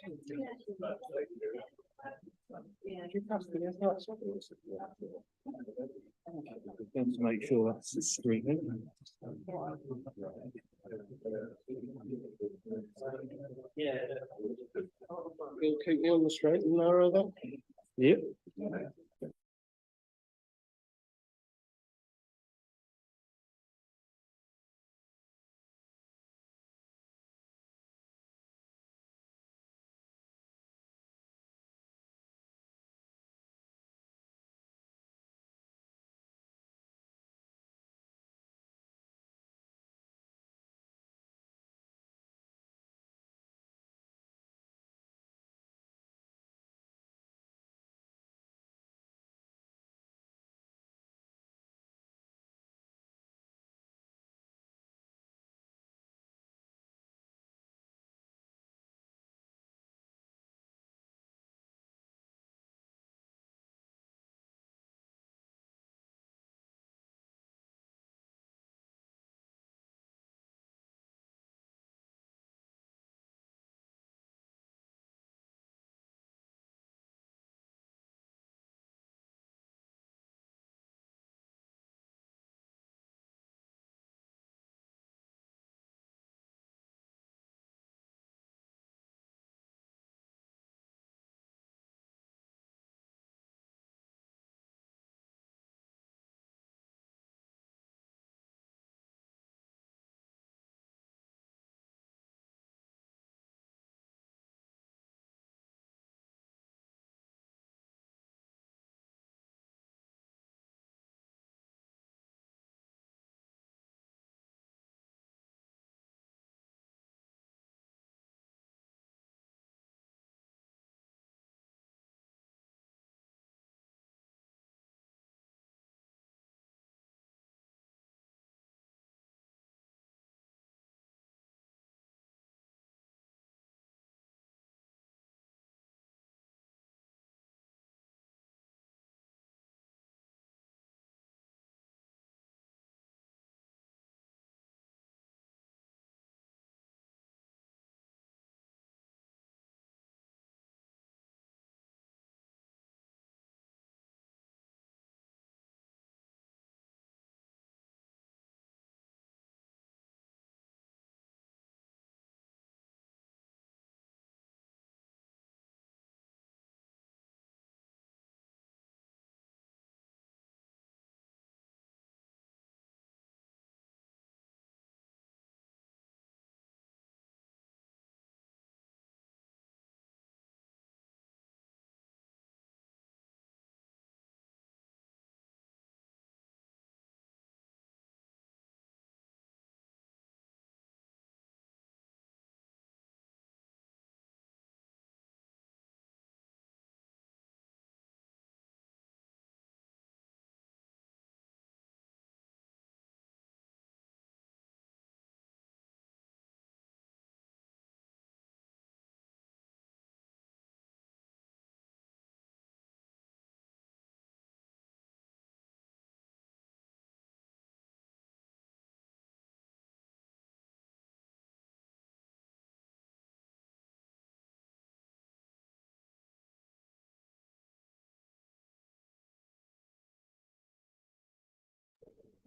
To make sure that's the street. Yeah. We'll keep you on the straight and narrow then. Yep.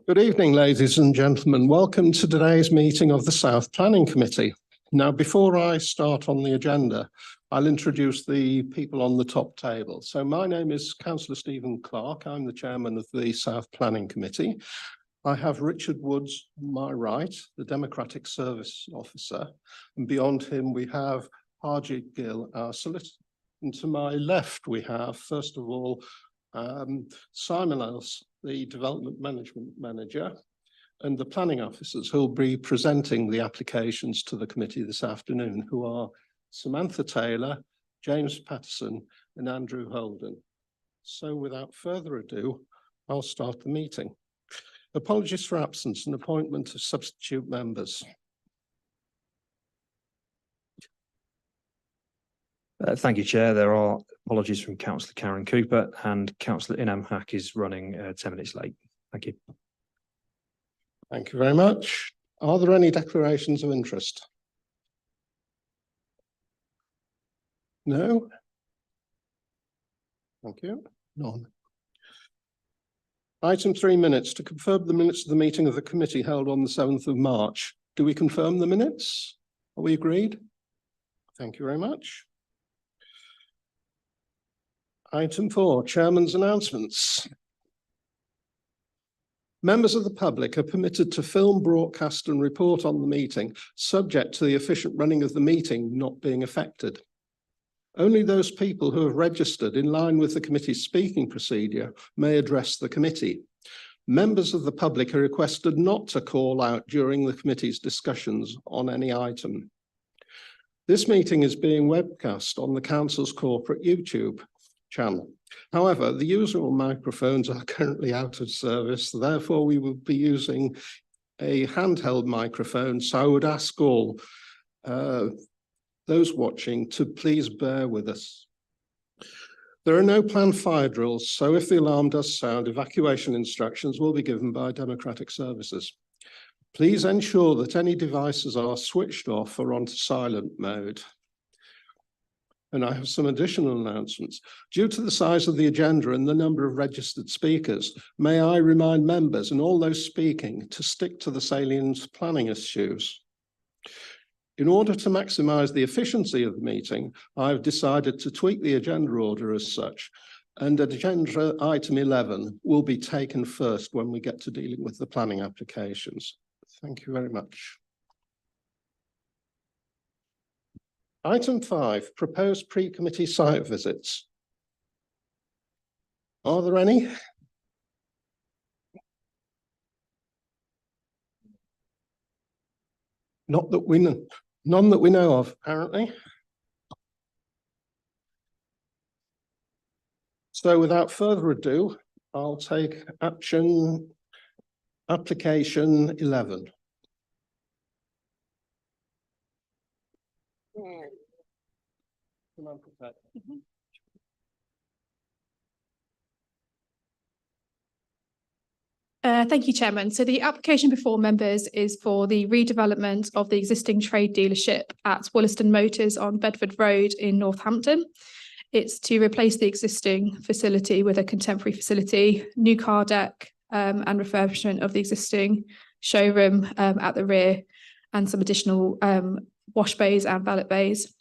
Good evening, ladies and gentlemen. Welcome to today's meeting of the South Planning Committee. Now, before I start on the agenda, I'll introduce the people on the top table. So my name is Councillor Stephen Clark. I'm the chairman of the South Planning Committee. I have Richard Woods on my right, the Democratic Service Officer, and beyond him we have Harjit Gill, our solicitor. And to my left we have, first of all, Simon Else, the Development Management Manager, and the planning officers who will be presenting the applications to the committee this afternoon, who are Samantha Taylor, James Patterson, and Andrew Holden. So without further ado, I'll start the meeting. Apologies for absence and appointment of substitute members. Thank you, Chair. There are apologies from Councillor Karen Cooper, and Councillor Inam Hack is running 10 minutes late. Thank you. Thank you very much. Are there any declarations of interest? No? Thank you. None. Item 3 minutes, to confirm the minutes of the meeting of the committee held on the 7th of March. Do we confirm the minutes? Are we agreed? Thank you very much. Item 4, Chairman's announcements. Members of the public are permitted to film, broadcast and report on the meeting, subject to the efficient running of the meeting not being affected. Only those people who have registered in line with the committee's speaking procedure may address the committee. Members of the public are requested not to call out during the committee's discussions on any item. This meeting is being webcast on the Council's corporate YouTube channel. However, the usual microphones are currently out of service, therefore we will be using a handheld microphone, so I would ask all those watching to please bear with us. There are no planned fire drills, so if the alarm does sound, evacuation instructions will be given by Democratic Services. Please ensure that any devices are switched off or onto silent mode. And I have some additional announcements. Due to the size of the agenda and the number of registered speakers, may I remind members and all those speaking to stick to the salient planning issues. In order to maximise the efficiency of the meeting, I've decided to tweak the agenda order as such, and agenda item 11 will be taken first when we get to dealing with the planning applications. Thank you very much. Item 5, proposed pre-committee site visits. Are there any? Not that we know, none that we know of, apparently. So without further ado, I'll take action, application 11. Thank you, Chairman. So the application before members is for the redevelopment of the existing trade dealership at Wollaston Motors on Bedford Road in Northampton. It's to replace the existing facility with a contemporary facility, new car deck and refurbishment of the existing showroom at the rear, and some additional wash bays and valet bays.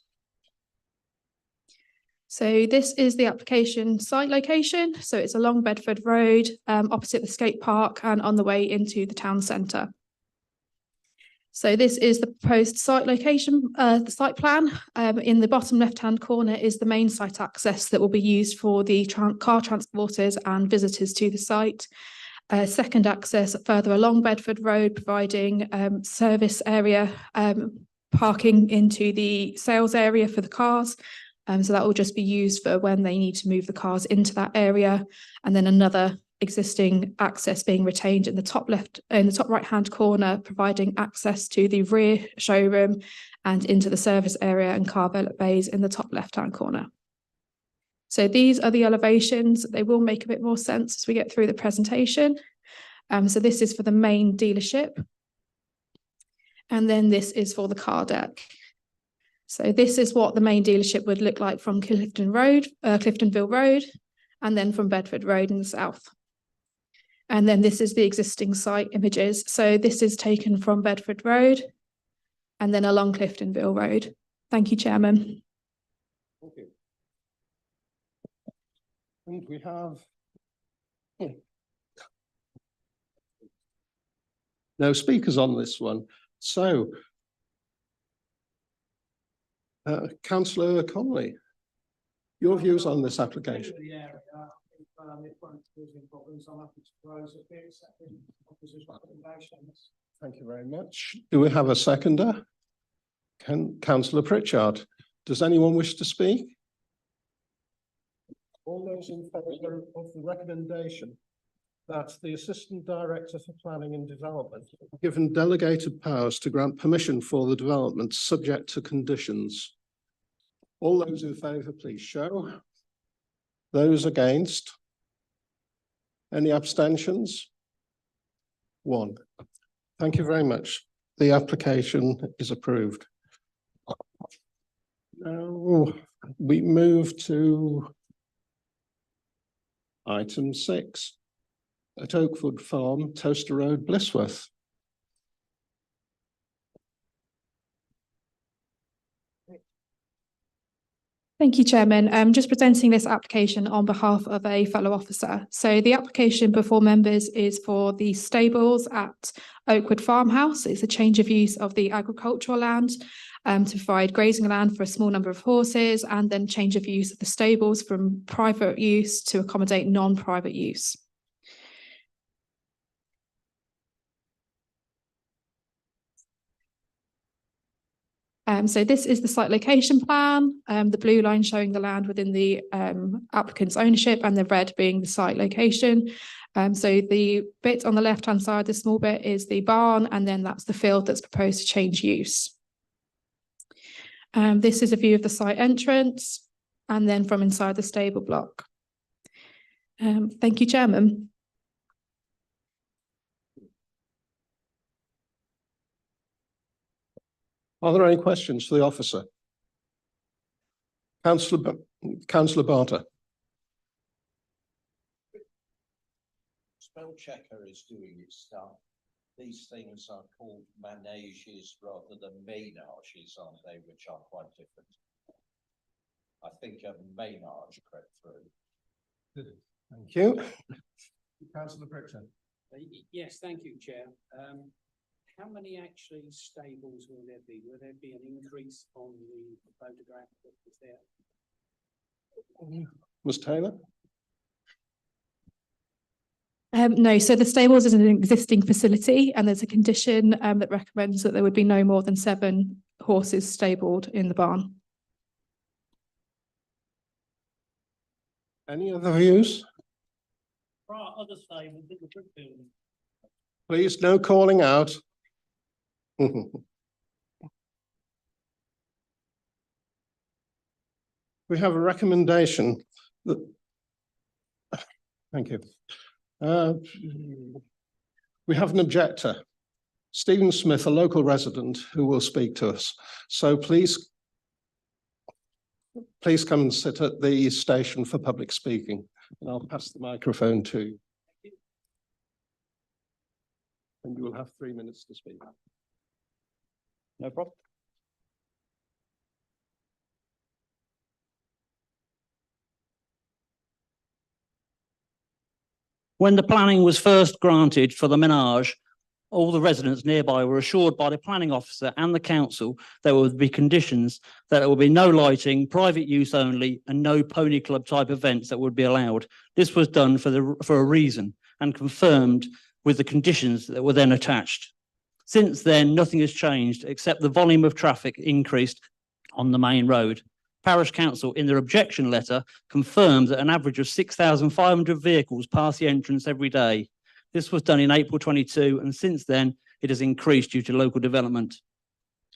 So this is the application site location. So it's along Bedford Road, opposite the skate park and on the way into the town centre. So this is the proposed site location, the site plan. In the bottom left-hand corner is the main site access that will be used for the car transporters and visitors to the site. Second access further along Bedford Road, providing service area, parking into the sales area for the cars. So that will just be used for when they need to move the cars into that area. And then another existing access being retained in the top right hand corner, providing access to the rear showroom and into the service area and car valet bays in the top left hand corner. So these are the elevations. They will make a bit more sense as we get through the presentation. So this is for the main dealership. And then this is for the car deck. So this is what the main dealership would look like from Cliftonville Road, and then from Bedford Road in the south. And then this is the existing site images. So this is taken from Bedford Road and then along Cliftonville Road. Thank you, Chairman. Thank you. And we have no speakers on this one. So Councillor Connolly, your views on this application? Thank you very much. Do we have a seconder? Councillor Pritchard, does anyone wish to speak? All those in favour of the recommendation that the Assistant Director for Planning and Development be given delegated powers to grant permission for the development subject to conditions. All those in favour, please show. Those against? Any abstentions? 1. Thank you very much. The application is approved. Now, we move to item 6 at Oakwood Farm, Toaster Road, Blissworth. Thank you, Chairman. Just presenting this application on behalf of a fellow officer. So the application before members is for the stables at Oakwood Farmhouse. It's a change of use of the agricultural land to provide grazing land for a small number of horses, and then change of use of the stables from private use to accommodate non-private use. So this is the site location plan, the blue line showing the land within the applicant's ownership and the red being the site location. So the bit on the left-hand side, the small bit is the barn, and then that's the field that's proposed to change use. This is a view of the site entrance, and then from inside the stable block. Thank you, Chairman. Are there any questions for the officer? Councillor Barter. Spell checker is doing its stuff. These things are called manages rather than ménages, aren't they, which are quite different. I think a ménage crept through. Thank you. Councillor Pritchard. Yes, thank you, Chair. How many actually stables will there be? Will there be an increase on the photograph that was there? Ms. Taylor? No, so the stables is an existing facility, and there's a condition that recommends that there would be no more than 7 horses stabled in the barn. Any other views? There are other stables in the brick building. Please, no calling out. We have a recommendation that, thank you. We have an objector, Stephen Smith, a local resident who will speak to us. So please come and sit at the station for public speaking, and I'll pass the microphone to you. And you will have 3 minutes to speak. No problem. When the planning was first granted for the ménage, all the residents nearby were assured by the planning officer and the council there would be conditions that there would be no lighting, private use only, and no pony club type events that would be allowed. This was done for a reason and confirmed with the conditions that were then attached. Since then, nothing has changed except the volume of traffic increased on the main road. Parish Council, in their objection letter, confirmed that an average of 6,500 vehicles pass the entrance every day. This was done in April 22, and since then, it has increased due to local development.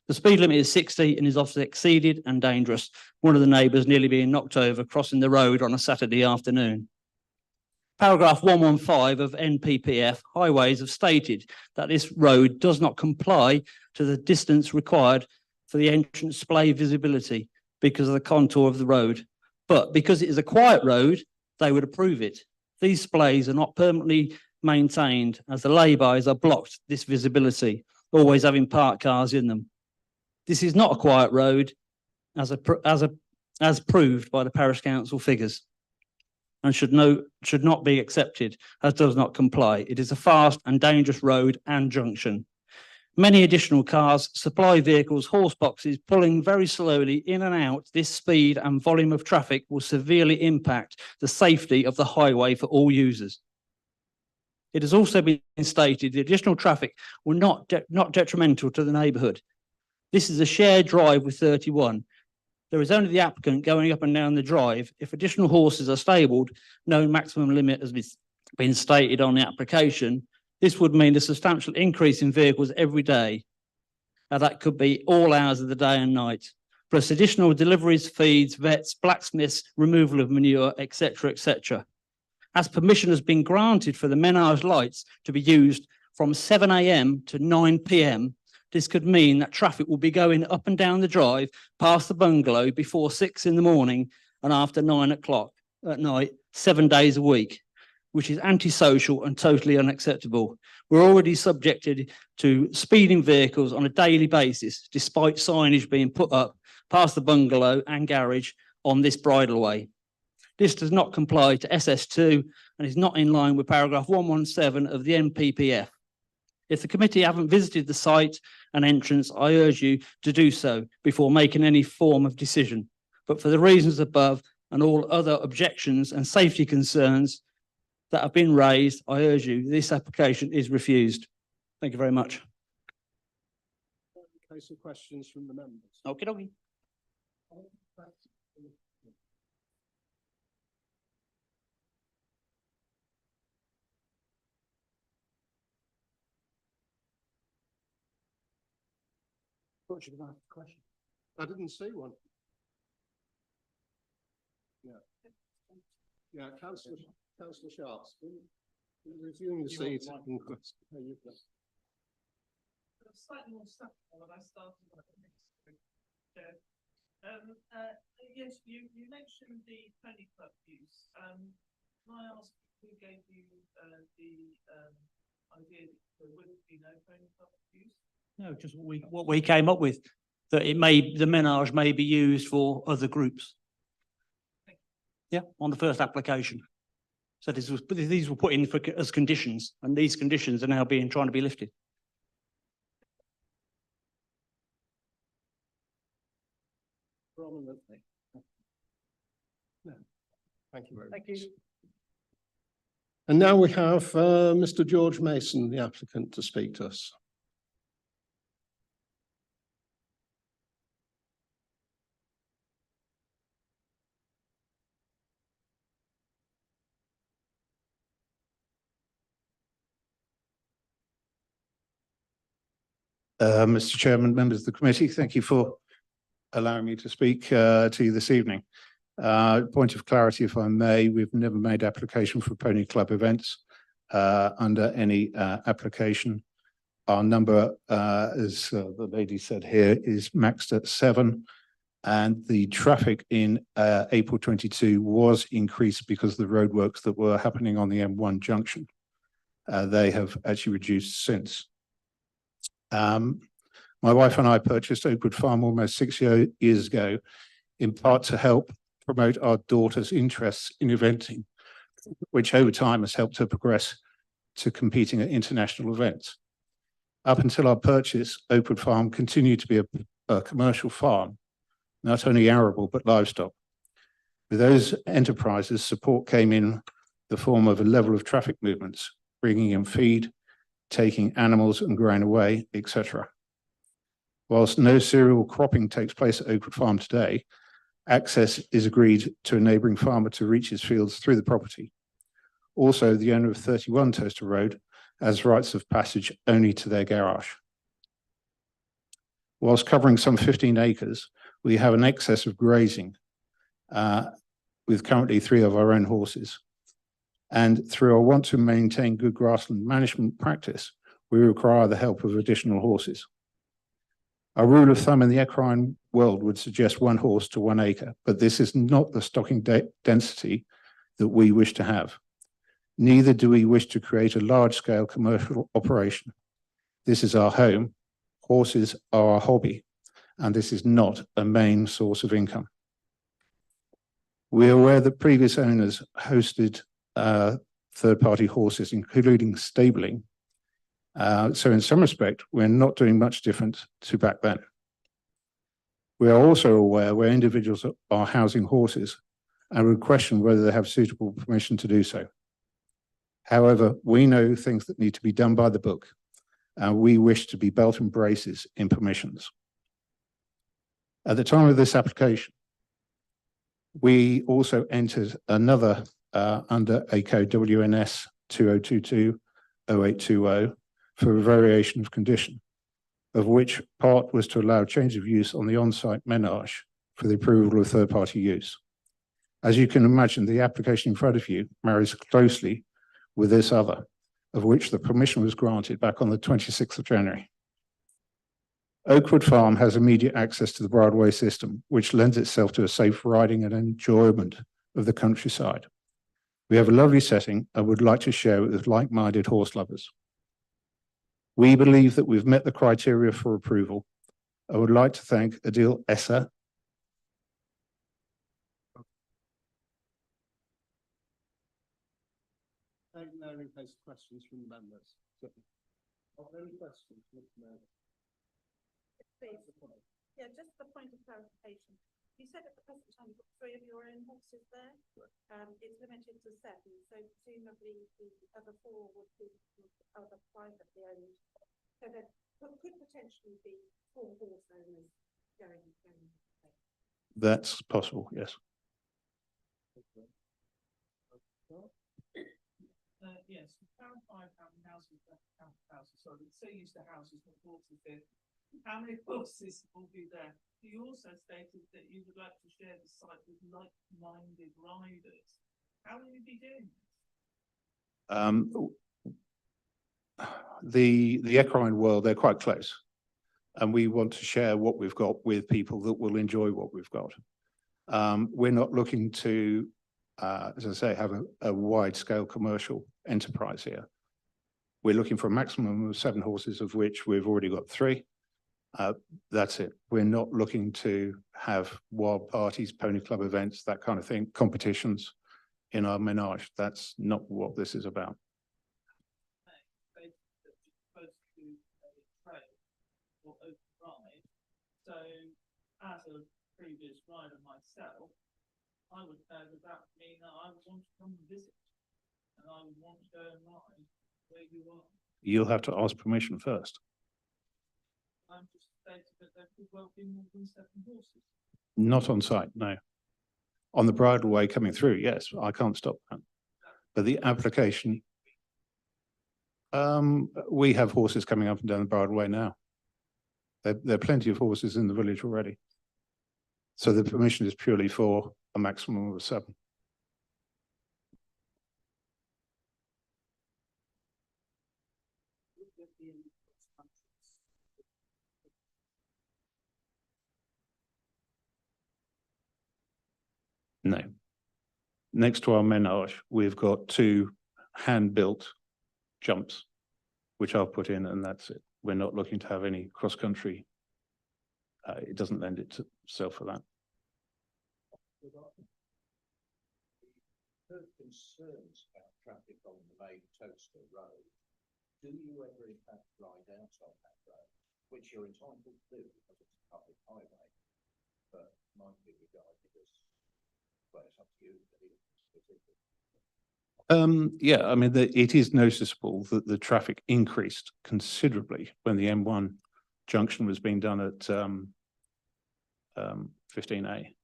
The speed limit is 60 and is often exceeded and dangerous. One of the neighbours nearly being knocked over crossing the road on a Saturday afternoon. Paragraph 115 of NPPF highways have stated that this road does not comply to the distance required for the entrance display visibility because of the contour of the road. But because it is a quiet road, they would approve it. These displays are not permanently maintained as the laybys are blocked this visibility, always having parked cars in them. This is not a quiet road as proved by the Parish Council figures, and should not be accepted as does not comply. It is a fast and dangerous road and junction. Many additional cars, supply vehicles, horse boxes pulling very slowly in and out. This speed and volume of traffic will severely impact the safety of the highway for all users. It has also been stated the additional traffic will not detrimental to the neighbourhood. This is a shared drive with 31. There is only the applicant going up and down the drive. If additional horses are stabled, no maximum limit has been stated on the application. This would mean a substantial increase in vehicles every day. Now that could be all hours of the day and night, plus additional deliveries, feeds, vets, blacksmiths, removal of manure, etc., etc. As permission has been granted for the ménage lights to be used from 7 AM to 9 PM, This could mean that traffic will be going up and down the drive past the bungalow before 6 in the morning and after 9 o'clock at night, 7 days a week, which is antisocial and totally unacceptable. We're already subjected to speeding vehicles on a daily basis, despite signage being put up past the bungalow and garage on this bridleway. This does not comply to SS2 and is not in line with paragraph 117 of the NPPF. If the committee haven't visited the site and entrance, I urge you to do so before making any form of decision. But for the reasons above and all other objections and safety concerns that have been raised, I urge you, this application is refused. Thank you very much. Okay, some questions from the members. Okie dokie. I didn't see one. Yeah. Yeah, councillor Sharps, resume your seat. Slightly more stuff when I started. Yes, you mentioned the pony club use. Can I ask who gave you the idea that there would be no pony club use? No, just what we came up with, that the menage may be used for other groups. Yeah, on the first application. So these were put in as conditions, and these conditions are now trying to be lifted. Prominently. No. Thank you very much. Thank you. And now we have Mr. George Mason, the applicant, to speak to us. Mr. Chairman, members of the committee, thank you for allowing me to speak to you this evening. Point of clarity, if I may, we've never made application for pony club events under any application. Our number, as the lady said here, is maxed at 7, and the traffic in April 22 was increased because of the roadworks that were happening on the M1 junction. They have actually reduced since. My wife and I purchased Oakwood Farm almost 6 years ago, in part to help promote our daughter's interests in eventing, which over time has helped her progress to competing at international events. Up until our purchase, Oakwood Farm continued to be a commercial farm, not only arable, but livestock. With those enterprises, support came in the form of a level of traffic movements, bringing in feed, taking animals and growing away, etc. Whilst no cereal cropping takes place at Oakwood Farm today, access is agreed to a neighbouring farmer to reach his fields through the property. Also, the owner of 31 Toaster Road has rights of passage only to their garage. Whilst covering some 15 acres, we have an excess of grazing with currently 3 of our own horses. And through our want to maintain good grassland management practice, we require the help of additional horses. A rule of thumb in the equine world would suggest 1 horse to 1 acre, but this is not the stocking density that we wish to have. Neither do we wish to create a large-scale commercial operation. This is our home, horses are our hobby, and this is not a main source of income. We are aware that previous owners hosted third-party horses, including stabling. So in some respect, we're not doing much different to back then. We are also aware where individuals are housing horses and would question whether they have suitable permission to do so. However, we know things that need to be done by the book, and we wish to be belt and braces in permissions. At the time of this application, we also entered another under a code WNS 2022-0820 for a variation of condition, of which part was to allow change of use on the on-site menage for the approval of third-party use. As you can imagine, the application in front of you marries closely with this other, of which the permission was granted back on the 26th of January. Oakwood Farm has immediate access to the Bridleway system, which lends itself to a safe riding and enjoyment of the countryside. We have a lovely setting and would like to share it with like-minded horse lovers. We believe that we've met the criteria for approval. I would like to thank Adil Essa. Now in case of questions from the members. Are there any questions? Yeah, just a point of clarification. You said at the present time you've got 3 of your own horses there. It's limited to 7, so presumably the other 4 would be other privately owned. So there could potentially be 4 horse owners going. That's possible, yes. Yes, to clarify how many houses, sorry, it's so used to houses with horses there. How many horses will be there? You also stated that you would like to share the site with like-minded riders. How will you be doing this? The equine world, they're quite close. And we want to share what we've got with people that will enjoy what we've got. We're not looking to, as I say, have a wide-scale commercial enterprise here. We're looking for a maximum of 7 horses, of which we've already got 3. That's it. We're not looking to have wild parties, pony club events, that kind of thing, competitions in our menage. That's not what this is about. So, as a previous rider myself, I would know that mean that I would want to come and visit, and I would want to go and ride where you are. You'll have to ask permission first. I'm just stating that there could well be more than 7 horses. Not on site, no. On the Bridleway coming through, yes, I can't stop that. But the application, we have horses coming up and down the Bridleway now. There are plenty of horses in the village already. So the permission is purely for a maximum of 7. No. Next to our menage, we've got 2 hand-built jumps, which I'll put in, and that's it. We're not looking to have any cross-country. It doesn't lend itself for that. Heard concerns about traffic on the main Toaster Road. Do you ever in fact ride out on that road, which you're entitled to do because it's a public highway, but might be regarded as, well, it's up to you. Yeah, I mean, it is noticeable that the traffic increased considerably when the M1 junction was being done at 15A.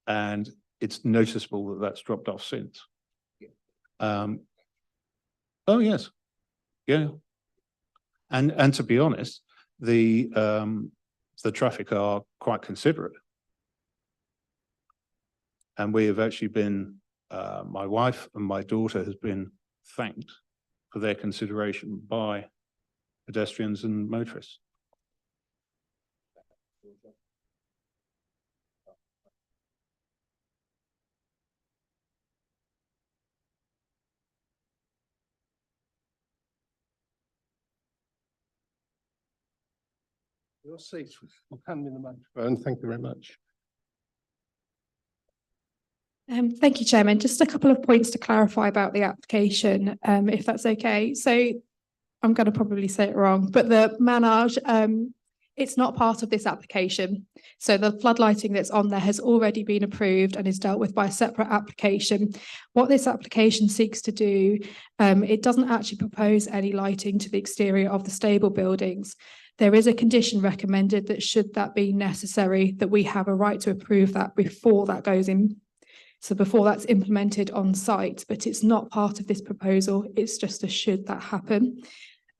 And it's noticeable that that's dropped off since. Oh, yes. Yeah. And to be honest, the traffic are quite considerate. And we have actually been, my wife and my daughter has been thanked for their consideration by pedestrians and motorists. Your seat. Hand me the microphone. Thank you very much. Thank you, Chairman. Just a couple of points to clarify about the application, if that's okay. So I'm going to probably say it wrong, but the manage, it's not part of this application. So the floodlighting that's on there has already been approved and is dealt with by a separate application. What this application seeks to do, it doesn't actually propose any lighting to the exterior of the stable buildings. There is a condition recommended that should that be necessary, that we have a right to approve that before that goes in. So before that's implemented on site, but it's not part of this proposal. It's just a should that happen.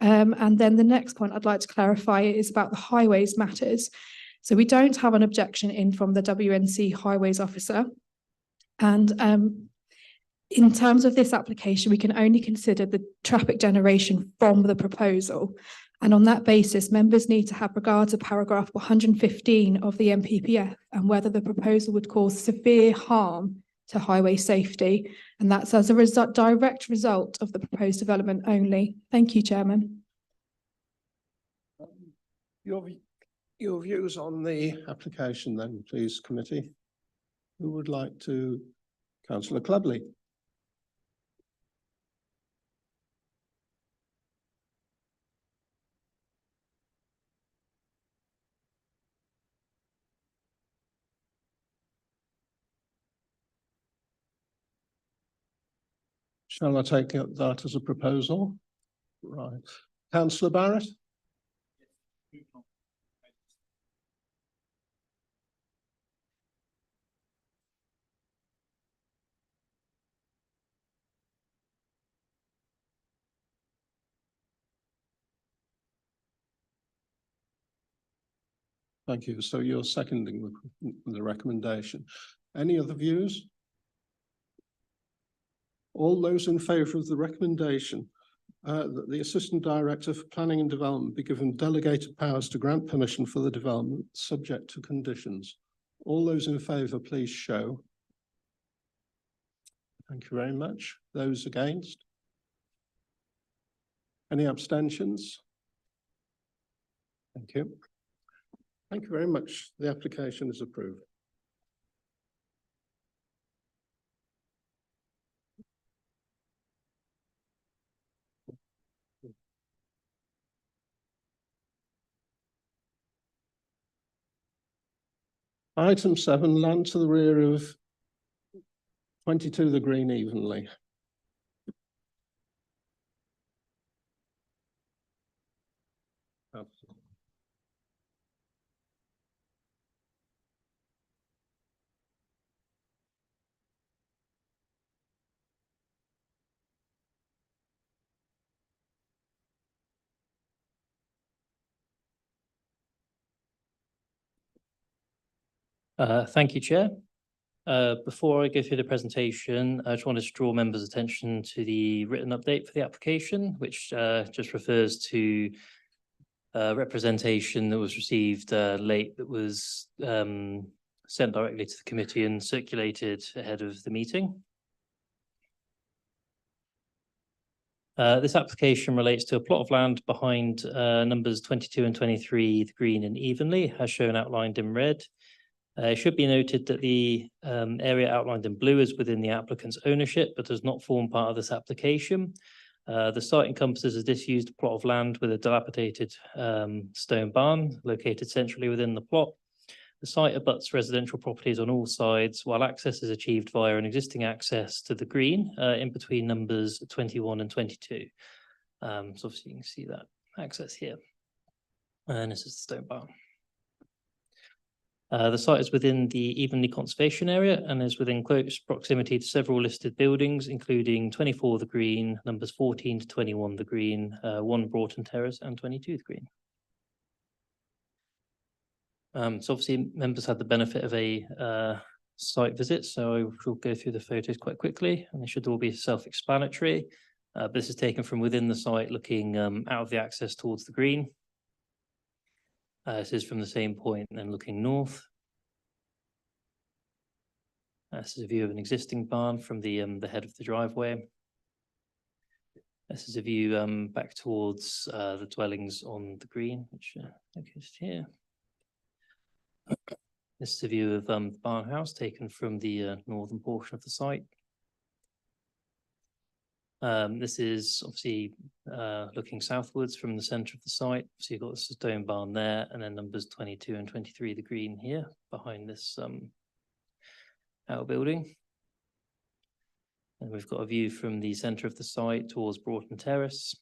And then the next point I'd like to clarify is about the highways matters. So we don't have an objection in from the WNC highways officer. And in terms of this application, we can only consider the traffic generation from the proposal. And on that basis, members need to have regard to paragraph 115 of the NPPF and whether the proposal would cause severe harm to highway safety. And that's as a direct result of the proposed development only. Thank you, Chairman. Your views on the application then, please, committee. Who would like to? Councillor Clubley. Shall I take that as a proposal? Right. Councillor Barrett? Thank you. So you're seconding the recommendation. Any other views? All those in favour of the recommendation that the Assistant Director for Planning and Development be given delegated powers to grant permission for the development subject to conditions. All those in favour, please show. Thank you very much. Those against? Any abstentions? Thank you. Thank you very much. The application is approved. Item 7, land to the rear of 22 the Green Evenly. Thank you, Chair. Before I go through the presentation, I just wanted to draw members' attention to the written update for the application, which just refers to representation that was received late, that was sent directly to the committee and circulated ahead of the meeting. This application relates to a plot of land behind numbers 22 and 23, the Green and Evenly, as shown outlined in red. It should be noted that the area outlined in blue is within the applicant's ownership, but does not form part of this application. The site encompasses a disused plot of land with a dilapidated stone barn located centrally within the plot. The site abuts residential properties on all sides, while access is achieved via an existing access to the green in between numbers 21 and 22. So obviously you can see that access here. And this is the stone barn. The site is within the Evenly Conservation Area and is within close proximity to several listed buildings, including 24 the Green, numbers 14 to 21 the Green, 1 Broughton Terrace and 22 the Green. So obviously members had the benefit of a site visit, so I will go through the photos quite quickly and they should all be self-explanatory. This is taken from within the site looking out of the access towards the Green. This is from the same point and then looking north. This is a view of an existing barn from the head of the driveway. This is a view back towards the dwellings on the Green, which are located here. This is a view of the barn house taken from the northern portion of the site. This is obviously looking southwards from the centre of the site. So you've got the stone barn there, and then numbers 22 and 23, the Green here behind this outbuilding. And we've got a view from the centre of the site towards Broughton Terrace.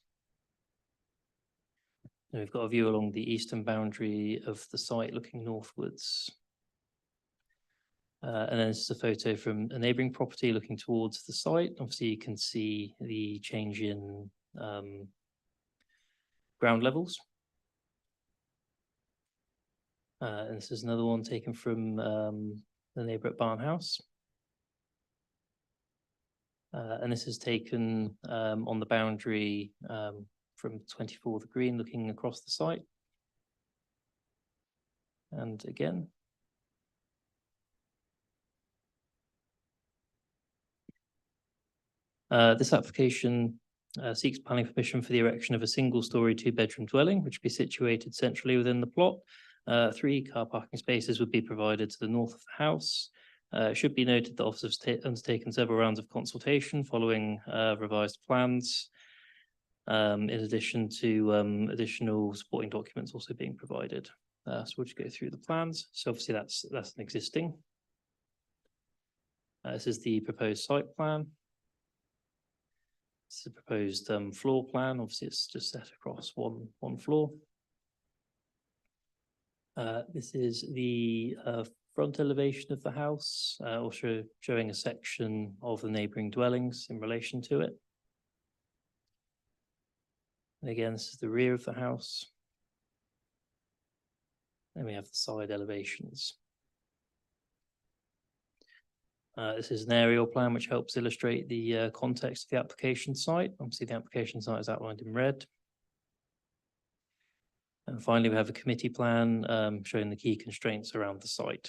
And we've got a view along the eastern boundary of the site looking northwards. And then this is a photo from a neighbouring property looking towards the site. Obviously, you can see the change in ground levels. And this is another one taken from the neighbour at Barn House. And this is taken on the boundary from 24 The Green looking across the site. And again. This application seeks planning permission for the erection of a single-storey two-bedroom dwelling, which would be situated centrally within the plot. 3 car parking spaces would be provided to the north of the house. It should be noted that officers have undertaken several rounds of consultation following revised plans. In addition to additional supporting documents also being provided. So we'll just go through the plans. So obviously that's an existing. This is the proposed site plan. This is the proposed floor plan. Obviously it's just set across one floor. This is the front elevation of the house, also showing a section of the neighbouring dwellings in relation to it. And again, this is the rear of the house. Then we have the side elevations. This is an aerial plan which helps illustrate the context of the application site. Obviously, the application site is outlined in red. And finally, we have a committee plan showing the key constraints around the site.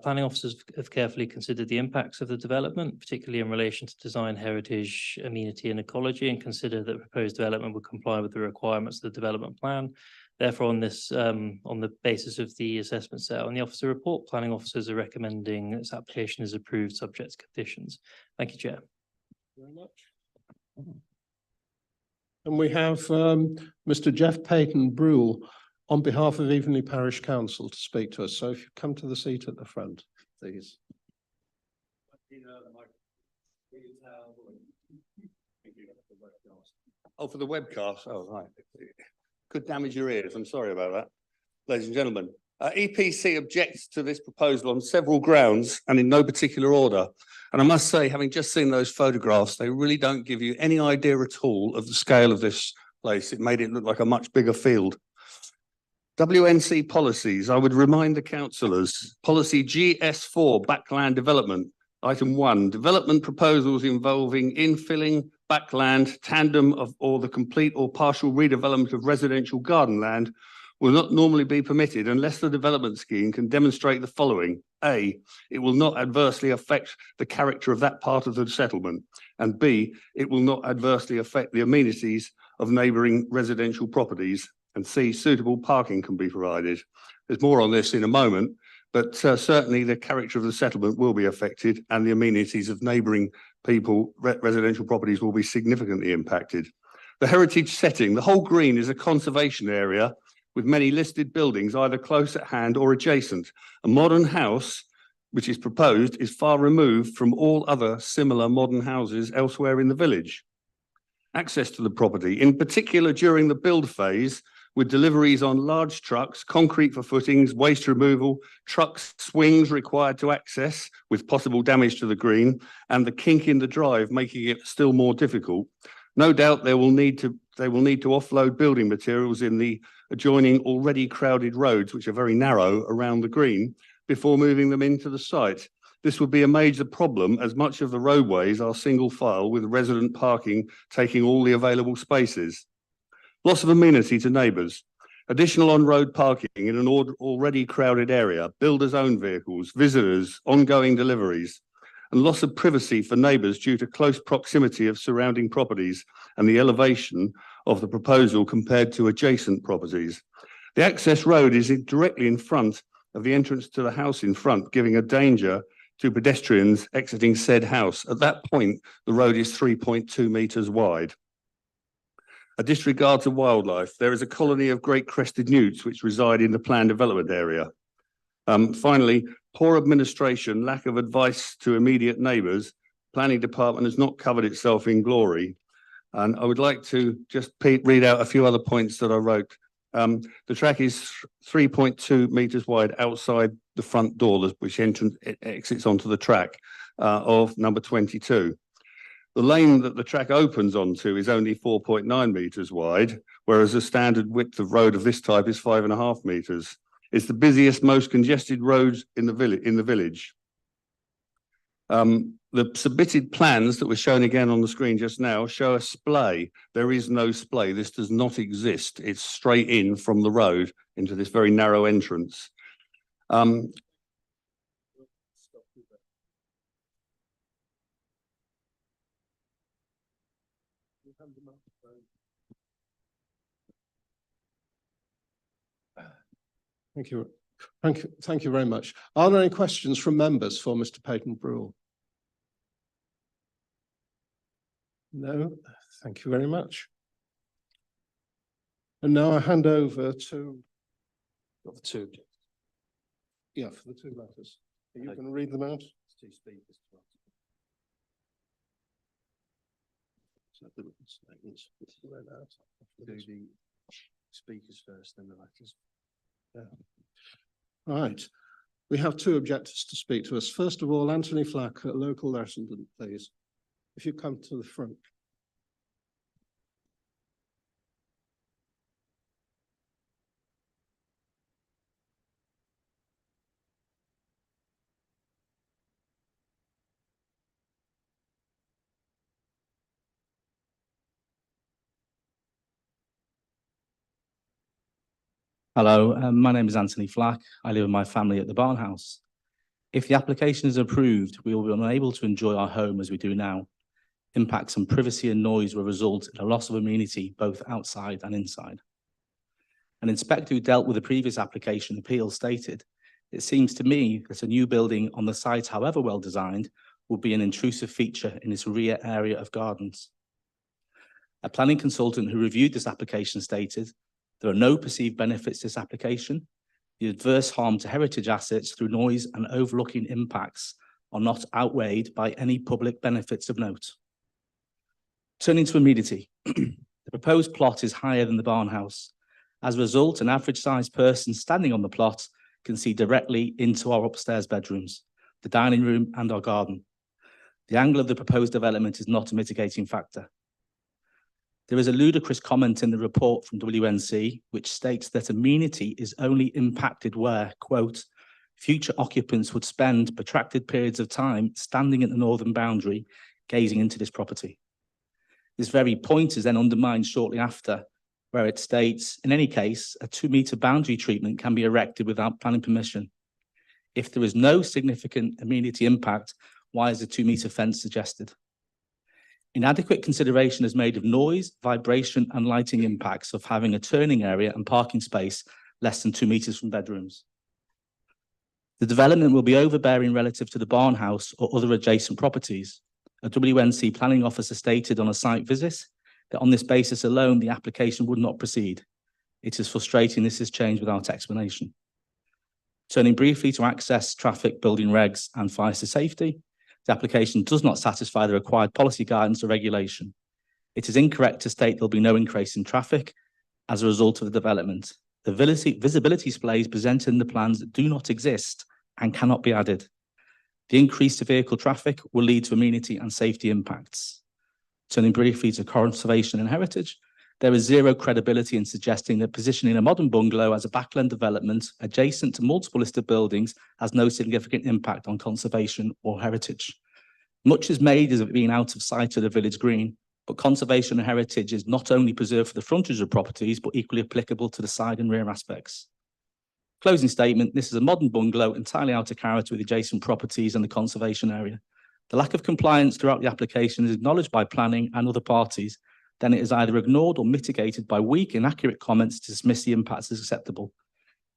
Planning officers have carefully considered the impacts of the development, particularly in relation to design, heritage, amenity and ecology, and consider that proposed development would comply with the requirements of the development plan. Therefore, on the basis of the assessment set on the officer report, planning officers are recommending this application is approved subject to conditions. Thank you, Chair. Very much. And we have Mr. Jeff Payton Brule on behalf of Evenley Parish Council to speak to us. So if you come to the seat at the front, please. Oh, for the webcast. Oh, right. Could damage your ears. I'm sorry about that. Ladies and gentlemen, EPC objects to this proposal on several grounds and in no particular order. And I must say, having just seen those photographs, they really don't give you any idea at all of the scale of this place. It made it look like a much bigger field. WNC policies, I would remind the councillors, policy GS4, backland development. Item 1, development proposals involving infilling, backland, tandem of or the complete or partial redevelopment of residential garden land will not normally be permitted unless the development scheme can demonstrate the following. A, it will not adversely affect the character of that part of the settlement. And B, it will not adversely affect the amenities of neighbouring residential properties. And C, suitable parking can be provided. There's more on this in a moment, but certainly the character of the settlement will be affected and the amenities of neighbouring people, residential properties will be significantly impacted. The heritage setting, the whole green is a conservation area with many listed buildings either close at hand or adjacent. A modern house, which is proposed, is far removed from all other similar modern houses elsewhere in the village. Access to the property, in particular during the build phase, with deliveries on large trucks, concrete for footings, waste removal, trucks, swings required to access with possible damage to the green, and the kink in the drive making it still more difficult. No doubt they will need to offload building materials in the adjoining already crowded roads, which are very narrow around the green, before moving them into the site. This would be a major problem as much of the roadways are single file with resident parking taking all the available spaces. Loss of amenity to neighbours, additional on-road parking in an already crowded area, builders' own vehicles, visitors, ongoing deliveries, and loss of privacy for neighbours due to close proximity of surrounding properties and the elevation of the proposal compared to adjacent properties. The access road is directly in front of the entrance to the house in front, giving a danger to pedestrians exiting said house. At that point, the road is 3.2 metres wide. A disregard to wildlife. There is a colony of great crested newts which reside in the planned development area. Finally, poor administration, lack of advice to immediate neighbours. Planning department has not covered itself in glory. And I would like to just read out a few other points that I wrote. The track is 3.2 metres wide outside the front door, which exits onto the track of number 22. The lane that the track opens onto is only 4.9 metres wide, whereas the standard width of road of this type is 5.5 metres. It's the busiest, most congested road in the village. The submitted plans that were shown again on the screen just now show a splay. There is no splay. This does not exist. It's straight in from the road into this very narrow entrance. Thank you. Thank you very much. Are there any questions from members for Mr. Peyton Brule? No, thank you very much. And now I hand over to. Got the two. Yeah, for the two letters. Are you going to read them out? Two speakers. So the statements read out. Do the speakers first, then the letters. Yeah. Right. We have two objectors to speak to us. First of all, Anthony Flack, a local resident, please. If you come to the front. Hello, my name is Anthony Flack. I live with my family at the Barn House. If the application is approved, we will be unable to enjoy our home as we do now. Impacts on privacy and noise will result in a loss of amenity both outside and inside. An inspector who dealt with the previous application appeal stated, "It seems to me that a new building on the site, however well designed, would be an intrusive feature in its rear area of gardens." A planning consultant who reviewed this application stated, "There are no perceived benefits to this application. The adverse harm to heritage assets through noise and overlooking impacts are not outweighed by any public benefits of note." Turning to amenity, the proposed plot is higher than the Barn House. As a result, an average-sized person standing on the plot can see directly into our upstairs bedrooms, the dining room and our garden. The angle of the proposed development is not a mitigating factor. There is a ludicrous comment in the report from WNC, which states that amenity is only impacted where, quote, "future occupants would spend protracted periods of time standing at the northern boundary, gazing into this property." This very point is then undermined shortly after, where it states, "In any case, a 2-meter boundary treatment can be erected without planning permission." If there is no significant amenity impact, why is a 2-meter fence suggested? Inadequate consideration is made of noise, vibration, and lighting impacts of having a turning area and parking space less than 2 meters from bedrooms. The development will be overbearing relative to the Barn House or other adjacent properties. A WNC planning officer stated on a site visit that on this basis alone, the application would not proceed. It is frustrating this is changed without explanation. Turning briefly to access, traffic, building regs, and fire safety, the application does not satisfy the required policy guidance or regulation. It is incorrect to state there'll be no increase in traffic as a result of the development. The visibility displays presented in the plans do not exist and cannot be added. The increase to vehicle traffic will lead to amenity and safety impacts. Turning briefly to conservation and heritage, there is zero credibility in suggesting that positioning a modern bungalow as a backland development adjacent to multiple listed buildings has no significant impact on conservation or heritage. Much is made of it being out of sight of the village green, but conservation and heritage is not only preserved for the frontage of properties, but equally applicable to the side and rear aspects. Closing statement, this is a modern bungalow entirely out of character with adjacent properties and the conservation area. The lack of compliance throughout the application is acknowledged by planning and other parties. Then it is either ignored or mitigated by weak, inaccurate comments to dismiss the impacts as acceptable.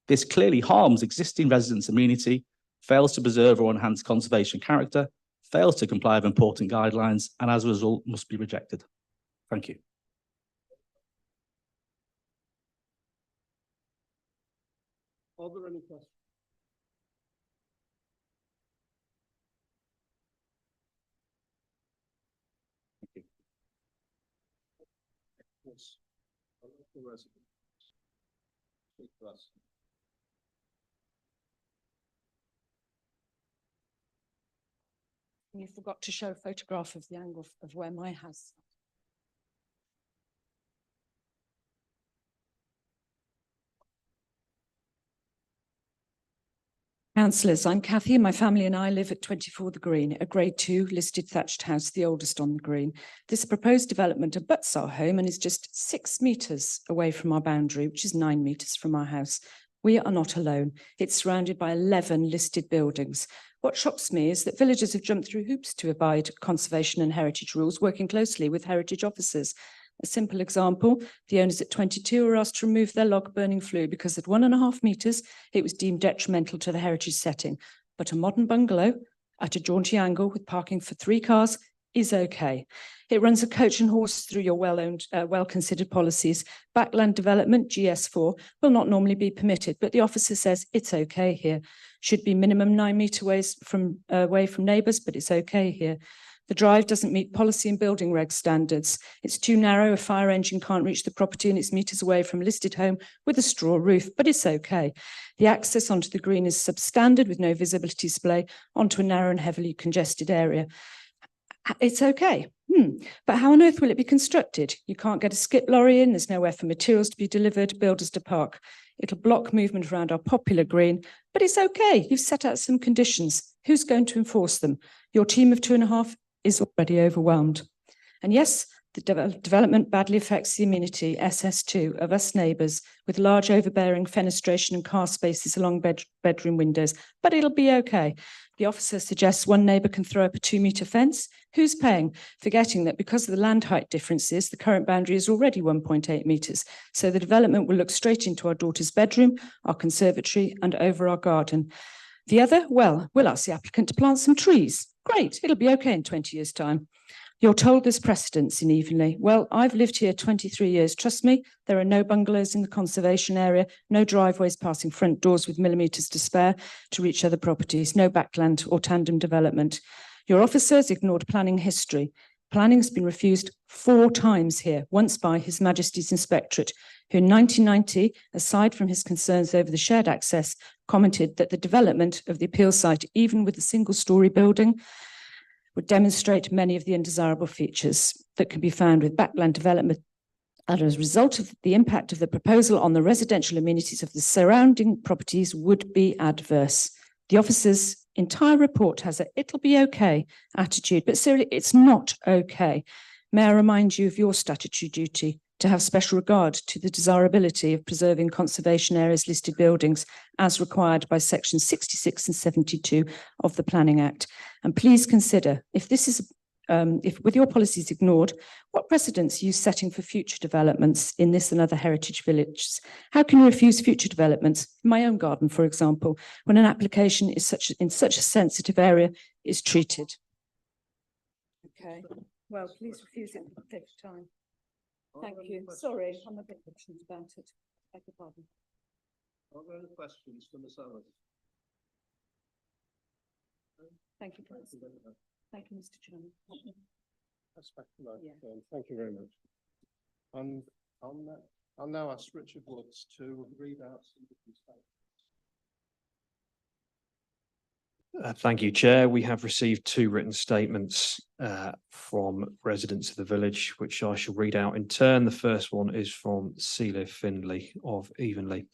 This clearly harms existing residents' amenity, fails to preserve or enhance conservation character, fails to comply with important guidelines, and as a result must be rejected. Thank you. Are there any questions? Yes. A local resident. Speak to us. You forgot to show a photograph of the angle of where my house. Councillors, I'm Kathy. My family and I live at 24 The Green, a Grade 2 listed thatched house, the oldest on the Green. This proposed development abuts our home and is just 6 metres away from our boundary, which is 9 metres from our house. We are not alone. It's surrounded by 11 listed buildings. What shocks me is that villagers have jumped through hoops to abide conservation and heritage rules, working closely with heritage officers. A simple example, the owners at 22 were asked to remove their log burning flue because at 1.5 metres, it was deemed detrimental to the heritage setting. But a modern bungalow at a jaunty angle with parking for 3 cars is okay. It runs a coach and horse through your well-owned, well-considered policies. Backland development, GS4, will not normally be permitted, but the officer says it's okay here. Should be minimum 9 metre away from neighbours, but it's okay here. The drive doesn't meet policy and building reg standards. It's too narrow, a fire engine can't reach the property and it's metres away from a listed home with a straw roof, but it's okay. The access onto the green is substandard with no visibility display onto a narrow and heavily congested area. It's okay. But how on earth will it be constructed? You can't get a skip lorry in, there's nowhere for materials to be delivered, builders to park. It'll block movement around our popular green, but it's okay. You've set out some conditions. Who's going to enforce them? Your team of 2.5 is already overwhelmed. And yes, the development badly affects the amenity, SS2, of us neighbours with large overbearing fenestration and car spaces along bedroom windows, but it'll be okay. The officer suggests one neighbour can throw up a 2-metre fence. Who's paying? Forgetting that because of the land height differences, the current boundary is already 1.8 metres. So the development will look straight into our daughter's bedroom, our conservatory and over our garden. The other, well, we'll ask the applicant to plant some trees. Great, it'll be okay in 20 years' time. You're told there's precedence in Evenley. Well, I've lived here 23 years. Trust me, there are no bungalows in the conservation area, no driveways passing front doors with millimetres to spare to reach other properties, no backland or tandem development. Your officers ignored planning history. Planning has been refused 4 times here, once by His Majesty's Inspectorate, who in 1990, aside from his concerns over the shared access, commented that the development of the appeal site, even with a single-storey building, would demonstrate many of the undesirable features that can be found with backland development. And as a result of the impact of the proposal on the residential amenities of the surrounding properties would be adverse. The officer's entire report has a "it'll be okay" attitude, but seriously, it's not okay. May I remind you of your statutory duty to have special regard to the desirability of preserving conservation areas listed buildings as required by sections 66 and 72 of the Planning Act. And please consider, if this is if with your policies ignored, what precedents are you setting for future developments in this and other heritage villages? How can you refuse future developments, in my own garden, for example, when an application is in such a sensitive area is treated? Okay, well, please refuse it for the 5th time. Thank you. Sorry, I'm a bit passionate about it. Beg your pardon. Are there any questions from the sellers? Thank you, Councillor. Thank you, Mr. Chairman. That's back to my Thank you very much. I'll now ask Richard Woods to read out some of these statements. Thank you, Chair. We have received 2 written statements from residents of the village, which I shall read out in turn. The first one is from Celia Findlay of Evenley.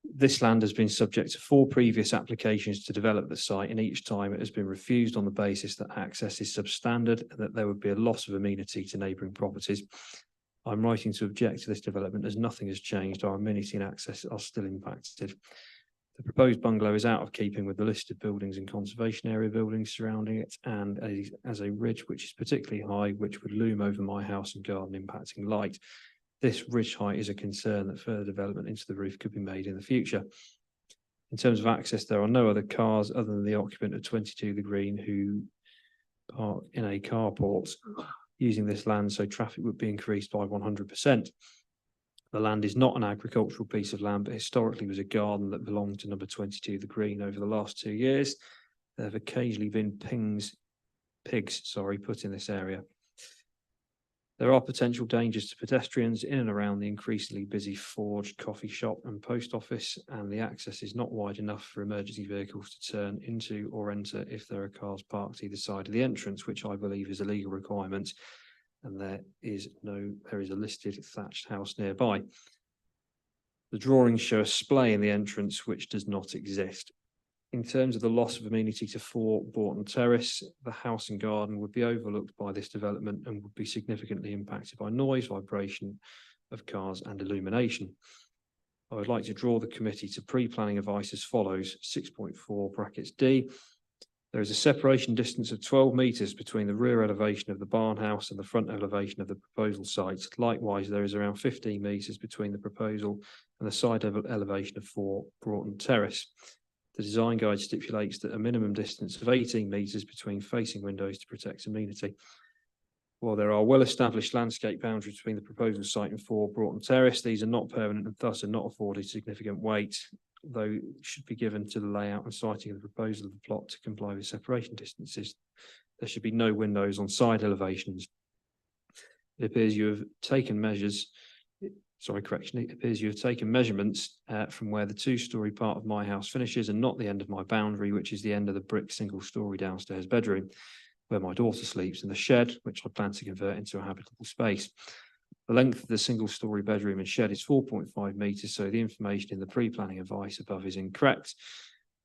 This land has been subject to 4 previous applications to develop the site, and each time it has been refused on the basis that access is substandard and that there would be a loss of amenity to neighbouring properties. I'm writing to object to this development as nothing has changed. Our amenity and access are still impacted. The proposed bungalow is out of keeping with the listed buildings and conservation area buildings surrounding it, and as a ridge which is particularly high, which would loom over my house and garden, impacting light. This ridge height is a concern that further development into the roof could be made in the future. In terms of access, there are no other cars other than the occupant of 22 The Green who park in a carport using this land, so traffic would be increased by 100%. The land is not an agricultural piece of land, but historically was a garden that belonged to number 22 The Green. Over the last 2 years, there have occasionally been pigs put in this area. There are potential dangers to pedestrians in and around the increasingly busy Forge coffee shop and post office, and the access is not wide enough for emergency vehicles to turn into or enter if there are cars parked either side of the entrance, which I believe is a legal requirement. And there is a listed thatched house nearby. The drawings show a splay in the entrance which does not exist. In terms of the loss of amenity to 4 Broughton Terrace, the house and garden would be overlooked by this development and would be significantly impacted by noise, vibration of cars and illumination. I would like to draw the committee to pre-planning advice as follows: 6.4 brackets D. There is a separation distance of 12 metres between the rear elevation of the barn house and the front elevation of the proposal site. Likewise, there is around 15 metres between the proposal and the side elevation of 4 Broughton Terrace. The design guide stipulates that a minimum distance of 18 metres between facing windows to protect amenity. While there are well-established landscape boundaries between the proposal site and 4 Broughton Terrace, these are not permanent and thus are not afforded significant weight, though should be given to the layout and siting of the proposal of the plot to comply with separation distances. There should be no windows on side elevations. It appears you have taken measures. It appears you have taken measurements from where the 2-storey part of my house finishes and not the end of my boundary, which is the end of the brick single-storey downstairs bedroom, where my daughter sleeps, and the shed, which I plan to convert into a habitable space. The length of the single-storey bedroom and shed is 4.5 metres, so the information in the pre-planning advice above is incorrect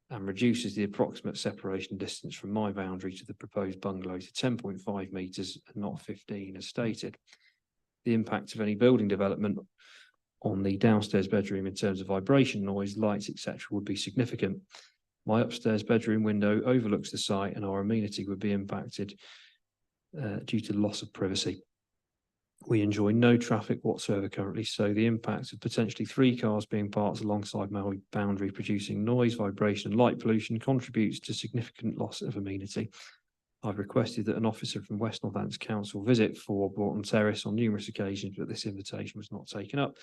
and reduces the approximate separation distance from my boundary to the proposed bungalow to 10.5 metres and not 15 as stated. The impact of any building development on the downstairs bedroom in terms of vibration, noise, lights, etc. would be significant. My upstairs bedroom window overlooks the site and our amenity would be impacted due to loss of privacy. We enjoy no traffic whatsoever currently, so the impact of potentially 3 cars being parked alongside my boundary producing noise, vibration and light pollution contributes to significant loss of amenity. I've requested that an officer from West Northants Council visit 4 Broughton Terrace on numerous occasions, but this invitation was not taken up.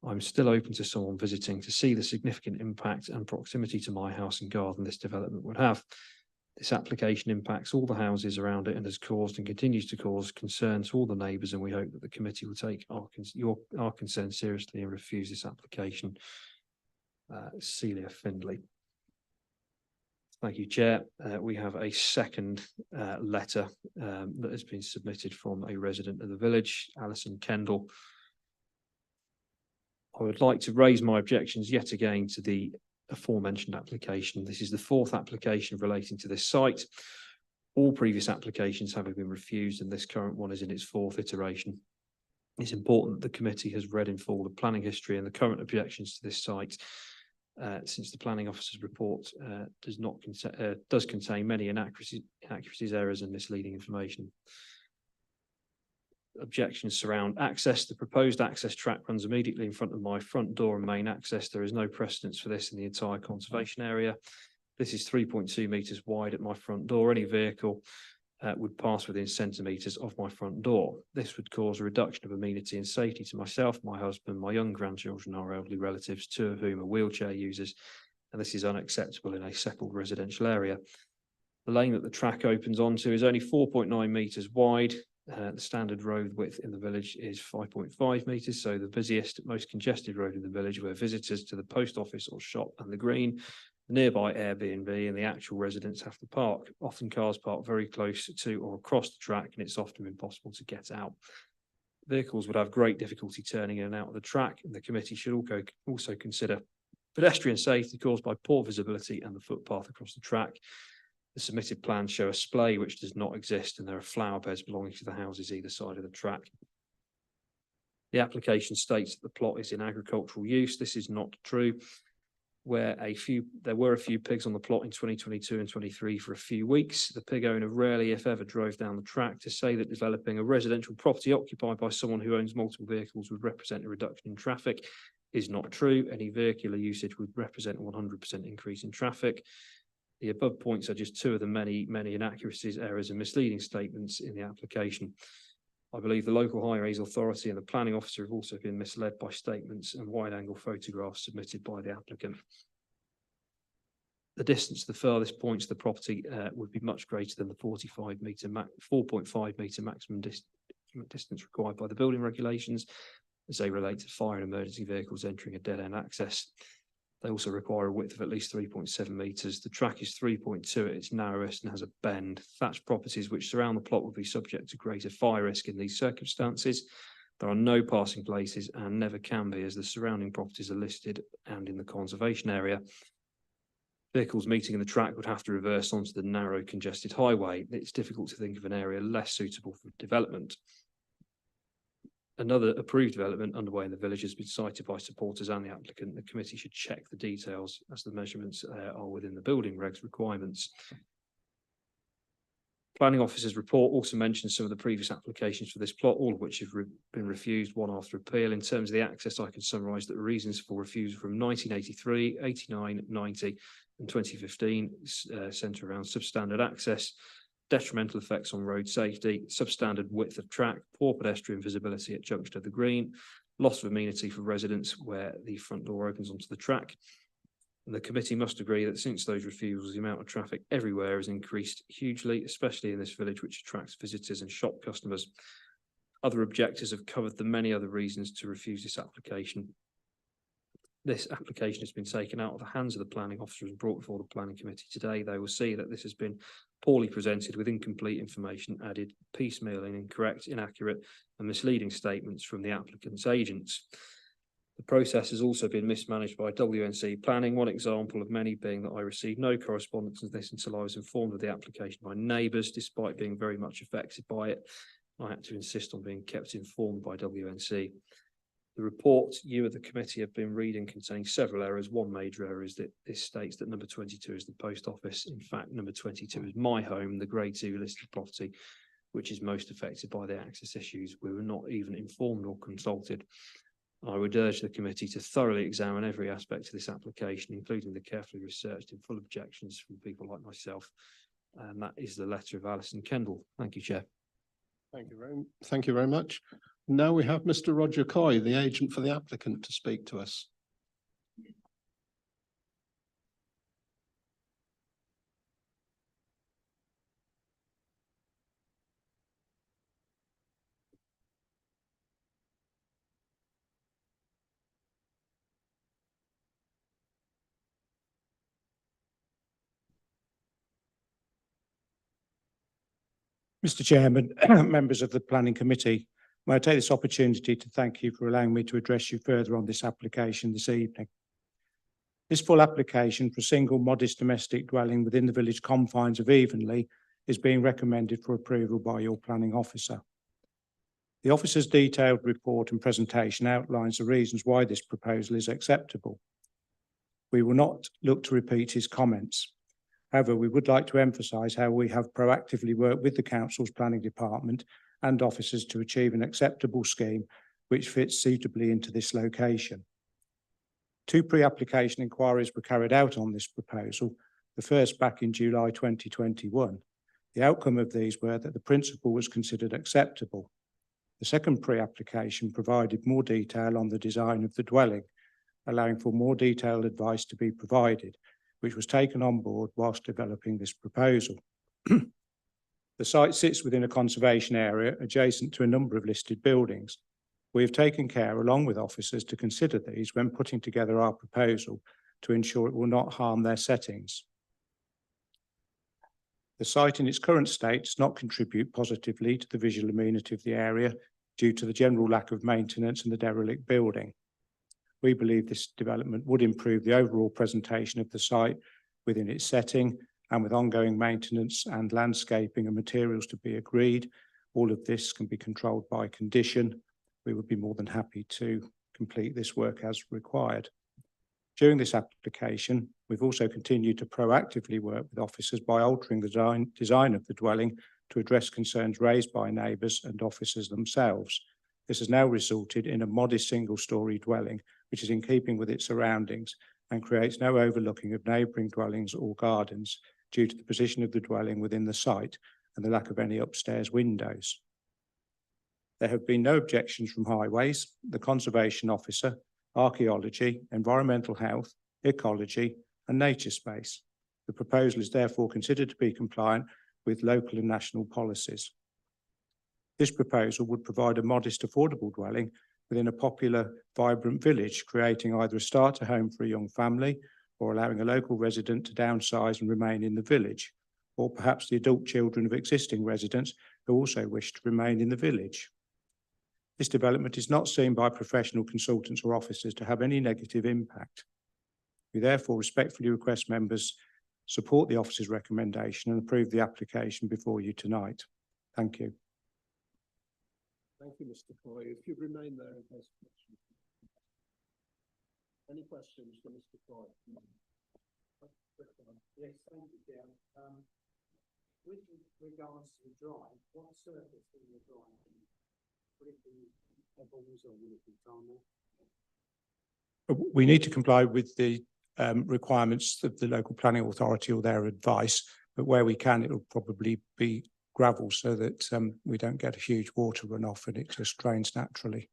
I'm still open to someone visiting to see the significant impact and proximity to my house and garden this development would have. This application impacts all the houses around it and has caused and continues to cause concern to all the neighbours, and we hope that the committee will take our concerns seriously and refuse this application. Celia Findlay. Thank you, Chair. We have a second letter that has been submitted from a resident of the village, Alison Kendall. I would like to raise my objections yet again to the aforementioned application. This is the 4th application relating to this site. All previous applications have been refused and this current one is in its 4th iteration. It's important that the committee has read in full the planning history and the current objections to this site, since the planning officer's report does contain many inaccuracies, errors and misleading information. Objections surround access. The proposed access track runs immediately in front of my front door and main access. There is no precedence for this in the entire conservation area. This is 3.2 metres wide at my front door. Any vehicle would pass within centimetres of my front door. This would cause a reduction of amenity and safety to myself, my husband, my young grandchildren, our elderly relatives, 2 of whom are wheelchair users, and this is unacceptable in a settled residential area. The lane that the track opens onto is only 4.9 metres wide. The standard road width in the village is 5.5 metres, so the busiest, most congested road in the village where visitors to the post office or shop and the green, the nearby Airbnb and the actual residents have to park. Often cars park very close to or across the track and it's often impossible to get out. Vehicles would have great difficulty turning in and out of the track, and the committee should also consider pedestrian safety caused by poor visibility and the footpath across the track. The submitted plans show a splay which does not exist, and there are flower beds belonging to the houses either side of the track. The application states that the plot is in agricultural use. This is not true. There were a few pigs on the plot in 2022 and 23 for a few weeks. The pig owner rarely, if ever, drove down the track. To say that developing a residential property occupied by someone who owns multiple vehicles would represent a reduction in traffic is not true. Any vehicular usage would represent a 100% increase in traffic. The above points are just 2 of the many inaccuracies, errors and misleading statements in the application. I believe the local highways authority and the planning officer have also been misled by statements and wide-angle photographs submitted by the applicant. The distance to the furthest points of the property would be much greater than the 4.5 metre maximum distance required by the building regulations, as they relate to fire and emergency vehicles entering a dead-end access. They also require a width of at least 3.7 metres. The track is 3.2 at its narrowest and has a bend. Thatched properties which surround the plot will be subject to greater fire risk in these circumstances. There are no passing places and never can be, as the surrounding properties are listed and in the conservation area. Vehicles meeting in the track would have to reverse onto the narrow congested highway. It's difficult to think of an area less suitable for development. Another approved development underway in the village has been cited by supporters and the applicant. The committee should check the details as the measurements are within the building regs requirements. Planning officer's report also mentions some of the previous applications for this plot, all of which have been refused one after appeal. In terms of the access, I can summarise that the reasons for refusal from 1983, 89, 90 and 2015 centre around substandard access, detrimental effects on road safety, substandard width of track, poor pedestrian visibility at junction of the green, loss of amenity for residents where the front door opens onto the track. And the committee must agree that since those refusals, the amount of traffic everywhere has increased hugely, especially in this village, which attracts visitors and shop customers. Other objectors have covered the many other reasons to refuse this application. This application has been taken out of the hands of the planning officer and brought before the planning committee today. They will see that this has been poorly presented with incomplete information added, piecemeal and incorrect, inaccurate and misleading statements from the applicant's agents. The process has also been mismanaged by WNC Planning, one example of many being that I received no correspondence of this until I was informed of the application by neighbours, despite being very much affected by it. I had to insist on being kept informed by WNC. The report you of the committee have been reading contains several errors. One major error is that this states that number 22 is the post office. In fact, number 22 is my home, the grade 2 listed property, which is most affected by the access issues. We were not even informed or consulted. I would urge the committee to thoroughly examine every aspect of this application, including the carefully researched and full objections from people like myself. And that is the letter of Alison Kendall. Thank you, Chair. Thank you very much. Now we have Mr. Roger Coy, the agent for the applicant, to speak to us. Mr. Chairman, members of the Planning Committee, may I take this opportunity to thank you for allowing me to address you further on this application this evening. This full application for a single modest domestic dwelling within the village confines of Evenley is being recommended for approval by your planning officer. The officer's detailed report and presentation outlines the reasons why this proposal is acceptable. We will not look to repeat his comments. However, we would like to emphasise how we have proactively worked with the council's planning department and officers to achieve an acceptable scheme which fits suitably into this location. 2 pre-application inquiries were carried out on this proposal, the first back in July 2021. The outcome of these were that the principle was considered acceptable. The second pre-application provided more detail on the design of the dwelling, allowing for more detailed advice to be provided, which was taken on board whilst developing this proposal. The site sits within a conservation area adjacent to a number of listed buildings. We have taken care, along with officers, to consider these when putting together our proposal to ensure it will not harm their settings. The site in its current state does not contribute positively to the visual amenity of the area due to the general lack of maintenance and the derelict building. We believe this development would improve the overall presentation of the site within its setting, and with ongoing maintenance and landscaping and materials to be agreed, all of this can be controlled by condition. We would be more than happy to complete this work as required. During this application, we've also continued to proactively work with officers by altering the design of the dwelling to address concerns raised by neighbours and officers themselves. This has now resulted in a modest single-storey dwelling, which is in keeping with its surroundings and creates no overlooking of neighbouring dwellings or gardens due to the position of the dwelling within the site and the lack of any upstairs windows. There have been no objections from highways, the conservation officer, archaeology, environmental health, ecology and nature space. The proposal is therefore considered to be compliant with local and national policies. This proposal would provide a modest, affordable dwelling within a popular, vibrant village, creating either a starter home for a young family or allowing a local resident to downsize and remain in the village, or perhaps the adult children of existing residents who also wish to remain in the village. This development is not seen by professional consultants or officers to have any negative impact. We therefore respectfully request members support the officer's recommendation and approve the application before you tonight. Thank you. Thank you, Mr. Foy. If you remain there in case of questions. Any questions for Mr. Foy? Yes, thank you, Chair. With regards to the drive, what surface will the drive be? Will it be pebbles or will it be tarmac? We need to comply with the requirements of the local planning authority or their advice, but where we can, it will probably be gravel so that we don't get a huge water runoff and it just drains naturally.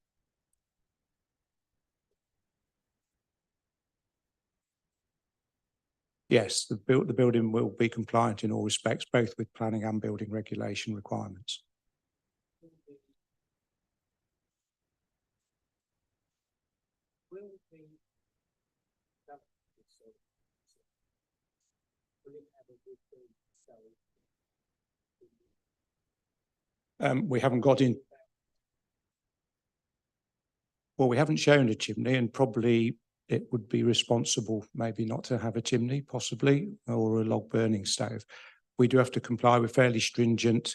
Yes, the building will be compliant in all respects, both with planning and building regulation requirements. Will it have a good We haven't got in. Well, we haven't shown a chimney, and probably it would be responsible maybe not to have a chimney, possibly, or a log burning stove. We do have to comply with fairly stringent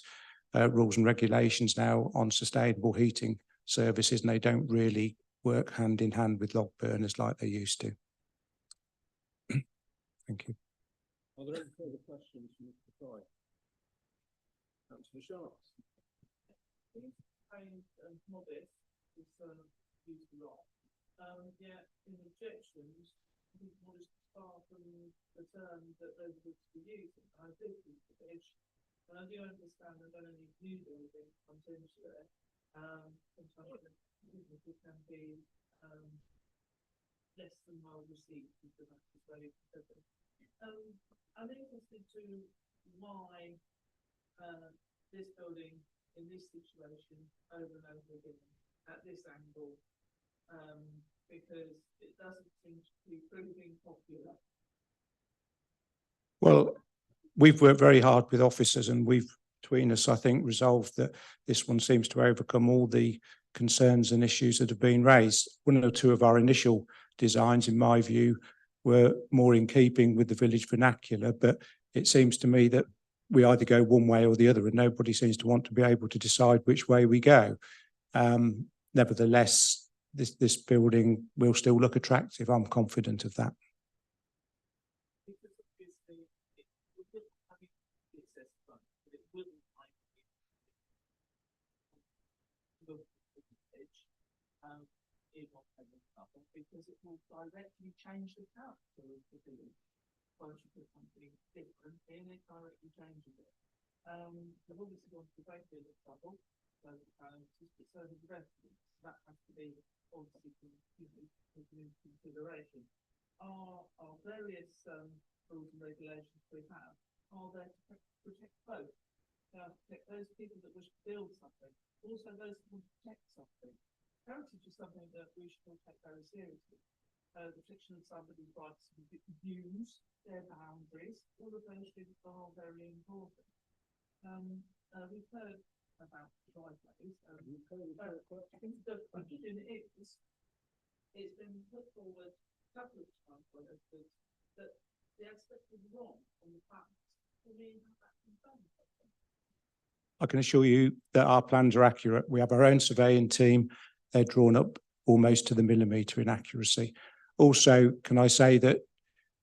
rules and regulations now on sustainable heating services, and they don't really work hand in hand with log burners like they used to. Thank you. Are there any further questions from Mr. Foy? Councillor Sharps. Modest is used a lot. Yet in objections, I think modest is far from the term that residents were using. I do think the edge, and I do understand that only new building comes into it. Sometimes businesses can be less than well received because that's very specific. I'm interested to why this building in this situation over and over again at this angle, because it doesn't seem to be proving popular. Well, we've worked very hard with officers, and we've, between us, I think, resolved that this one seems to overcome all the concerns and issues that have been raised. One or two of our initial designs, in my view, were more in keeping with the village vernacular, but it seems to me that we either go one way or the other, and nobody seems to want to be able to decide which way we go. Nevertheless, this building will still look attractive. I'm confident of that. Because obviously it wouldn't have the access front, but it wouldn't like the edge because it will directly change the character of the building. Once you put something different in, it directly changes it. They've obviously gone to a great deal of trouble, so to serve the residents, that has to be obviously taken into consideration. Are various rules and regulations we have are there to protect both? Protect those people that wish to build something, also those who want to protect something. Heritage is something that we should all take very seriously. The protection of somebody's rights to use their boundaries, all of those things are very important. We've heard about driveways. I think the question is, it's been put forward a couple of times by residents that the aspect is wrong on the facts. I can assure you that our plans are accurate. We have our own surveying team. They're drawn up almost to the millimetre in accuracy. Also, can I say that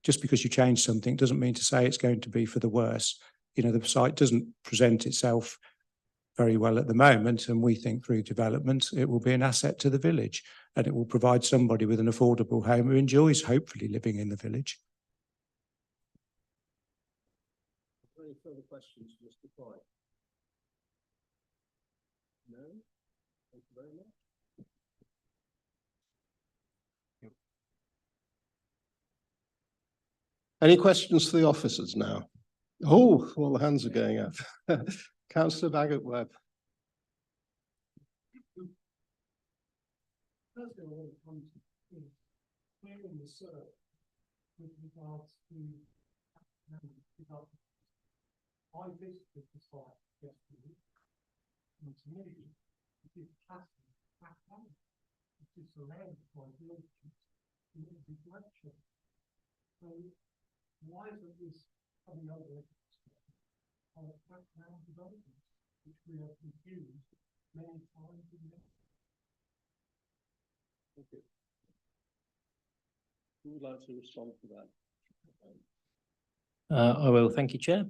just because you change something doesn't mean to say it's going to be for the worse. You know, the site doesn't present itself very well at the moment, and we think through development it will be an asset to the village, and it will provide somebody with an affordable home who enjoys hopefully living in the village. Any further questions for Mr. Foy? No? Thank you very much. Any questions for the officers now? Oh, all the hands are going up. Councillor Bagot-Webb. Firstly, I want to come to where in the search with regards to I visited the site yesterday, and to me, it is classic back on. It is surrounded by villages, in a direction. So why isn't this coming over background development, which we have confused many times in this? Thank you. Who would like to respond to that? I will, thank you, Chair.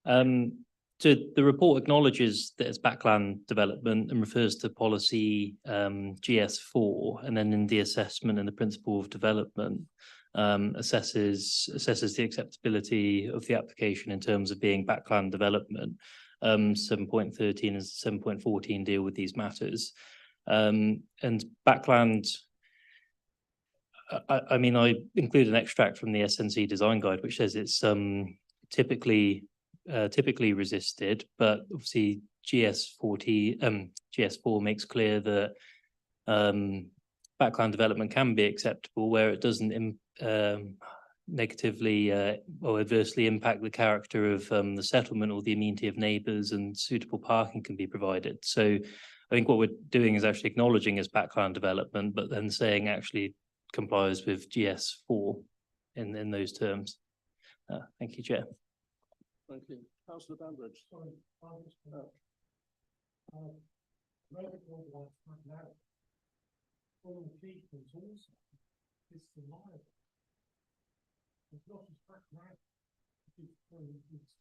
So the report acknowledges that it's backland development and refers to policy GS4, and then in the assessment and the principle of development assesses the acceptability of the application in terms of being backland development. 7.13 and 7.14 deal with these matters. And backland, I mean, I include an extract from the SNC design guide, which says it's typically resisted, but obviously GS4 makes clear that backland development can be acceptable where it doesn't negatively or adversely impact the character of the settlement or the amenity of neighbours, and suitable parking can be provided. So I think what we're doing is actually acknowledging as backland development, but then saying actually complies with GS4 in those terms. Thank you, Chair. Thank you. Councillor Banbridge. Sorry, one of the key things also is the liable. It's not just background, it's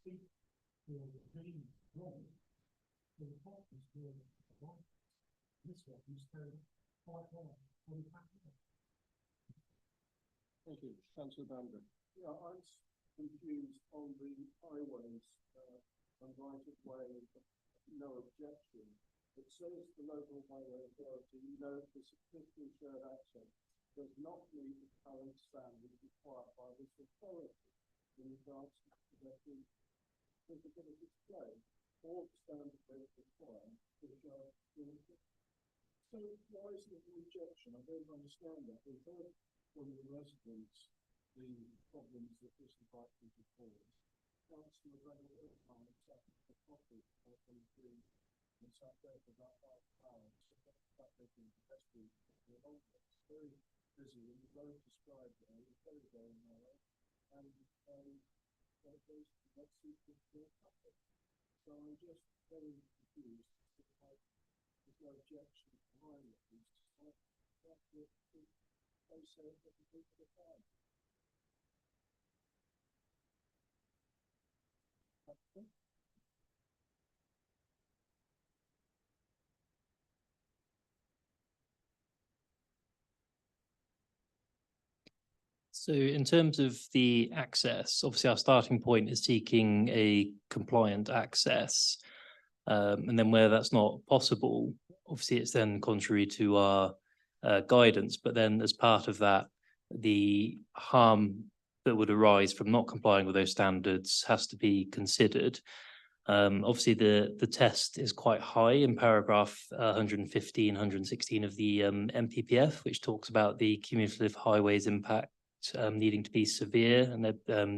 steep or the green wrong. So the bottom is more right. This one is quite high on the background. Thank you. Councillor Banbridge. Yeah, I'm confused on the highways and right of way, no objection. It says the local highway authority note the existing shared access does not meet the current standards required by this authority in regards to pedestrian visibility display or the standards they require to regard to. So why is it an objection? I don't understand that. We've heard from the residents the problems that this device is causing. Councillor Reynolds the property and sat there for about 5 hours. That making pedestrian it's very busy, and the road described there is very, very narrow, and let's see if traffic. So I'm just very confused. There's no objection to highways. They say that the people are fine. So in terms of the access, obviously our starting point is seeking a compliant access. And then where that's not possible, obviously it's then contrary to our guidance, but then as part of that, the harm that would arise from not complying with those standards has to be considered. Obviously the test is quite high in paragraph 115, 116 of the MPPF, which talks about the cumulative highways impact needing to be severe and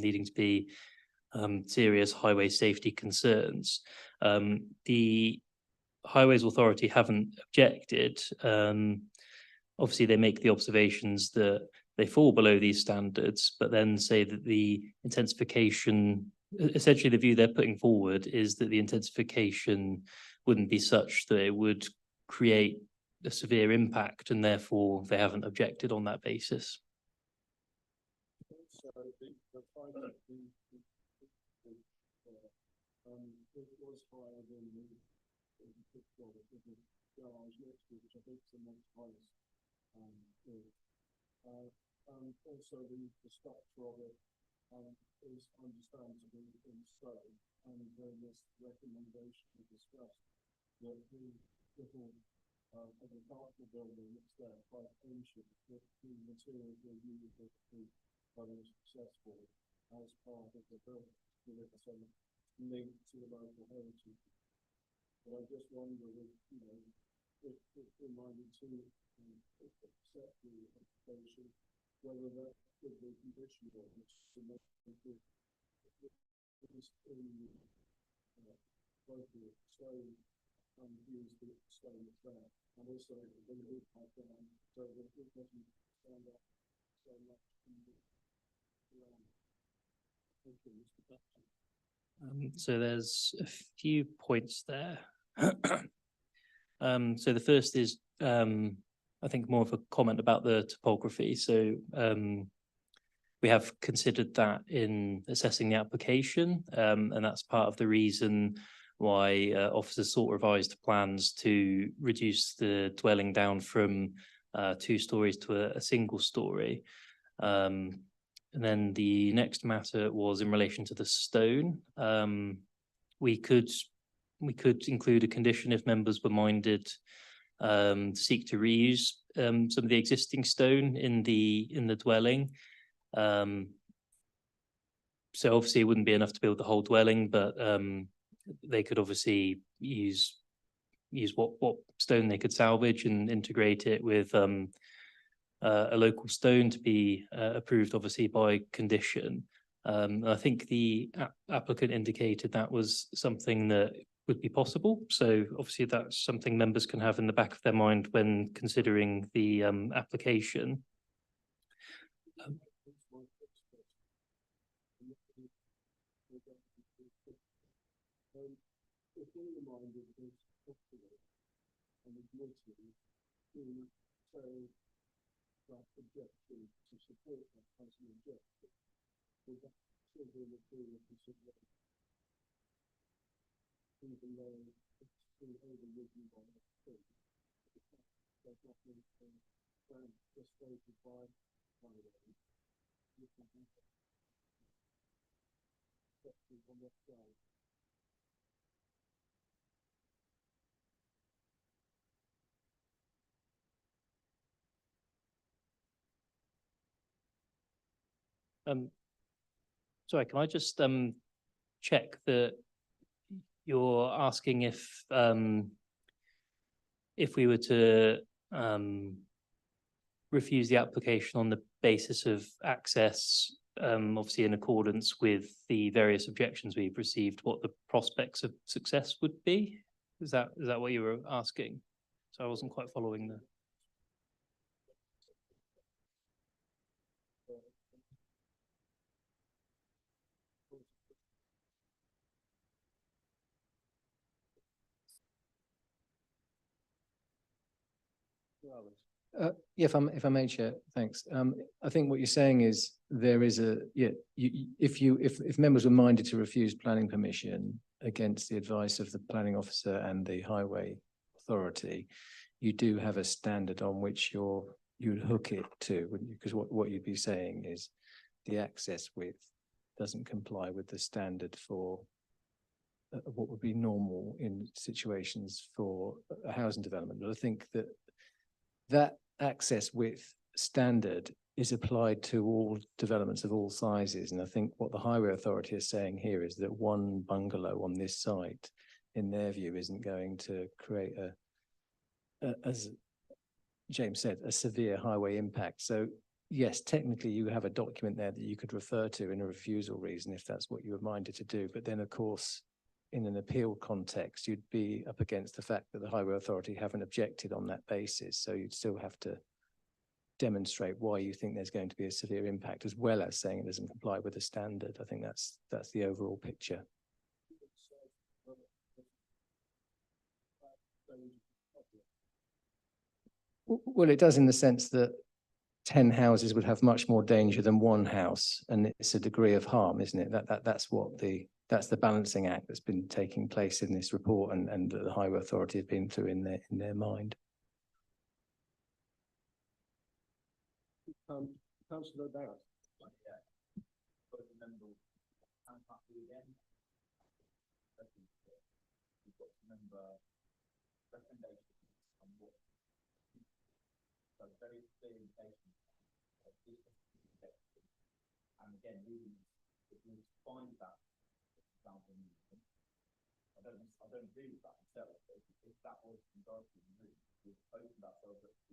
needing to be serious highway safety concerns. The Highways Authority haven't objected. Obviously, they make the observations that they fall below these standards, but then say that the intensification, essentially the view they're putting forward is that the intensification wouldn't be such that it would create a severe impact, and therefore they haven't objected on that basis. So it was higher than the garage next to, which I think is the next highest. And also the structure of it is understandable in stone, and this recommendation we discussed that the little of the apartment building that's there quite ancient, that the materials were used to be very successful as part of the building, with some link to the local heritage. But I just wonder if, if we're minded to accept the application, whether that could be conditional, which to make it is in local stone use the stone that's there. And also the roof pipe down, so that it doesn't stand up so much in the ground. Thank you, Mr. Dutton. So there's a few points there. So the first is, I think more of a comment about the topography. So we have considered that in assessing the application, and that's part of the reason why officers sought revised plans to reduce the dwelling down from 2 stories to a single story. And then the next matter was in relation to the stone. We could include a condition if members were minded to seek to reuse some of the existing stone in the dwelling. So obviously it wouldn't be enough to build the whole dwelling, but they could obviously use what stone they could salvage and integrate it with a local stone to be approved, obviously by condition. I think the applicant indicated that was something that would be possible. So obviously that's something members can have in the back of their mind when considering the application. If in your mind it is possible and admitted to say that objection to support that as an objection, would that still be a material consideration? Even though it's been overridden by the state, there's nothing frustrated by highway. You can have objections on that side. Sorry, can I just check that you're asking if we were to refuse the application on the basis of access, obviously in accordance with the various objections we've received, what the prospects of success would be? Is that what you were asking? So I wasn't quite following the. Yeah, if I may, Chair, thanks. I think what you're saying is there is if members were minded to refuse planning permission against the advice of the planning officer and the highway authority, you do have a standard on which you'd hook it to, wouldn't you? Because what you'd be saying is the access width doesn't comply with the standard for what would be normal in situations for a housing development. But I think that access width standard is applied to all developments of all sizes. And I think what the Highway Authority is saying here is that one bungalow on this site, in their view, isn't going to create as James said, a severe highway impact. So yes, technically you have a document there that you could refer to in a refusal reason if that's what you were minded to do. But then of course, in an appeal context, you'd be up against the fact that the Highway Authority haven't objected on that basis. So you'd still have to demonstrate why you think there's going to be a severe impact, as well as saying it doesn't comply with the standard. I think that's the overall picture. Well, it does in the sense that 10 houses would have much more danger than one house, and it's a degree of harm, isn't it? That's the balancing act that's been taking place in this report, and the Highway Authority have been through in their mind. Councillor Barrett. Very clear indication of this and again, really, if we find that, I don't agree with that myself. If that was the majority of the room, we've opened ourselves up to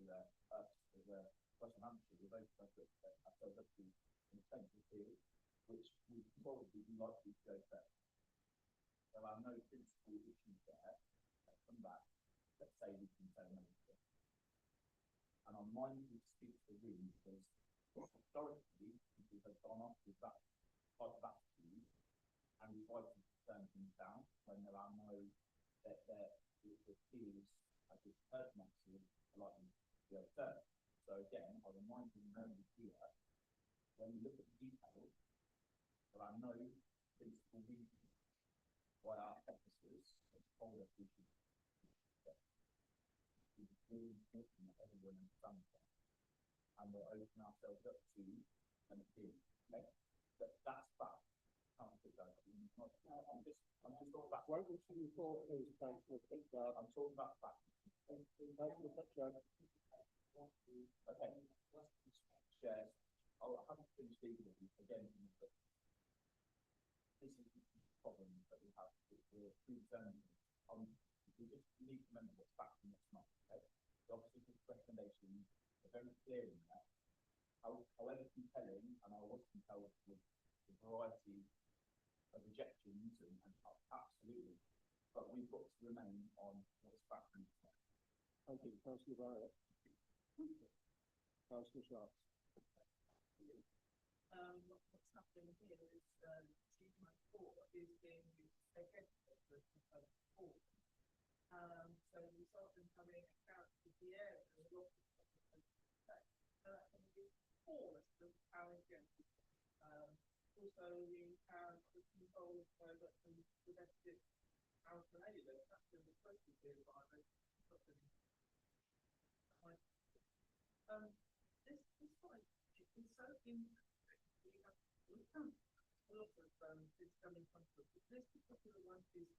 West Hampshire, we've opened ourselves up to an essential field, which would probably be likely to go there. There are no principal issues there. come back, let's say we can say no. And I'm mindful to speak to the room because historically, people have gone off with that type of attitude and we try to turn things down when there are no, that the fears as a person actually are likely to be overturned. So again, I remind you normally here, when we look at the details, there are no principal reasons why our officers have told us we should. It's really important that everyone understands that. And we'll open ourselves up to an appeal. Okay? But that's fact. I'm just talking about. Won't we see you for, please, Councillor Pitcher? I'm talking about fact. Councillor Pitcher. Okay. Chair, I'll have to finish speaking with you again. This is the problem that we have. We're pre-determined. We just need to remember what's fact and what's not. Okay? The officer's recommendations are very clear in that. However compelling, and I was compelled with the variety of rejections and absolutely, but we've got to remain on what's fact and what's not. Thank you, Councillor Barrett. Councillor Sharp. What's happening here is G4 is being used against the proposed report. So we start them having a character of the area, a lot of that can be four as the power against. Also the power to control that can prevent it power to enable that's been requested here by the this site is so interesting. We have a lot of things coming from this particular one is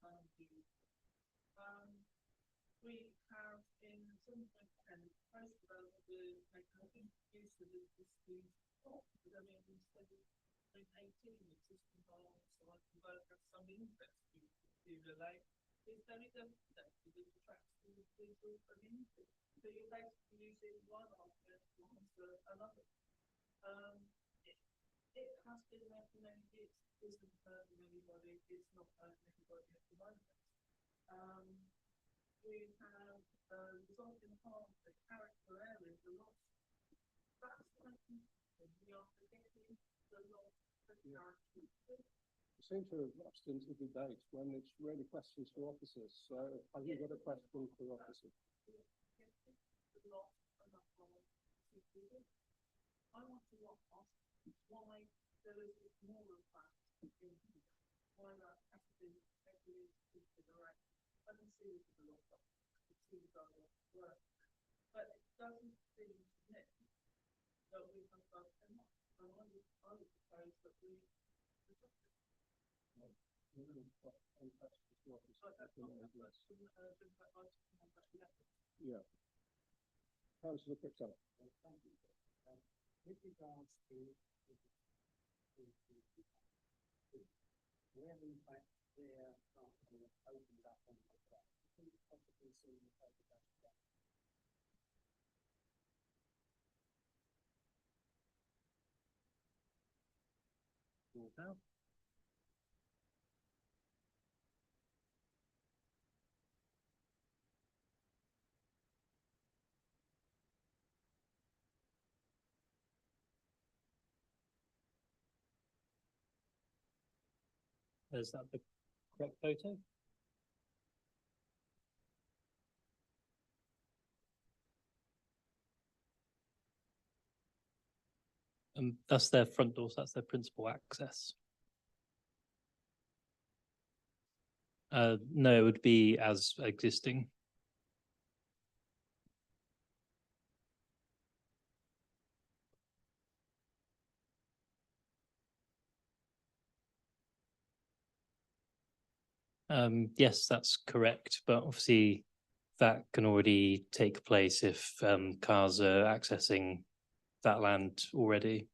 we have in 7.10 post development with making use of this but I mean instead of 18 existing homes, so I can both have some interest to relate. It's very difficult because it attracts people from interest. So you're basically using one object to answer another. It has been there for many years. It isn't hurting anybody. It's not hurting anybody at the moment. We have resulting harm to character areas a lot. That's quite interesting. We are forgetting the lot of character. You seem to have rushed into debate when it's really questions for officers. So have you got a question for officers? I want to ask why there is more of that why that has to be taken into consideration. I can see it a lot of it seems a lot of work, but it doesn't seem to me that we have done enough. And I would propose that we yeah. Councillor Pitcher. Thank you. With regards to where in fact their article opens up on the track, please possibly see the photograph again. Now. Is that the correct photo? That's their front door, so that's their principal access. No, it would be as existing. Yes, that's correct, but obviously that can already take place if cars are accessing that land already.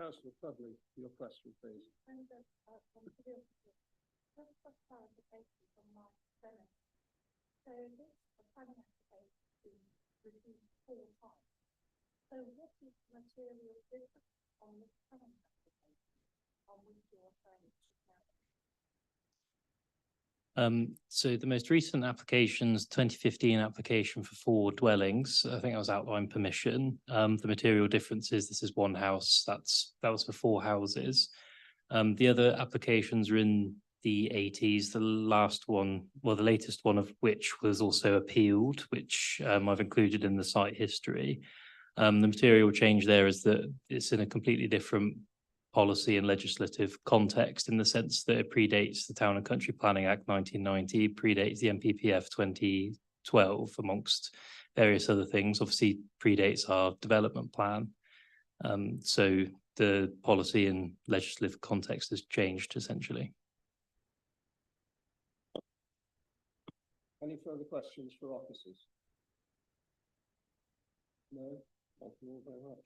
Councillor Clubley, your question, please. Clarification from my Senate. So this planning application is reviewed 4 times. So what is the material difference on the current application on which you're saying it should now? So the most recent applications, 2015 application for 4 dwellings, I think that was outline permission. The material difference is this is 1 house, that was for 4 houses. The other applications are in the 80s, the last one, well, the latest one of which was also appealed, which I've included in the site history. The material change there is that it's in a completely different policy and legislative context in the sense that it predates the Town and Country Planning Act 1990, predates the NPPF 2012, amongst various other things, obviously predates our development plan. So the policy and legislative context has changed essentially. Any further questions for officers? No? Thank you all very much.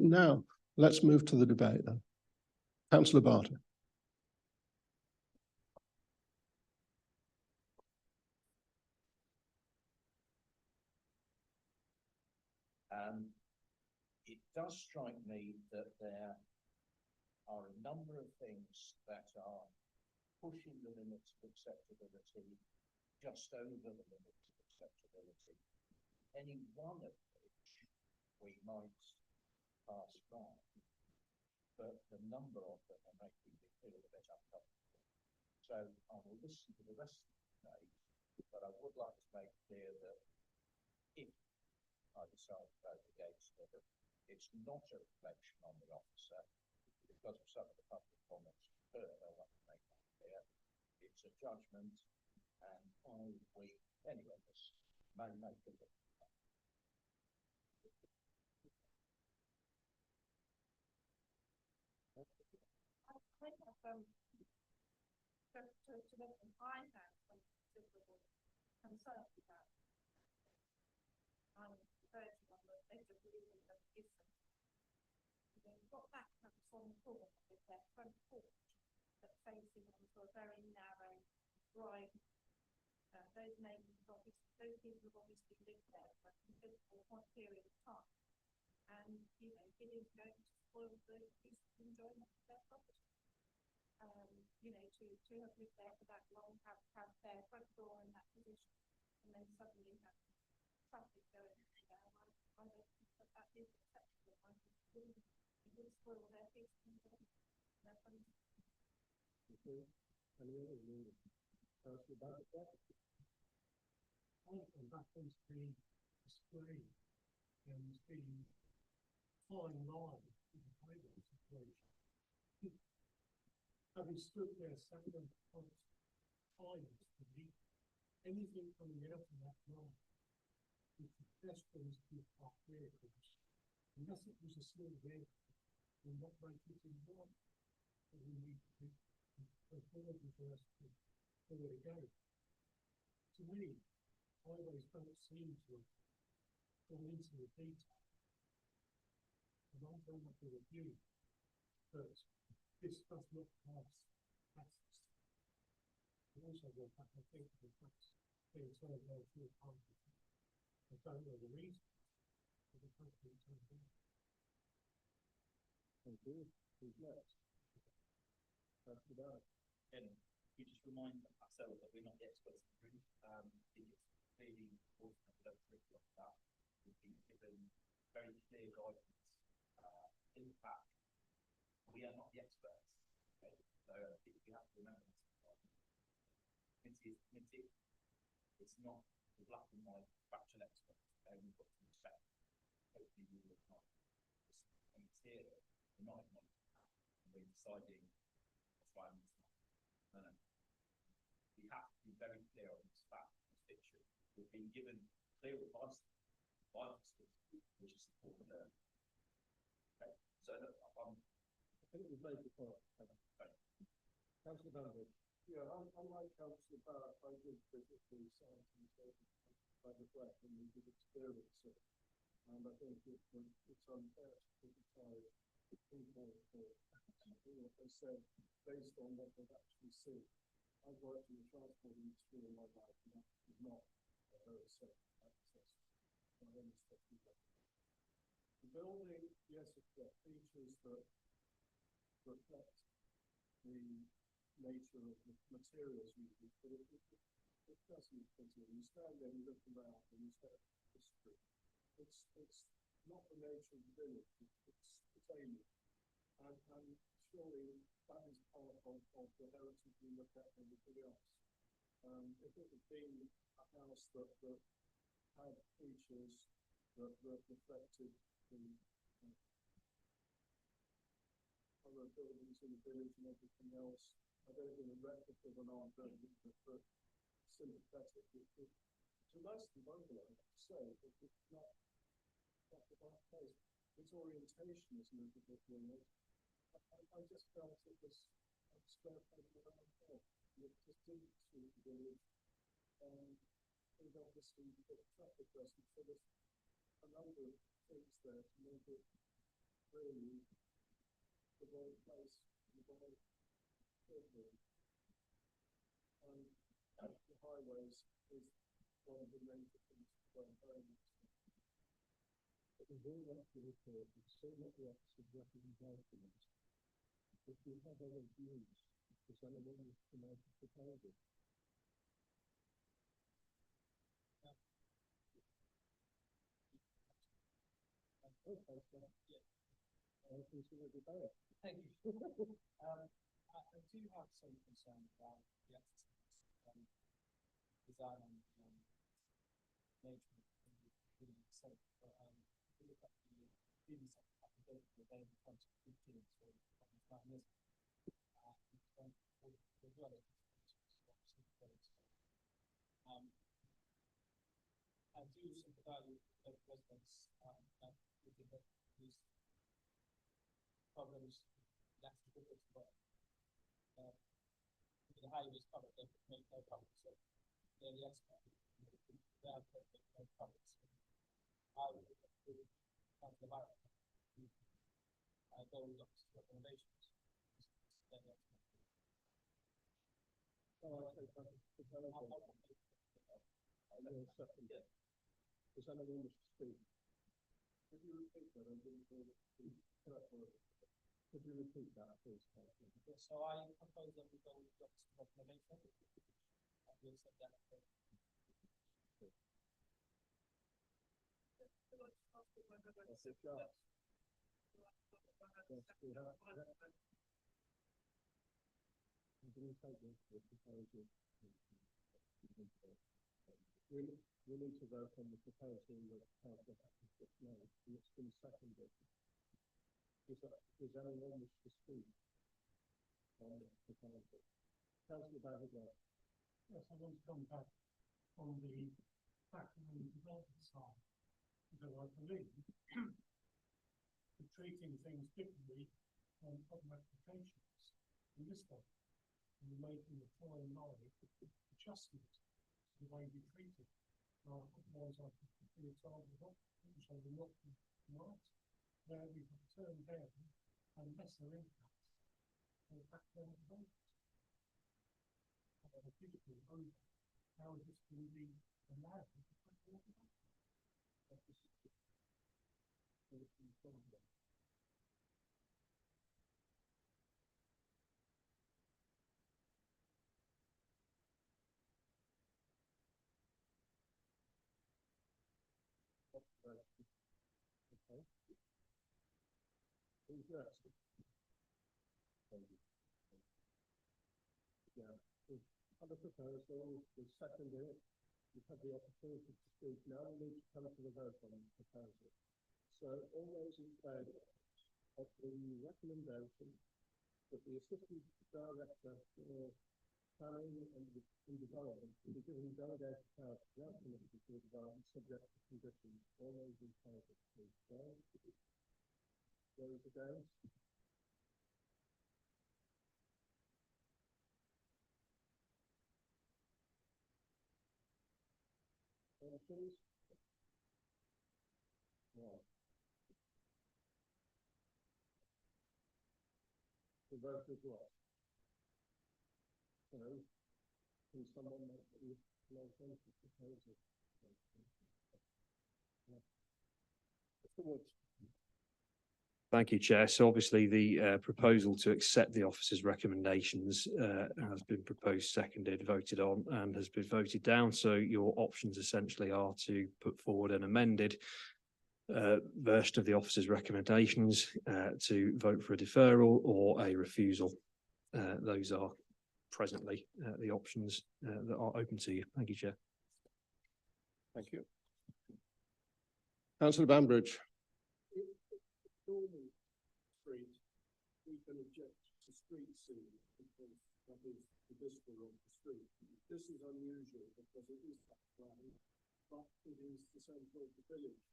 Now, let's move to the debate then. Councillor Barter. It does strike me that there are a number of things that are pushing the limits of acceptability just over the limits of acceptability. Any one of which we might pass by, but the number of them are making me feel a bit uncomfortable. So I will listen to the rest of the debate, but I would like to make clear that if I decide to vote against it, it's not a reflection on the officer because of some of the public comments heard. I want to make that clear. It's a judgment, and any of us may make a difference. I have some considerable concerns about. I'm voting on the legislation that isn't. They've got that from the floor with their front porch that's facing onto a very narrow drive. Those neighbours obviously, those people have obviously lived there for a considerable period of time. And, you know, it is going to spoil the peaceful enjoyment of their property. You know, to have lived there for that long, have their front door in that position, and then suddenly have traffic going there. I don't think that is acceptable. I think it would spoil their peaceful enjoyment. That is the display and the fine line in the table situation. Having stood there several times to meet anything coming out of that line, with the pedestrians to park vehicles, unless it was a small vehicle, will not make it in one. We need to afford reverse to where to go. To me, highways don't seem to have gone into the detail. And I'm very much a review, but this does not pass access. And also, I think the facts being turned down through a party. I don't know the reason for the fact being turned down. Thank you. Who's next? And we just remind ourselves that we're not the experts in the room. It's clearly important that we don't rip off that. We've been given very clear guidance. In fact, we are not the experts. Okay? So we have to remember this. It's not the black and white factual experts. We've got to respect. Hopefully you will not. And it's here that we're not acknowledging that. We're deciding that's why I'm not. We have to be very clear on this fact, this picture. We've been given clear advice by officers, which is important there. Okay, so I think we've made the point. Councillor Bamber. Yeah, unlike Councillor Barrett, I did visit the site by the way, and we did experience it. And I think it's unfair to criticize people for what they said based on what they've actually seen. I've worked in the transport industry in my life, and that is not a very safe access. The building, yes, it's got features that reflect the nature of the materials used, but it doesn't fit in. You stand there and look around and you say, history. It's not the nature of the village, it's alien. And surely that is part of the heritage we look at and everything else. If it had been a house that had features that reflected the other buildings in the village and everything else, I don't think a replica of an art building, but sympathetic. It's a nice bungalow, I have to say, but it's not the right place. Its orientation is a little bit weird. I just felt it was a square peg around the hole. It just didn't suit the village. And obviously the traffic doesn't. So there's a number of things there to make it really the right place, the right building. And the highways is one of the major things to go home. But the very last report is so much the office of representation. If we have other views, does anyone wish to make a proposal? Okay, so, yeah. Thank you. I do have some concern about the design and nature of the site. But if you look at the previous application, the day in 2015, so about this, as well as I do sympathize with the residents that we think that these problems left to it, but the highways covered, they make no problems. So they're the expert. They have no problems. I would come to the virus. Those recommendations. Oh, okay. Does anyone wish to speak? Could you repeat that? Could you repeat that, please? So I propose that we go with the recommendation. And we accept that. We need to vote on the proposal that Councillor Hackett just made, and it's been seconded. Does anyone wish to speak on the proposal? Councillor Baghdad. Yes, I want to come back on the factory development side, because I believe we're treating things differently on other applications in this one. And we're making the foreign knowledge adjustment to the way we treat it. Otherwise, I could be a target of which I will not be right, where we have turned down a lesser impact on background development. How is this going to be allowed to background development? Okay. Who's next? Yeah. Other proposal, the second it. You've had the opportunity to speak. Now we need to come to the vote on the proposal. So all those in favour of the recommendation that the Assistant Director for Planning and Development will be given delegated power to the Committee for Development subject to conditions. All those in favour, please vote. Those against? Motions? No. The vote is what? No. Can someone make the location proposal? Mr. Woods. Thank you, Chair. So obviously the proposal to accept the officer's recommendations has been proposed, seconded, voted on and has been voted down. So your options essentially are to put forward an amended version of the officer's recommendations, to vote for a deferral or a refusal. Those are presently the options that are open to you. Thank you, Chair. Thank you. Councillor Bambridge. Normal street, we can object to street scene because that is the visible of the street. This is unusual because it is that plan, but it is the centre of the village.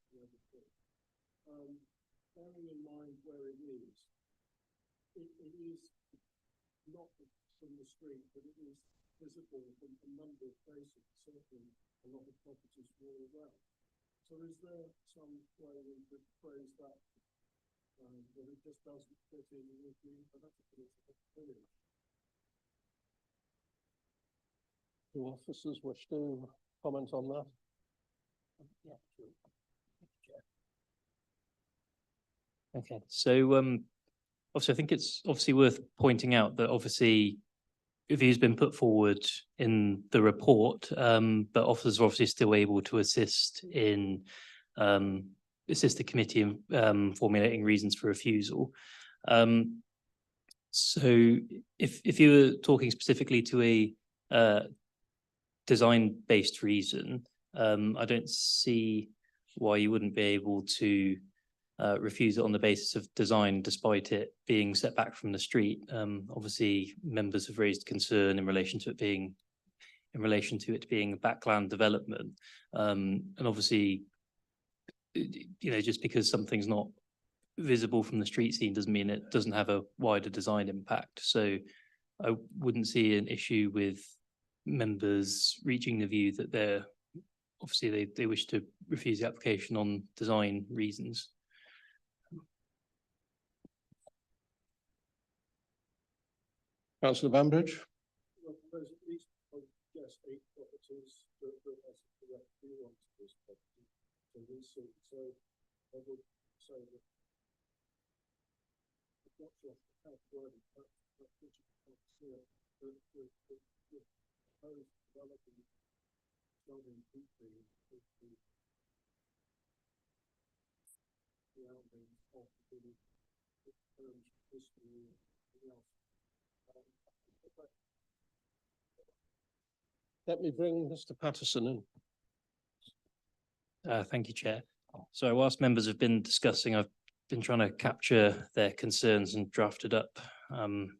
Bearing in mind where it is not from the street, but it is visible from a number of places, certainly a lot of properties all around. So is there some way we could phrase that? But it just doesn't fit in with the village. Do officers wish to comment on that? Yeah, sure. Okay, so obviously I think it's obviously worth pointing out that obviously a view's been put forward in the report, but officers are obviously still able to assist the committee in formulating reasons for refusal. So if you were talking specifically to a design-based reason, I don't see why you wouldn't be able to refuse it on the basis of design, despite it being set back from the street. Obviously, members have raised concern in relation to it being a backland development, and obviously, you know, just because something's not visible from the street scene doesn't mean it doesn't have a wider design impact. So I wouldn't see an issue with members reaching the view that they wish to refuse the application on design reasons. Councillor Bambridge. Well, there's at least, I guess, 8 properties that has a direct view onto this property. So I would say that I'm not sure how to word it, but the proposed development starting deeply with the surrounding of the village, terms of history and everything else. Let me bring Mr. Patterson in. Thank you, Chair. So whilst members have been discussing, I've been trying to capture their concerns and drafted up some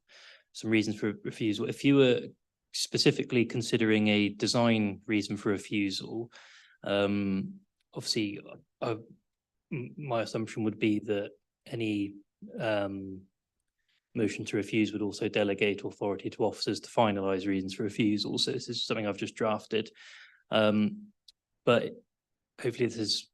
reasons for refusal. If you were specifically considering a design reason for refusal, obviously my assumption would be that any motion to refuse would also delegate authority to officers to finalise reasons for refusal. So this is something I've just drafted, but hopefully this has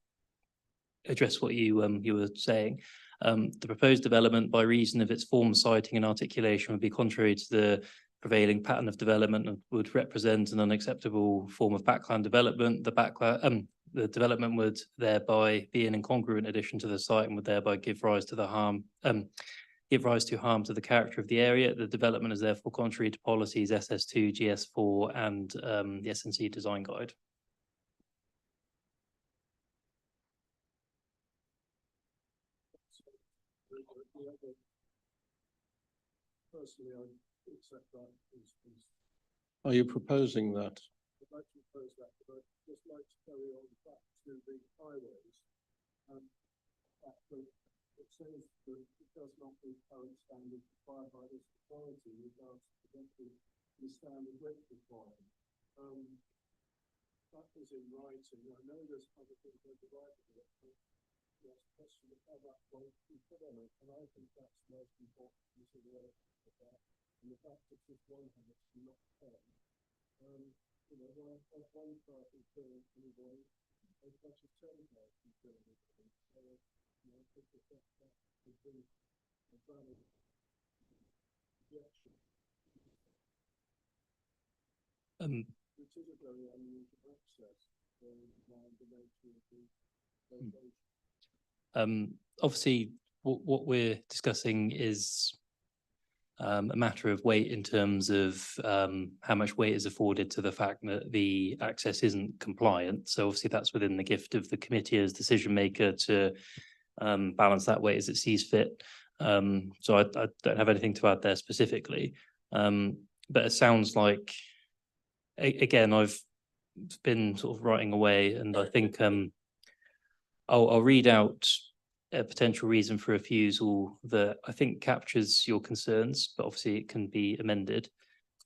addressed what you were saying. The proposed development, by reason of its form, siting and articulation, would be contrary to the prevailing pattern of development and would represent an unacceptable form of backland development. The development would thereby be an incongruent addition to the site and would thereby give rise to harm to the character of the area. The development is therefore contrary to policies SS2, GS4 and the SNC design guide. Personally, I accept that Are you proposing that? I'd like to propose that, but I'd just like to carry on back to the highways. It says that it does not meet current standards required by this authority in regards to the standard width requirement. That is in writing. I know there's other things that are right with it, but there's a question of how that will be put on it, and I think that's the most important consideration of that. And the fact that this one has not 10, you know, one person killing anybody, as much as 10 persons killing anybody. So, you know, I think that would be a valid objection. Which is a very unusual access, bearing in mind the nature of the location. Obviously, what we're discussing is a matter of weight in terms of how much weight is afforded to the fact that the access isn't compliant. So obviously that's within the gift of the committee as decision maker to balance that weight as it sees fit. So I don't have anything to add there specifically. But it sounds like, again, I've been sort of writing away, and I think I'll read out a potential reason for refusal that I think captures your concerns, but obviously it can be amended.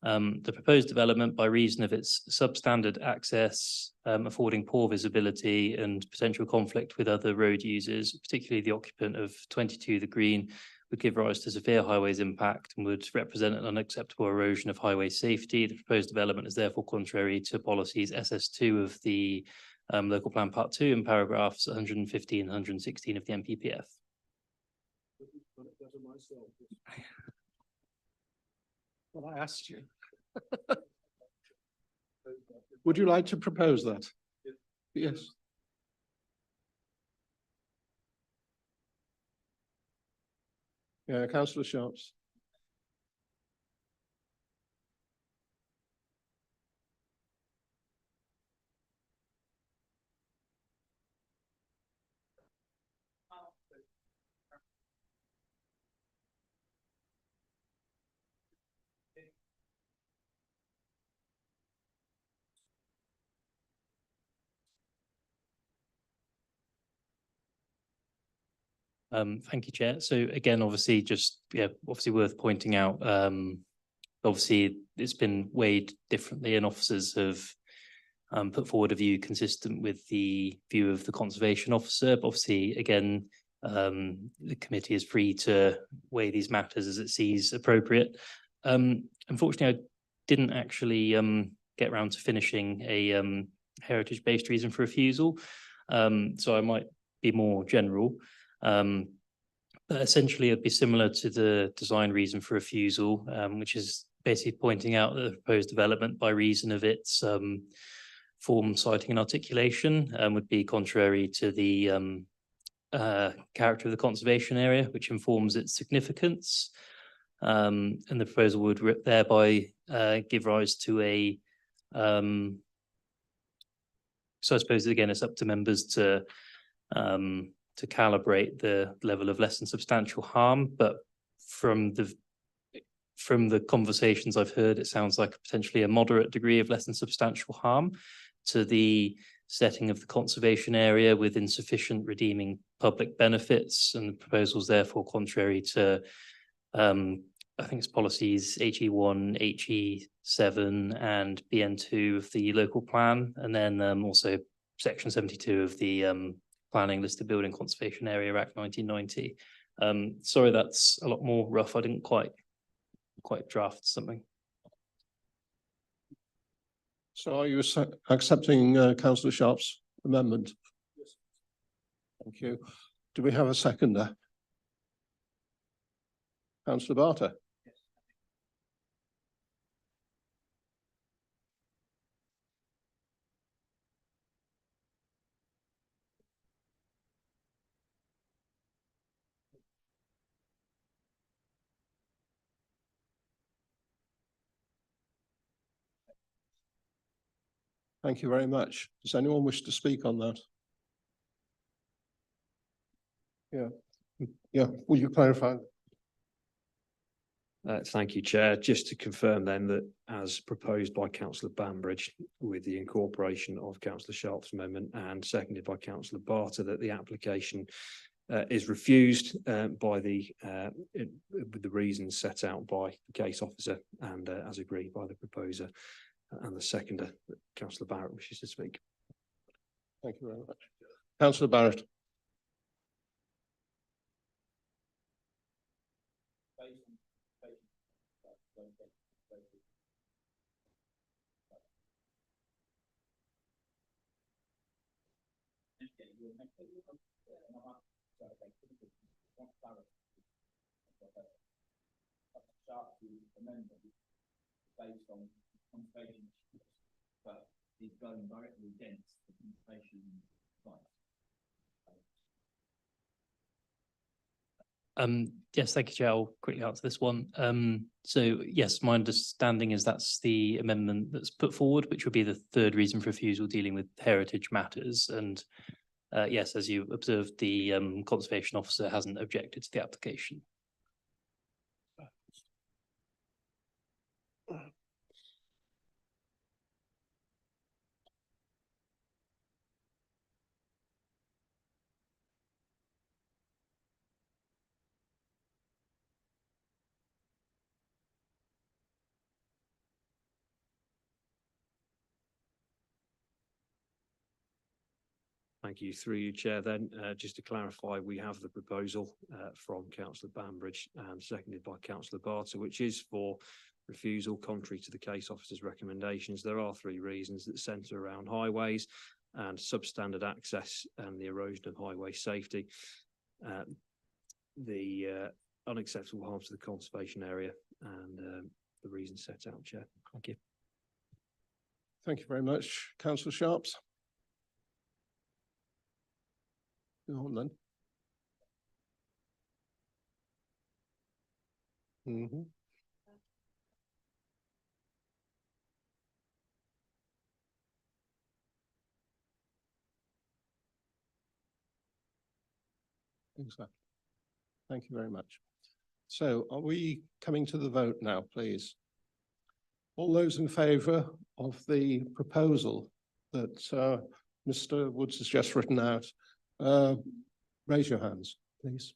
The proposed development, by reason of its substandard access, affording poor visibility and potential conflict with other road users, particularly the occupant of 22 The Green, would give rise to severe highways impact and would represent an unacceptable erosion of highway safety. The proposed development is therefore contrary to policies SS2 of the local plan part 2 and paragraphs 115 and 116 of the MPPF. Well, I asked you. Would you like to propose that? Yes. Yeah, councillor Sharps. Thank you, Chair. So again, obviously, obviously worth pointing out, obviously it's been weighed differently and officers have put forward a view consistent with the view of the conservation officer. But obviously, again, the committee is free to weigh these matters as it sees appropriate. Unfortunately, I didn't actually get around to finishing a heritage-based reason for refusal. So I might be more general. But essentially, it'd be similar to the design reason for refusal, which is basically pointing out that the proposed development, by reason of its form, siting, and articulation, would be contrary to the character of the conservation area, which informs its significance. And the proposal would thereby give rise to a so I suppose again it's up to members to calibrate the level of less than substantial harm, but from the conversations I've heard, it sounds like potentially a moderate degree of less than substantial harm to the setting of the conservation area with insufficient redeeming public benefits, and the proposal is therefore contrary to I think it's policies HE1, HE7 and BN2 of the local plan, and then also section 72 of the Planning Listed Building Conservation Area Act 1990. Sorry, that's a lot more rough. I didn't quite draft something. So are you accepting councillor Sharp's amendment? Yes. Thank you. Do we have a seconder? Councillor Barter. Thank you very much. Does anyone wish to speak on that? Yeah, will you clarify? Thank you, Chair. Just to confirm then that as proposed by councillor Bambridge with the incorporation of councillor Sharp's amendment and seconded by councillor Barter, that the application is refused by with the reasons set out by the case officer and as agreed by the proposer and the seconder, that councillor Barrett wishes to speak. Thank you very much. Councillor Barrett. Based on conservation but is going directly against the conservation site. Yes, thank you, Chair. I'll quickly answer this one. So yes, my understanding is that's the amendment that's put forward, which would be the third reason for refusal dealing with heritage matters. And yes, as you observed, the conservation officer hasn't objected to the application. Thank you. Through you, Chair, then, just to clarify, we have the proposal from Councillor Bambridge and seconded by Councillor Barter, which is for refusal contrary to the case officer's recommendations. There are three reasons that centre around highways and substandard access and the erosion of highway safety. The unacceptable harms to the conservation area and the reasons set out, Chair. Thank you. Thank you very much. Councillor Sharps. Go on then. Exactly. Thank you very much. So are we coming to the vote now, please? All those in favour of the proposal that Mr. Woods has just written out, raise your hands, please.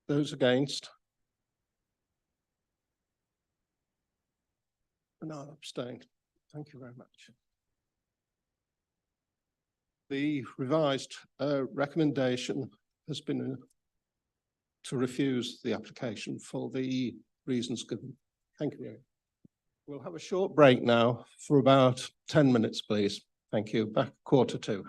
Those against? No, abstained. Thank you very much. The revised recommendation has been to refuse the application for the reasons given. Thank you. We'll have a short break now for about 10 minutes, please. Thank you. Back 1:45.